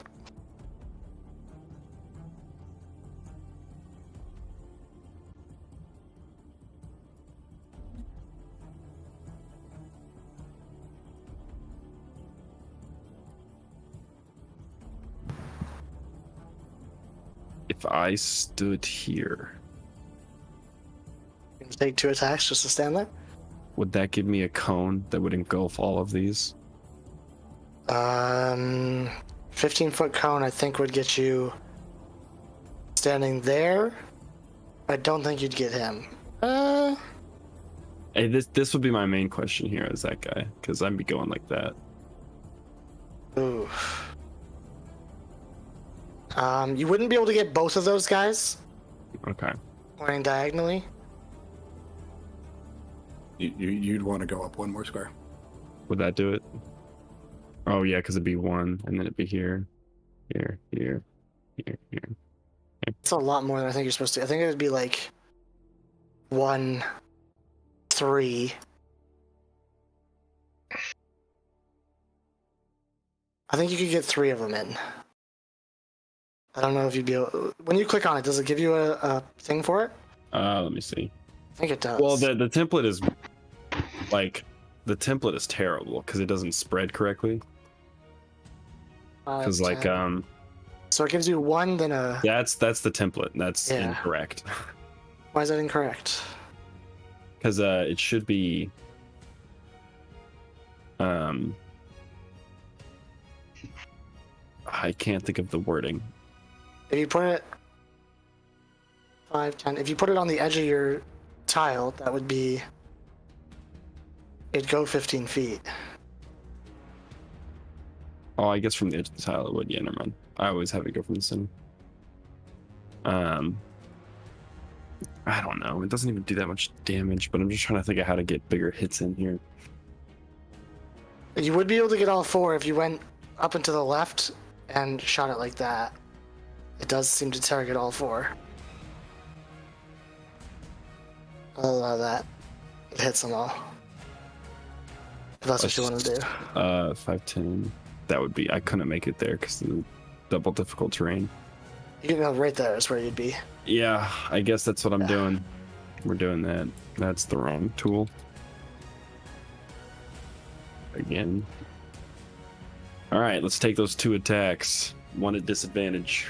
If I stood here, You can take 2 attacks just to stand there. would that give me a cone that would engulf all of these? 15-foot cone, I think, would get you standing there. I don't think you'd get him. Hey, this would be my main question here is that guy, because I'd be going like that. Ooh. You wouldn't be able to get both of those guys Okay. pointing diagonally. You'd want to go up one more square. Would that do it? Oh yeah, because it'd be 1, and then it'd be here, here, here, here, here. It's a lot more than I think you're supposed to. I think it would be like 1, 3. I think you could get 3 of them in. I don't know if you'd be able... When you click on it, does it give you a thing for it? Let me see. I think it does. Well, the template is like the template is terrible because it doesn't spread correctly. Because like 10. So it gives you 1, then a... that's the template. That's Yeah. incorrect. Why is that incorrect? Because it should be I can't think of the wording. If you put it 5, 10, if you put it on the edge of your tile, that would be... It'd go 15 feet. Oh, I guess from the edge of the tile it would. Yeah, never mind. I always have it go from the center. I don't know. It doesn't even do that much damage, but I'm just trying to think of how to get bigger hits in here. You would be able to get all 4 if you went up and to the left and shot it like that. It does seem to target all 4. I'll allow that. It hits them all. If that's what you want to do. 5, 10. That would be... I couldn't make it there because of the double difficult terrain. You know, right there is where you'd be. Yeah, I guess that's what I'm doing. We're doing that. That's the wrong tool. Again. All right, let's take those 2 attacks. 1 at disadvantage.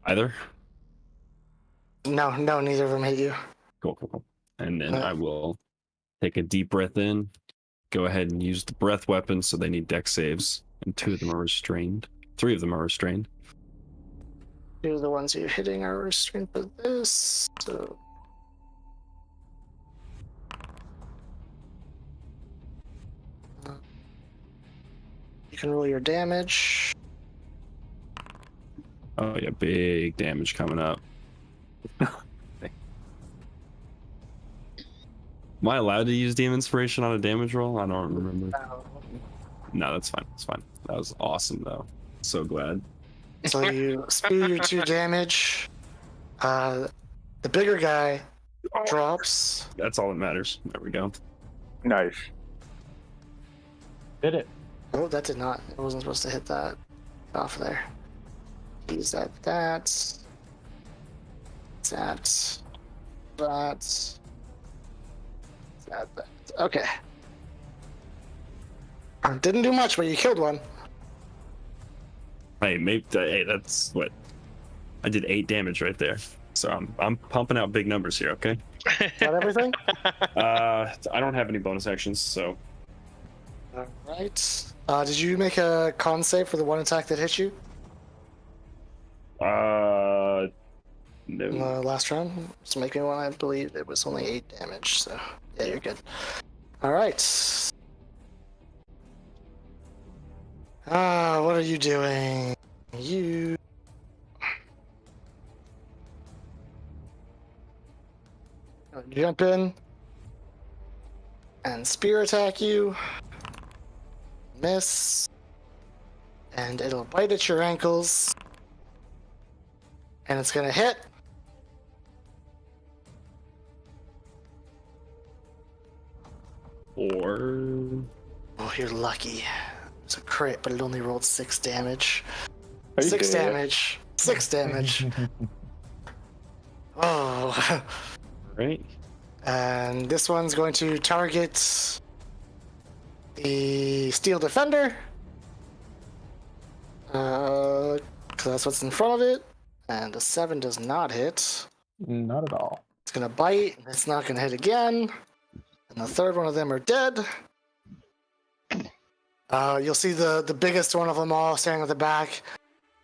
Either? No, neither of them hit you. Cool. And then I will take a deep breath in. Go ahead and use the breath weapon, so they need dex saves. And 2 of them are restrained. 3 of them are restrained. 2 of the ones you're hitting are restrained for this, so... You can roll your damage. Oh yeah, big damage coming up. Am I allowed to use Demon Inspiration on a damage roll? I don't remember. No, that's fine. That's fine. That was awesome, though. So glad. So you spew your 2 damage. The bigger guy drops. That's all that matters. There we go. Nice. Did it. Oh, that did not. It wasn't supposed to hit that off there. Use that. That. Okay. Didn't do much, but you killed one. Hey, that's what I did 8 damage right there. So I'm pumping out big numbers here. Okay. Is that everything? I don't have any bonus actions, so. All right. Did you make a con save for the 1 attack that hit you No. in the last round? So make me one. I believe it was only 8 damage. So yeah, you're good. All right. What are you doing? You. Jump in and spear attack you. Miss. And it'll bite at your ankles. And it's gonna hit. Or. Oh, you're lucky. It's a crit, but it only rolled 6 damage. Are you 6 kidding me? damage. 6 damage. Oh. Right. And this one's going to target the Steel Defender. Because that's what's in front of it. And a 7 does not hit. Not at all. It's going to bite. It's not going to hit again. And the third one of them are dead. You'll see the biggest one of them all standing at the back.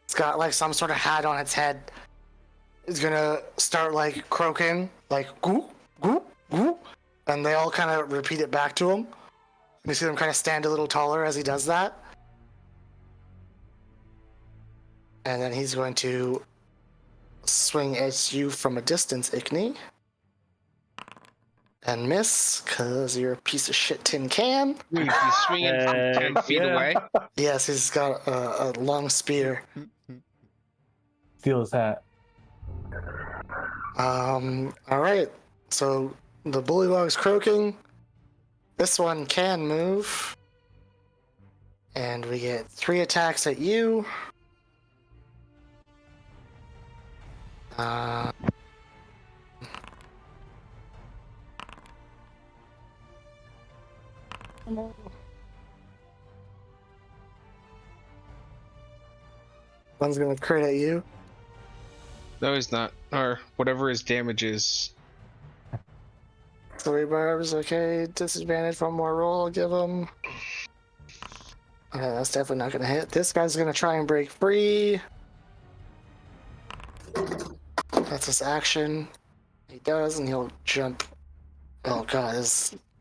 It's got like some sort of hat on its head. is gonna start like croaking, like goo, goo, goo, and they all kind of repeat it back to him. You see them kind of stand a little taller as he does that. And then he's going to swing at you from a distance, Ickney. And miss, because you're a piece of shit tin can. He's swinging from 10 feet away. Yes, he's got a long spear. Steal his hat. Alright. So the Bullywug's croaking. This one can move. And we get 3 attacks at you. One's gonna crit at you. No, he's not. Or whatever his damage is. 3 barbs, okay. Disadvantage, 1 more roll, give him. Okay, that's definitely not gonna hit. This guy's gonna try and break free. That's his action. He does, and he'll jump. Oh god,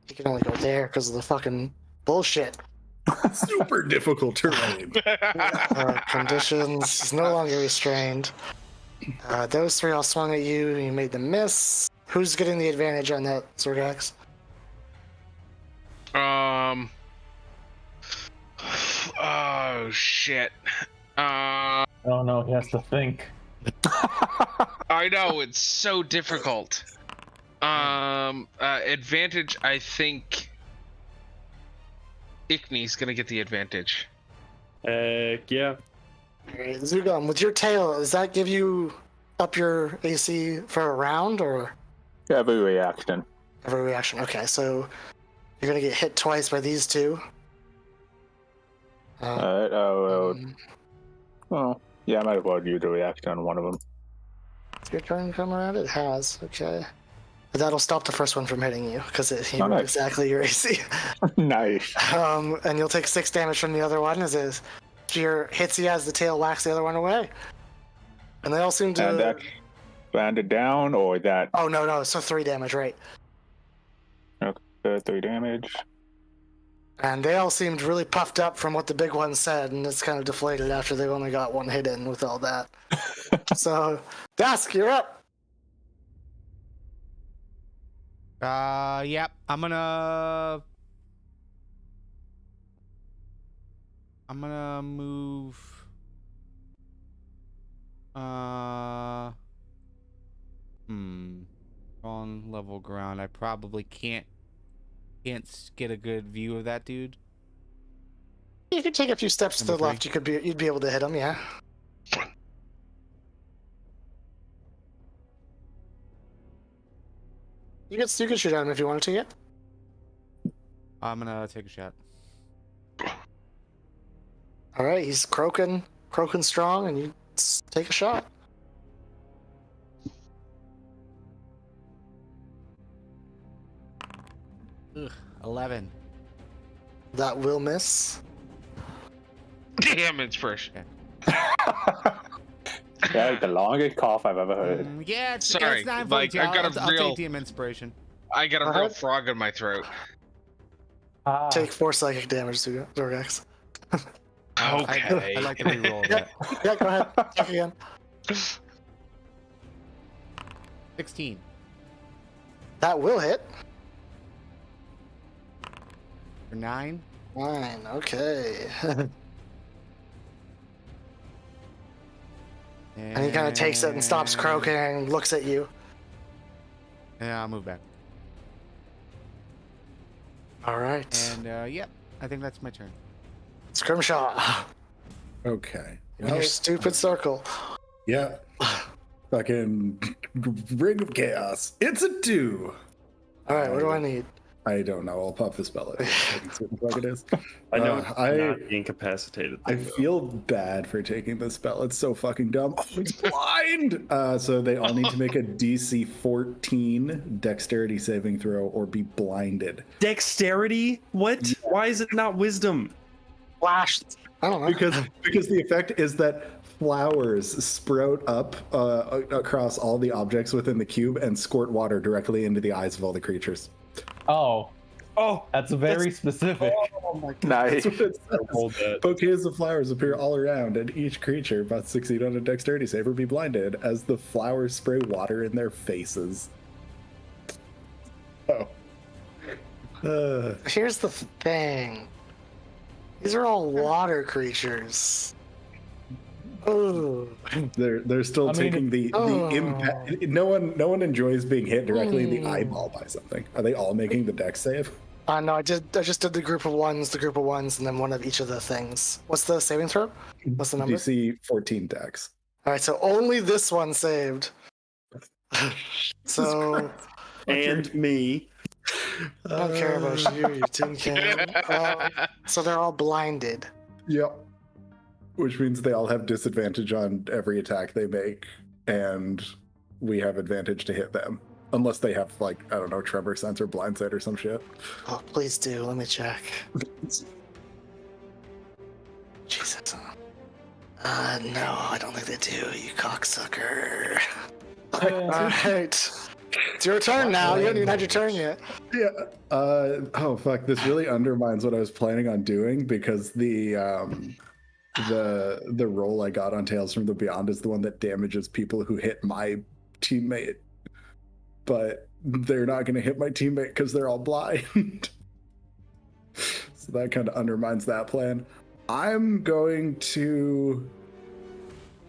he can only go there because of the fucking bullshit. Super difficult terrain. Conditions. He's no longer restrained. Those 3 all swung at you. You made them miss. Who's getting the advantage on that, Zorgax? Oh shit. Oh no, he has to think. I know, it's so difficult. Advantage, I think Ickney's gonna get the advantage. Yeah. Alright, Zugam, with your tail, does that give you up your AC for a round, or Every reaction. every reaction? Okay, so you're gonna get hit twice by these 2. Alright, well, yeah, I might as well use a reaction on one of them. Is your turn come around? It has, okay. But that'll stop the first one from hitting you, because he Oh, rolled nice. exactly your AC. Nice. And you'll take 6 damage from the other one as his spear hits you as the tail whacks the other one away. And they all seem to... And that's landed down, or that Oh, no, so 3 damage, right. 3 damage? And they all seemed really puffed up from what the big one said, and it's kind of deflated after they've only got 1 hit in with all that. So, Dask, you're up! Yep. I'm gonna move. On level ground, I probably can't get a good view of that dude. You could take a few steps to the Number left, you'd be able to hit him, yeah. You could shoot at him if you wanted to, yeah. I'm gonna take a shot. Alright, he's croaking strong, and you take a shot. Ugh, 11. That will miss. Damn, it's fresh. Yeah, the longest cough I've ever heard. Yeah, it's Sorry, 9:42. like, I got a I'll real- take the inspiration. I got a real Alright. frog in my throat. Take 4 psychic damage, Zorgax. Okay. I'd like to reroll that. Yeah, go ahead. Check again. 16. That will hit. For 9. 9, okay. And he kind of takes it and stops croaking and looks at you. Yeah, I'll move back. Alright. And, yep, I think that's my turn. Scrimshaw. Okay. In your stupid circle. Yeah. Fucking Ring of Chaos. It's a 2. Alright, what do I need? I don't know. I'll pop the spell. I think it's what the fuck it is. I know I it's not incapacitated. I feel bad for taking this spell. It's so fucking dumb. Oh, it's blind. So they all need to make a DC 14 dexterity saving throw or be blinded. Dexterity? What? Why is it not wisdom? Flash. I don't know. Because the effect is that flowers sprout up across all the objects within the cube and squirt water directly into the eyes of all the creatures. Oh, Oh, that's very specific. Oh my god. Nice. That's what it says. hold that. Bouquets of flowers appear all around, and each creature must succeed on a dexterity save or be blinded as the flowers spray water in their faces. Oh. Here's the thing. These are all water creatures. Oh. They're still taking the impact. No one enjoys being hit directly in the eyeball by something. Are they all making the dex save? No, I just did the group of ones, and then one of each of the things. What's the saving throw? What's the number? DC 14 dex. All right, so only this one saved. So And me. I don't care about you, you tin can. So they're all blinded. Yep. Which means they all have disadvantage on every attack they make, and we have advantage to hit them. Unless they have, like, I don't know, tremor sense or blindsight or some shit. Oh, please do. Let me check. Jesus. No, I don't think they do, you cocksucker. Alright. It's your turn now. You haven't even had your turn yet. Yeah. Oh fuck. This really undermines what I was planning on doing because the roll I got on Tales from the Beyond is the one that damages people who hit my teammate. But they're not going to hit my teammate because they're all blind. So that kind of undermines that plan. I'm going to.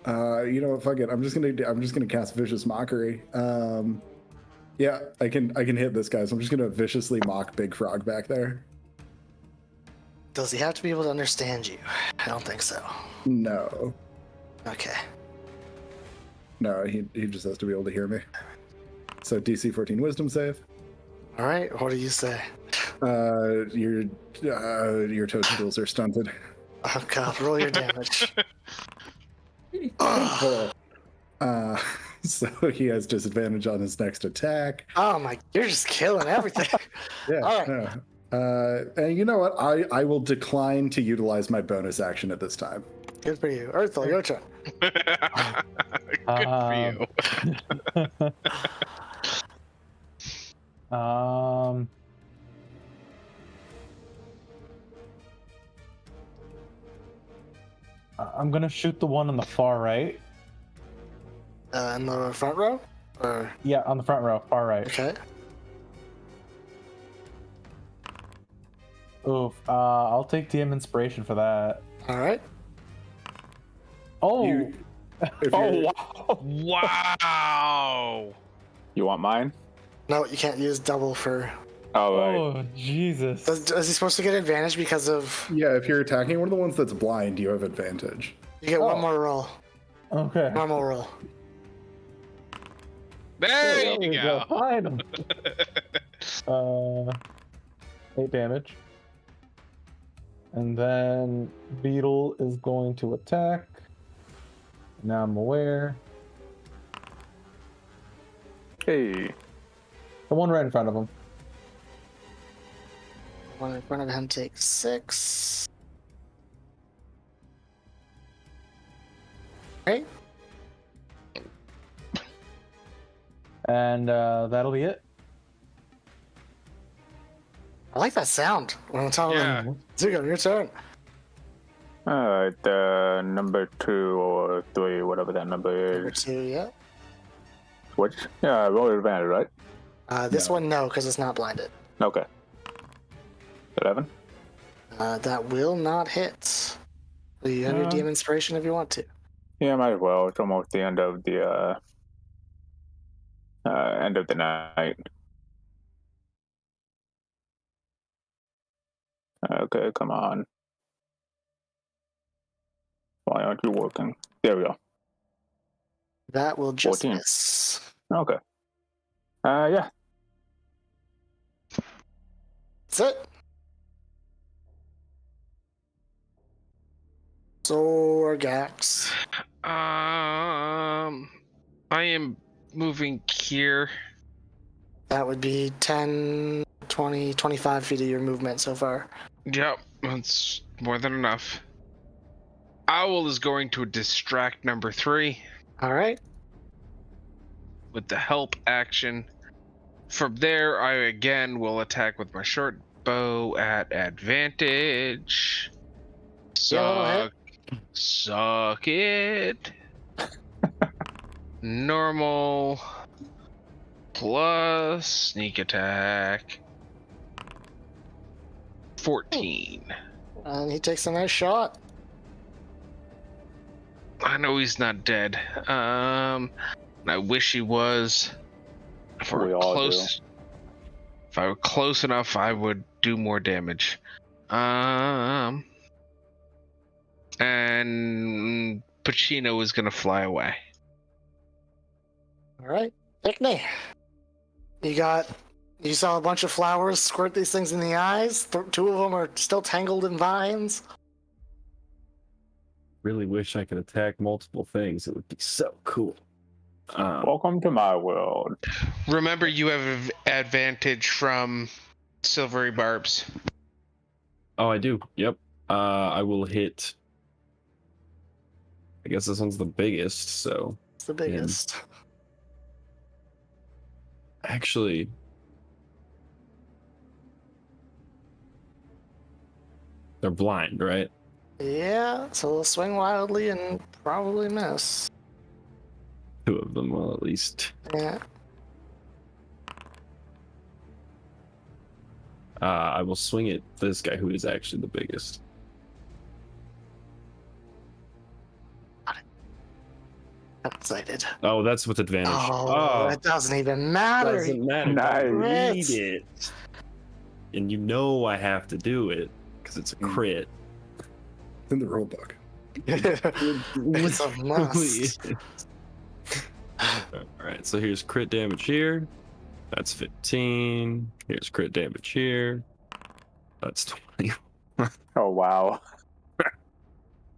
You know what? Fuck it. I'm just gonna cast Vicious Mockery. Yeah, I can hit this guy. So I'm just gonna viciously mock Big Frog back there. Does he have to be able to understand you? I don't think so. No, Okay. no, he just has to be able to hear me. So DC 14 Wisdom save. All right. What do you say? Your toadstools are stunted. Oh God! Roll your damage. So he has disadvantage on his next attack. Oh my! You're just killing everything. Yeah. All right. No. And you know what? I will decline to utilize my bonus action at this time. Good for you, Earthel. Your turn. Good for you. I'm gonna shoot the one on the far right. In the front row, or Yeah, on the front row, far right. okay. Oof. I'll take DM inspiration for that. All right. Oh. If Oh you're- wow. Wow. You want mine? No, you can't use double for. Oh, right. Oh Jesus. Is he supposed to get advantage because of? Yeah, if you're attacking one of the ones that's blind, you have advantage. You get one Oh. more roll. Okay. Normal roll. There you go. Find him. 8 damage. And then Beetle is going to attack. Now I'm aware. Hey. The one right in front of him. One in front of him takes 6. Okay. And that'll be it. I like that sound. When I'm talking Yeah. Zuko, your turn. Alright, number 2 or 3, whatever that number Number is. 2, yeah. Which? Yeah, roll advantage, right? This No. one, no, because it's not blinded. Okay. 11? That will not hit. So you have your DM inspiration if you want to. Yeah, might as well. It's almost the end of the night. Okay, come on. Why aren't you working? There we go. That will just 14. miss. Okay. Yeah. That's it. Zorgax. I am moving here. That would be 10, 20, 25 feet of your movement so far. Yep, that's more than enough. Owl is going to distract number 3 All right. with the help action. From there, I again will attack with my short bow at advantage. Yeah, Suck it. Normal plus sneak attack. 14. And he takes a nice shot. I know he's not dead. I wish he was. If We we're all close, if I were close enough, I would do more damage. And Pacino is gonna fly away. All right. Pickney. You saw a bunch of flowers squirt these things in the eyes. 2 of them are still tangled in vines. Really wish I could attack multiple things. It would be so cool. Welcome to my world. Remember, you have advantage from silvery barbs. Oh, I do. Yep. I will hit. I guess this one's the biggest, so. It's the biggest. Actually. They're blind, right? Yeah, so they'll swing wildly and probably miss. 2 of them will at least. Yeah. I will swing at this guy who is actually the biggest. I'm excited. Oh, that's with advantage. Oh, it doesn't even matter. Doesn't matter. Nice. I read it. And you know I have to do it because it's a crit. In the rule book. It's a must. Alright, so here's crit damage here. That's 15. Here's crit damage here. That's 20. Oh, wow.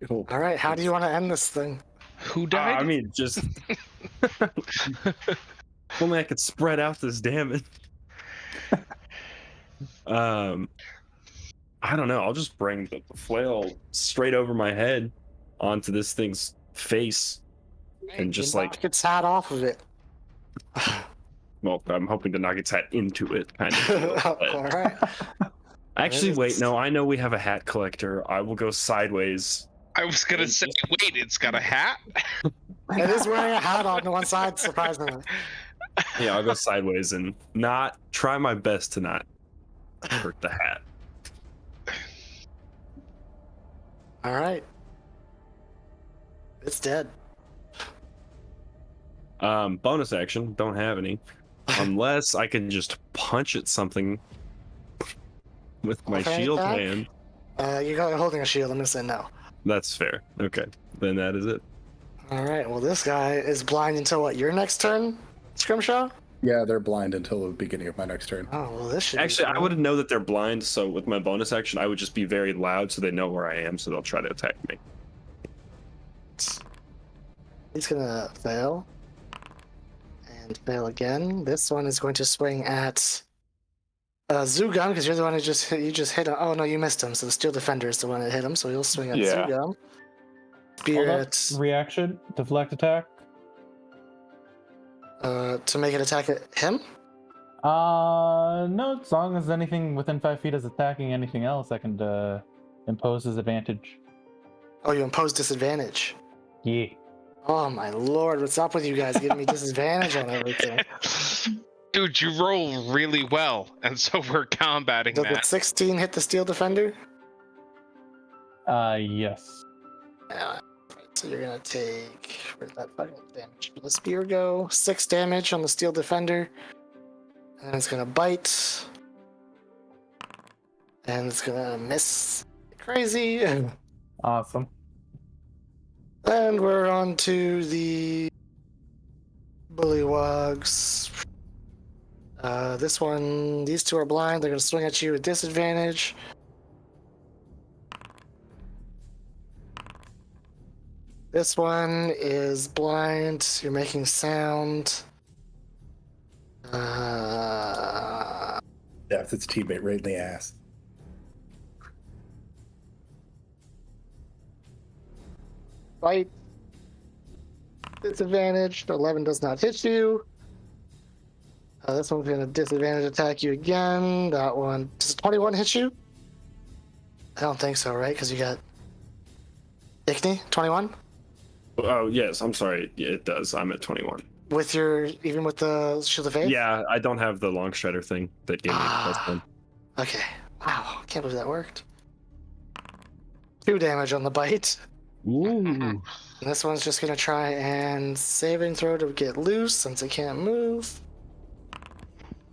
All right, how do you want to end this thing? Who died? I mean, just. If only I could spread out this damage. I don't know. I'll just bring the flail straight over my head onto this thing's face. And just knock its hat off of it. Well, I'm hoping to knock its hat into it, kind of. All right. Actually, wait, no, I know we have a hat collector. I will go sideways. I was gonna say, wait, it's got a hat? It is wearing a hat on one side, surprisingly. Yeah, I'll go sideways and not try my best to not hurt the hat. All right. It's dead. Bonus action, don't have any. Unless I can just punch at something with my Okay, shield back. hand. You're holding a shield. I'm gonna say no. That's fair. Okay, then that is it. All right. Well, this guy is blind until what? Your next turn, Scrimshaw? Yeah, they're blind until the beginning of my next turn. Oh well, this should. Actually, be I fun. wouldn't know that they're blind, so with my bonus action, I would just be very loud so they know where I am, so they'll try to attack me. He's gonna fail. And fail again. This one is going to swing at Zugum, because you're the one who just hit him. Oh no, you missed him. So the Steel Defender is the one that hit him. So he'll swing at Yeah. Zugum. Spear Hold up. at Reaction, deflect attack. to make it attack at him. No, as long as anything within 5 feet is attacking anything else, I can impose his advantage. Oh, you impose disadvantage. Yeah. Oh my lord, what's up with you guys giving me disadvantage on everything? Dude, you roll really well, and so we're combating Does the that. 16 hit the Steel Defender? Yes. Yeah. So you're gonna take, where's that fucking damage? Where the spear go? 6 damage on the Steel Defender. And it's gonna bite. And it's gonna miss. Crazy. Awesome. And we're on to the Bullywugs. This one, these 2 are blind. They're gonna swing at you with disadvantage. This one is blind. You're making sound. Depth its teammate right in the ass. Bite. Disadvantage. 11 does not hit you. This one's going to disadvantage attack you again. That one. Does 21 hit you? I don't think so, right? Because you got Ickney, 21? Oh, yes, I'm sorry. Yeah, it does. I'm at 21. With your, even with the Shield of Faith? Yeah, I don't have the long strider thing that gave me plus one. Okay. Wow, I can't believe that worked. 2 damage on the bite. Ooh. And this one's just going to try and saving throw to get loose since it can't move.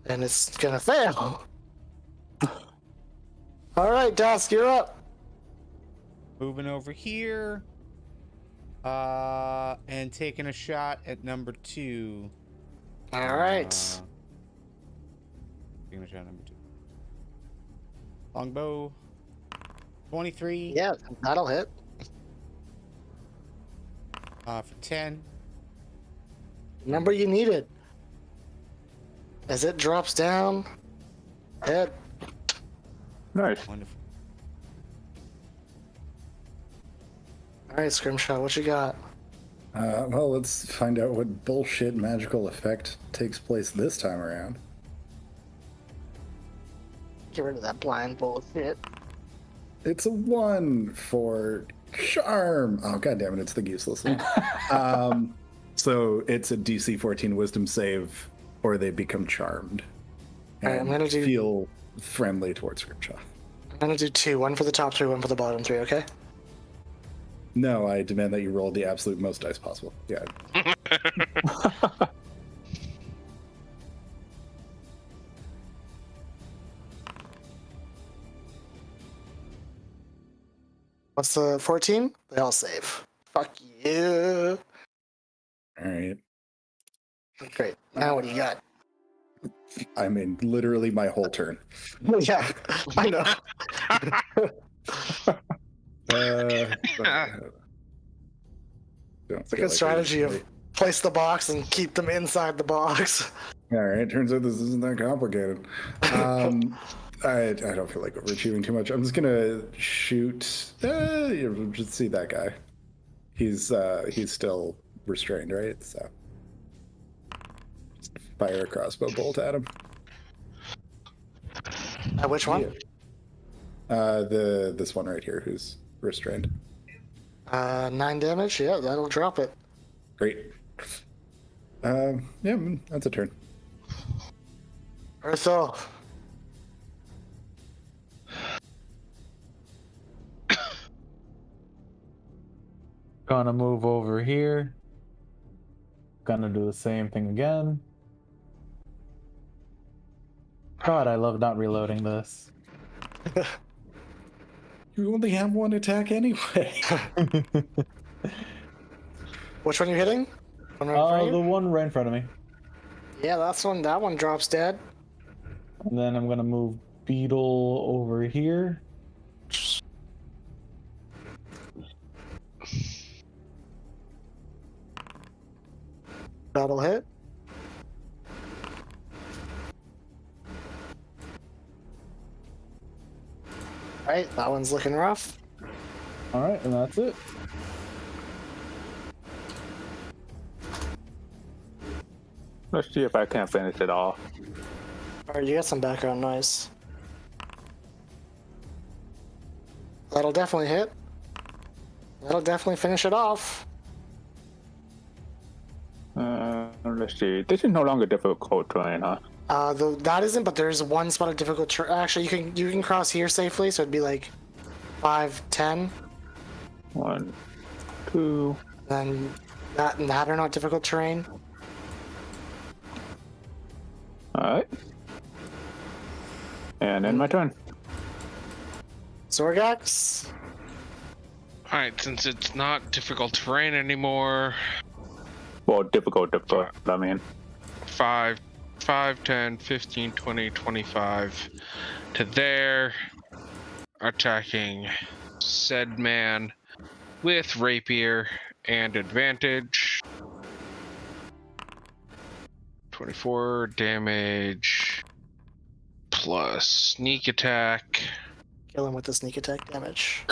And it's going to fail. All right, Dusk, you're up. Moving over here. And taking a shot at number 2. All right. Taking a shot at number 2. Longbow. 23. Yeah, that'll hit. For 10. Number you needed. As it drops down. Hit. Nice. Wonderful. All right, Scrimshaw, what you got? Well, let's find out what bullshit magical effect takes place this time around. Get rid of that blind bullshit. It's a 1 for charm. Oh, goddammit, it's the useless one. So it's a DC 14 wisdom save, or they become charmed. All right, I'm gonna do- feel friendly towards Scrimshaw. I'm going to do 2. 1 for the top 3, 1 for the bottom 3, okay? No, I demand that you roll the absolute most dice possible. Yeah. What's the 14? They all save. Fuck you. All right. Great. Now what do you got? I mean, literally my whole turn. Yeah, I know. It's a good strategy of place the box and keep them inside the box. All right, turns out this isn't that complicated. I don't feel like overachieving too much. I'm just gonna shoot. Just see that guy. He's still restrained, right? So just fire a crossbow bolt at him. Which one? This one right here, who's restrained. 9 damage. Yeah, that'll drop it. Great. Yeah, that's a turn. Urthel. Gonna move over here. Gonna do the same thing again. God, I love not reloading this. You only have 1 attack anyway. Which one are you hitting? One right in front of you? The one right in front of me. Yeah, that one drops dead. And then I'm gonna move Beetle over here. That'll hit. Alright, that one's looking rough. Alright, and that's it. Let's see if I can finish it off. Alright, you got some background noise. That'll definitely hit. That'll definitely finish it off. Let's see. This is no longer difficult terrain, huh? That isn't, but there's one spot of difficult. Actually, you can cross here safely, so it'd be like 5, 10. 1, 2. Then that and that are not difficult terrain. Alright. And then my turn. Zorgax. Alright, since it's not difficult terrain anymore, Well, difficult, I mean. 5, 10, 15, 20, 25 to there, attacking said man with rapier and advantage. 24 damage plus sneak attack. Kill him with the sneak attack damage.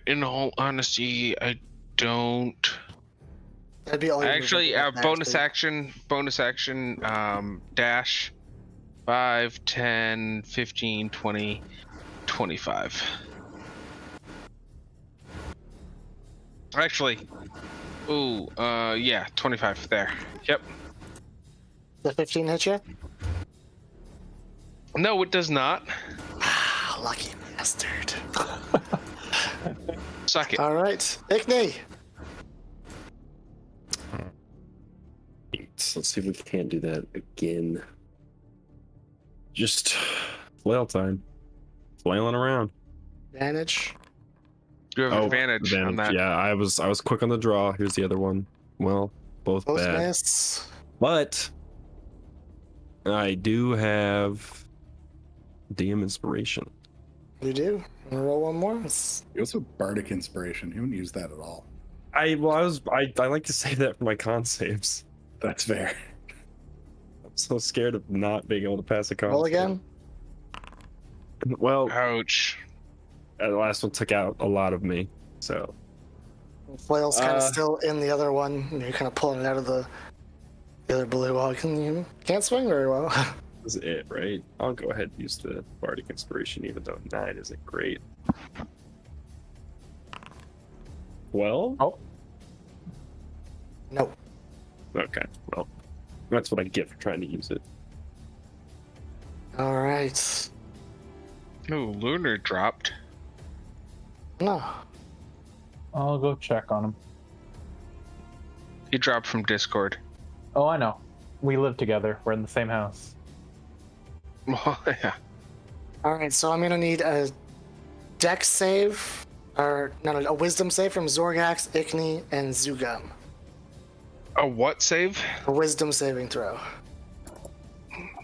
in all honesty, I don't. That'd be all your Actually, movement, bonus action, dash 5, 10, 15, 20, 25. Actually, yeah, 25 there. Yep. The 15 hit you? No, it does not. Ah, lucky bastard. Suck it. All right, Ickney. Let's see if we can't do that again. Just flail time. Flailing around. Advantage. You have advantage on that. Yeah, I was quick on the draw. Here's the other one. Well, both bad. Miss. But I do have DM inspiration. You do. Wanna roll one more? You also have Bardic Inspiration. You haven't used that at all. I like to say that for my con saves. That's fair. I'm so scared of not being able to pass a con. Roll save. again. Well, Ouch. the last one took out a lot of me. So Flail's kind of still in the other one. And you're kind of pulling it out of the other Bullywug, and you can't swing very well. this is it, right? I'll go ahead and use the Bardic Inspiration, even though 9 isn't great. 12? Oh, No. Okay, well, that's what I get for trying to use it. All right. Ooh, Lunar dropped. No. I'll go check on him. He dropped from Discord. Oh, I know. We live together. We're in the same house. Oh, yeah. All right, so I'm gonna need a Dex save, or no, a Wisdom save from Zorgax, Ickney, and Zugum. A what save? A Wisdom saving throw.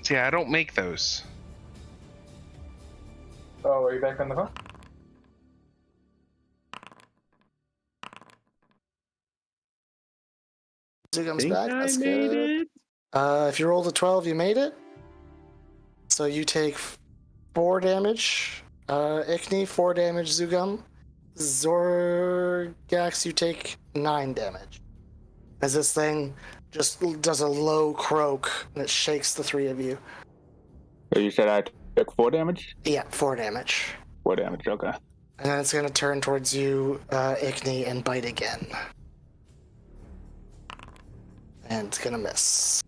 See, I don't make those. Oh, are you back on the phone? Zugum's back. That's made good. it. If you rolled a 12, you made it. So you take 4 damage. Ickney, 4 damage. Zugum. Zorgax, you take 9 damage. As this thing just does a low croak and it shakes the 3 of you. So you said I took 4 damage? Yeah, 4 damage. 4 damage, okay. And then it's going to turn towards you, Ickney, and bite again. And it's going to miss.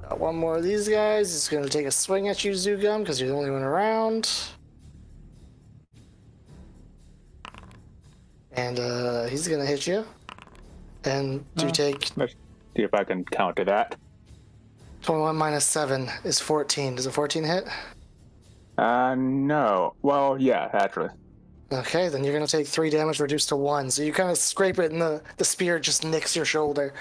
Got one more of these guys. It's going to take a swing at you, Zugum, because you're the only one around. And he's going to hit you. And do you take... Let's see if I can counter that. 21 minus 7 is 14. Does a 14 hit? No. Well, yeah, actually. Okay, then you're going to take 3 damage reduced to 1. So you kind of scrape it and the spear just nicks your shoulder.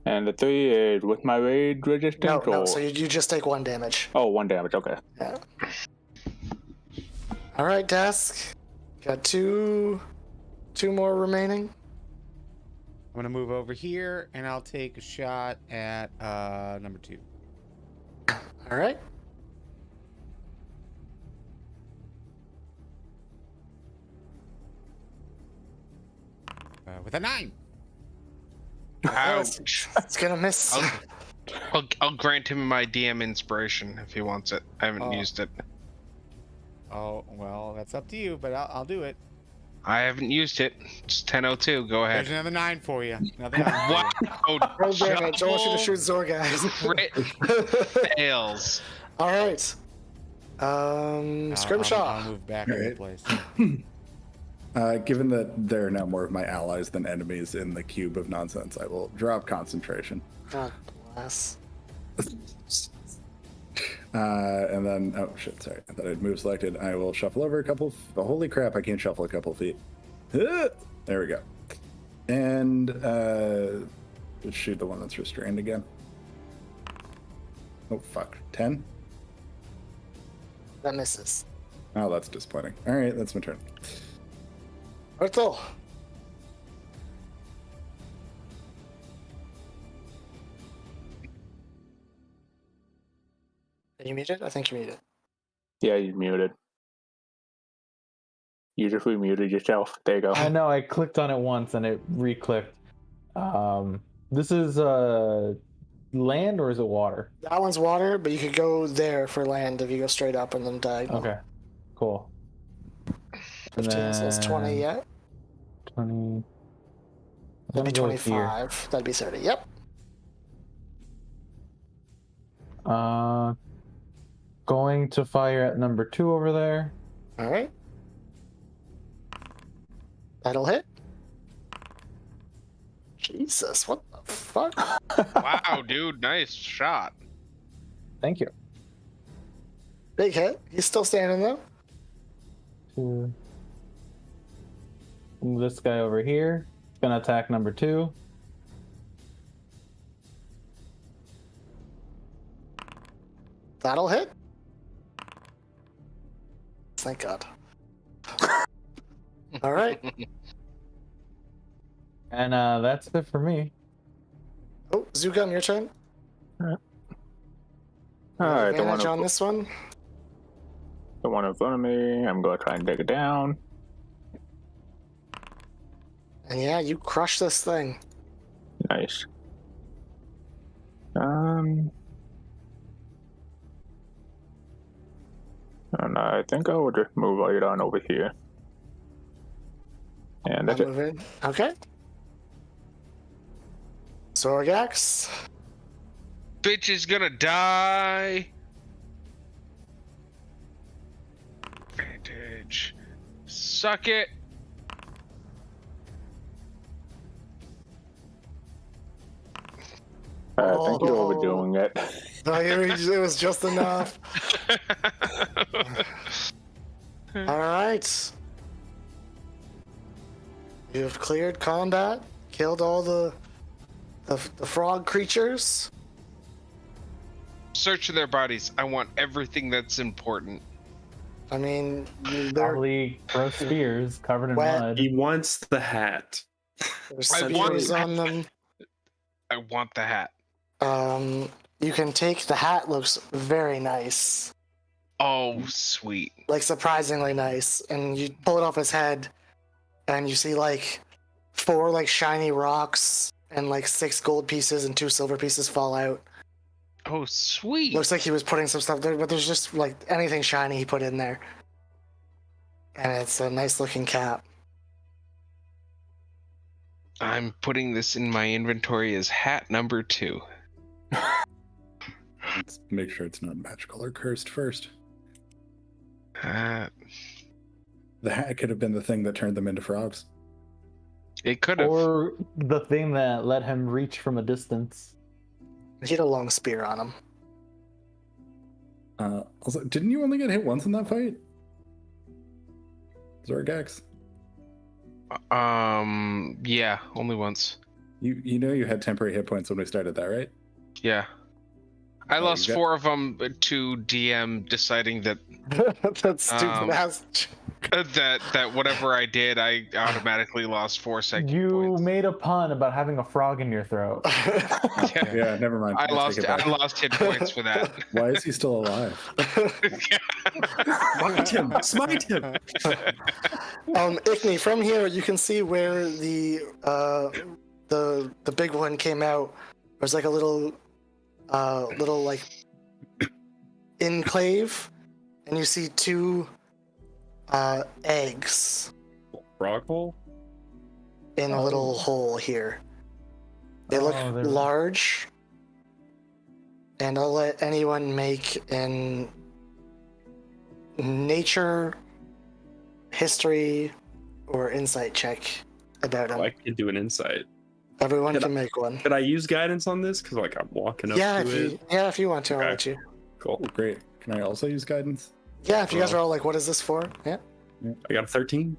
And the 3 is with my rage resistance? No, or... so you just take 1 damage. Oh, 1 damage, okay. Yeah. All right, Dask. Got two more remaining. I'm gonna move over here and I'll take a shot at number 2. All right. With a 9. Ouch. It's gonna miss. I'll grant him my DM inspiration if he wants it. I haven't used it. Oh well, that's up to you, but I'll do it. I haven't used it. It's 10:02. Go There's ahead. another 9 for you. Another 9 for you. Wow. Roll damage. I want you to shoot Zorgaz. Crit fails. All right. Scrimshaw. I'll move back into Alright. place. Given that there are now more of my allies than enemies in the cube of nonsense, I will drop concentration. God bless. And then, oh shit, sorry. I thought I'd move selected. I will shuffle over a couple. Holy crap, I can't shuffle a couple feet. There we go. And just shoot the one that's restrained again. Oh fuck, 10? That misses. Oh, that's disappointing. All right, that's my turn. Arthur. Are you muted? I think you're muted. Yeah, you're muted. You just remuted yourself. There you go. I know, I clicked on it once and it re-clicked. This is land or is it water? That one's water, but you could go there for land if you go straight up and then diagonal. Okay, cool. 15, so that's 20, yeah. 20. That'd be Go here. 25. That'd be 30, yep. Going to fire at number 2 over there. Alright. That'll hit. Jesus, what the fuck? Wow, dude, nice shot. Thank you. Big hit. He's still standing though. To this guy over here. It's gonna attack number 2. That'll hit. Thank God. Alright. And that's it for me. Oh, Zugun, your turn. All right, Advantage on this one. the one in front of me. I'm gonna try and take it down. And yeah, you crush this thing. Nice. And I think I will just move right on over here. And that's it. Move in. Okay. Zorgax. Bitch is gonna die. Advantage. Suck it. I think you're Oh. overdoing it. No, it was just enough. All right. You have cleared combat, killed all the frog creatures. Search their bodies. I want everything that's important. I mean, they're, Probably gross spears covered in Wet. mud. He wants the hat. there's I want spears on them. I want the hat. You can take the hat. Looks very nice, Oh, sweet. like surprisingly nice. And you pull it off his head, and you see like 4 like shiny rocks and like 6 gold pieces and 2 silver pieces fall out. Oh, sweet. Looks like he was putting some stuff there, but there's just like anything shiny he put in there. And it's a nice looking cap. I'm putting this in my inventory as hat number 2. Let's make sure it's not magical or cursed first. Hat. The hat could have been the thing that turned them into frogs. It could have. Or the thing that let him reach from a distance. He had a long spear on him. Also, didn't you only get hit once in that fight? Zorgax? Yeah, only once. You know you had temporary hit points when we started that, right? Yeah. I Oh, lost you got- 4 of them to DM deciding that That stupid ass. that whatever I did, I automatically lost 4 second You points. made a pun about having a frog in your throat. Yeah. Yeah, never mind. I Take lost it back. hit points for that. Why is he still alive? Smite him! Smite him! Ickney, from here you can see where the big one came out. There's like a little like enclave, and you see 2 eggs Frog hole? in a little hole here. They look Oh, they're- large, and I'll let anyone make an nature, history, or insight check about them. Oh, I can do an insight. Everyone Can can make one. Could I use guidance on this? Because like I'm walking up Yeah, to if it. if you want to, I'll Okay. let you. Cool. Oh, great. Can I also use guidance? Yeah, if you guys Well. are all like, what is this for? Yeah. I got a 13.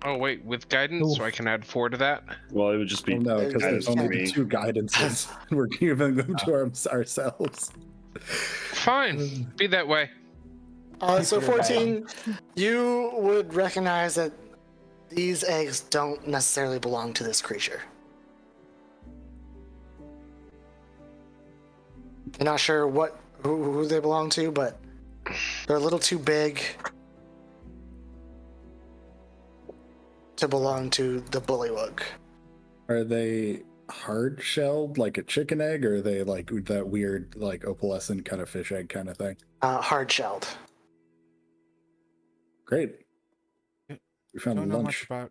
Oh wait, with guidance, so I can add 4 to that. Well, it would just be. Well, no, because Guidance there's for only me. 2 guidances. We're giving them to ourselves. Fine, be that way. So Keep your 14, you would recognize that these eggs don't necessarily belong to this creature. You're not sure who they belong to, but they're a little too big. to belong to the Bullywug. Are they hard shelled like a chicken egg, or are they like that weird, like opalescent kind of fish egg kind of thing? Hard shelled. Great. Yeah, We found Don't know much lunch. about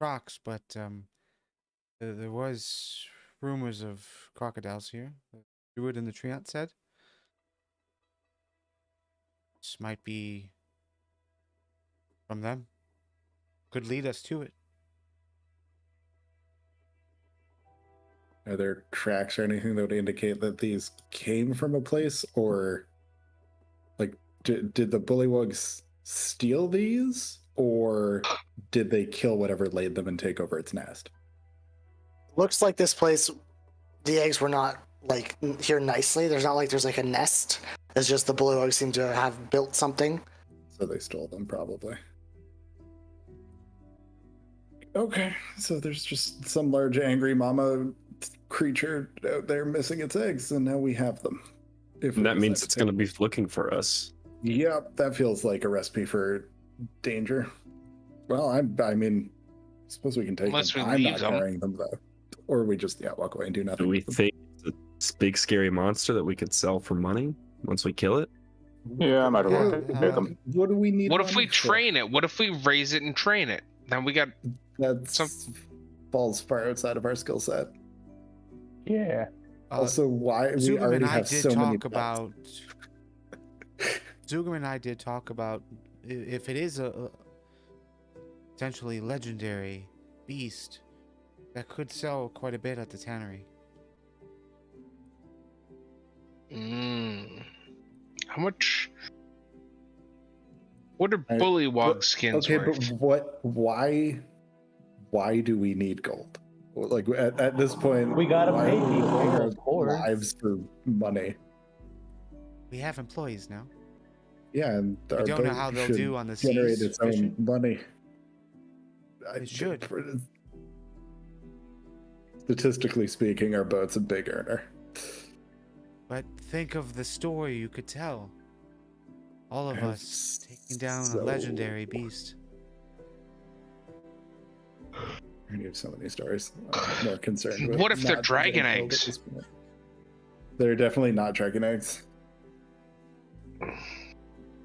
crocs, but there was rumors of crocodiles here. The druid in the treant said. This might be from them. Could lead us to it. Are there tracks or anything that would indicate that these came from a place, or like did the Bullywugs steal these, or did they kill whatever laid them and take over its nest? Looks like this place, the eggs were not like here nicely. There's not like there's like a nest. It's just the Bullywugs seem to have built something. So they stole them, probably. Okay, so there's just some large angry mama creature out there missing its eggs, and now we have them. And that means it's going to be looking for us. Yep, that feels like a recipe for danger. Well, I mean, I suppose we can take Unless them. we I'm leave not them. carrying them though, or we just walk away and do nothing. Do we with them. think it's a big scary monster that we could sell for money once we kill it? Yeah, I might as well Yeah, take them. What do we need? What if we money for? train it? What if we raise it and train it? Then we got That's falls far outside of our skill set. Yeah. Also, why we Zugam already and I have did so many talk about. Zugam and I did talk about if it is a potentially legendary beast that could sell quite a bit at the tannery. How much? What are I- Bullywug skins Okay, worth? but why do we need gold? Like at this point, We gotta why pay are we people, risking our of course. lives for money. We have employees now. Yeah, and our don't know boat how they'll should do on the generate seas its own fishing. money. It should. Statistically speaking, our boat's a big earner. But think of the story you could tell. All of I have us taking down so- a legendary beast. I have so many stories. I'm more concerned with What if they're not dragon getting killed at eggs? this point. They're definitely not dragon eggs,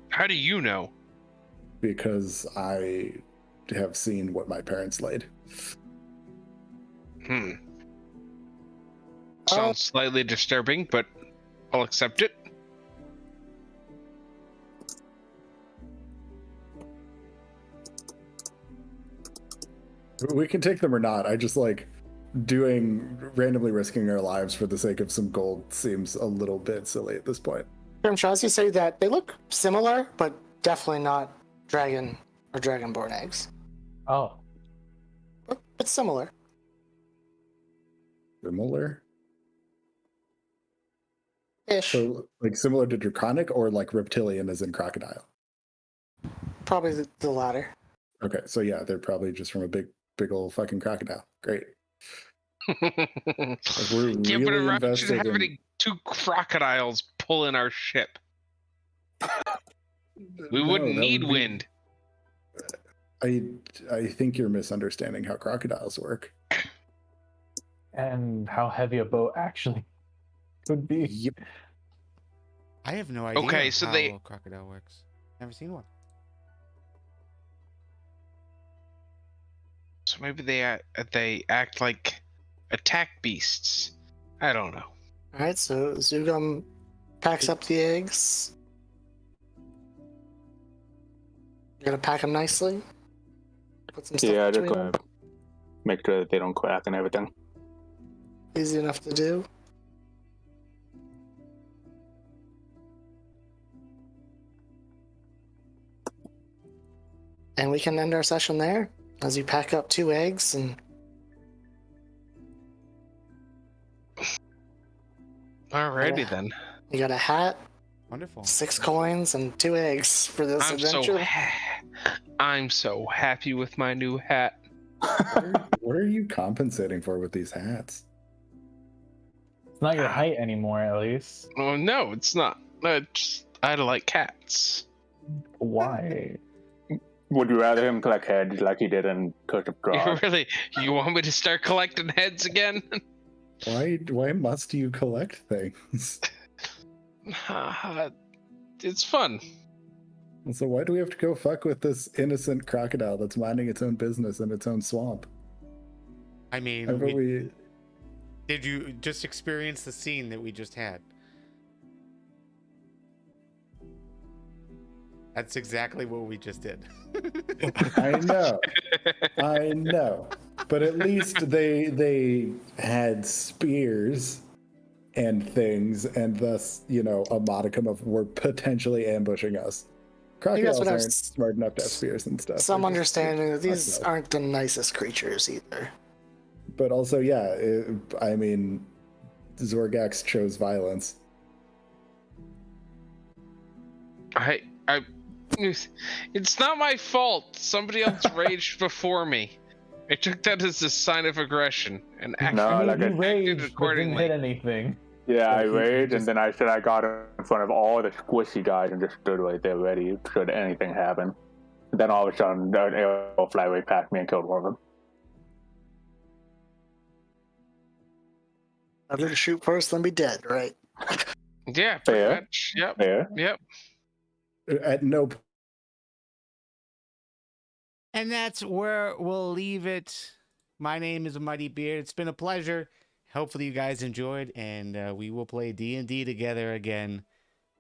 How do you know? because I have seen what my parents laid. Sounds slightly disturbing, but I'll accept it. We can take them or not. I just like randomly risking our lives for the sake of some gold seems a little bit silly at this point. Grimshaw, you say that they look similar, but definitely not dragon or dragonborn eggs. Oh, But similar. Similar? Ish. So like similar to draconic, or like reptilian as in crocodile? Probably the latter. Okay, so yeah, they're probably just from a big old fucking crocodile. Great. Like, we're Yeah, but really imagine invested in- having two crocodiles pulling our ship. We No, wouldn't that need would be- wind. I think you're misunderstanding how crocodiles work. and how heavy a boat actually would be. Yep. I have no idea Okay, so how they- a crocodile works. Never seen one. So maybe they act like attack beasts. I don't know. Alright, so Zugam packs up the eggs. You gotta pack them nicely. Put some stuff Yeah, just between gonna them. make sure that they don't crack and everything. Easy enough to do. And we can end our session there as you pack up 2 eggs and Alrighty Yeah. then. you got a hat, Wonderful. 6 coins, and 2 eggs for this adventure. I'm so happy with my new hat. What are you compensating for with these hats? It's not your height anymore, at least. Oh no, it's not. I like cats. Why? Would you rather him collect heads like he did in Curse of Strahd? You want me to start collecting heads again? Why must you collect things? It's fun. So why do we have to go fuck with this innocent crocodile that's minding its own business in its own swamp? I mean, did you just experience the scene that we just had? That's exactly what we just did. I know. But at least they had spears and things, and thus, a modicum of were potentially ambushing us. Crocodiles aren't smart enough to have spears and stuff. Some understanding that these aren't the nicest creatures either. But also, Zorgax chose violence. It's not my fault. Somebody else raged before me. I took that as a sign of aggression and acted accordingly. Didn't hit anything. Yeah, I raged, and then I said I got in front of all the squishy guys and just stood right there ready should anything happen. And then all of a sudden, an arrow fly right past me and killed one of them. Rather to shoot first than be dead, right? Yeah, Fair. pretty much. Yep. Fair. Yep. At no point. And that's where we'll leave it. My name is Mighty Beard. It's been a pleasure. Hopefully you guys enjoyed, and we will play D&D together again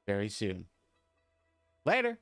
very soon. Later.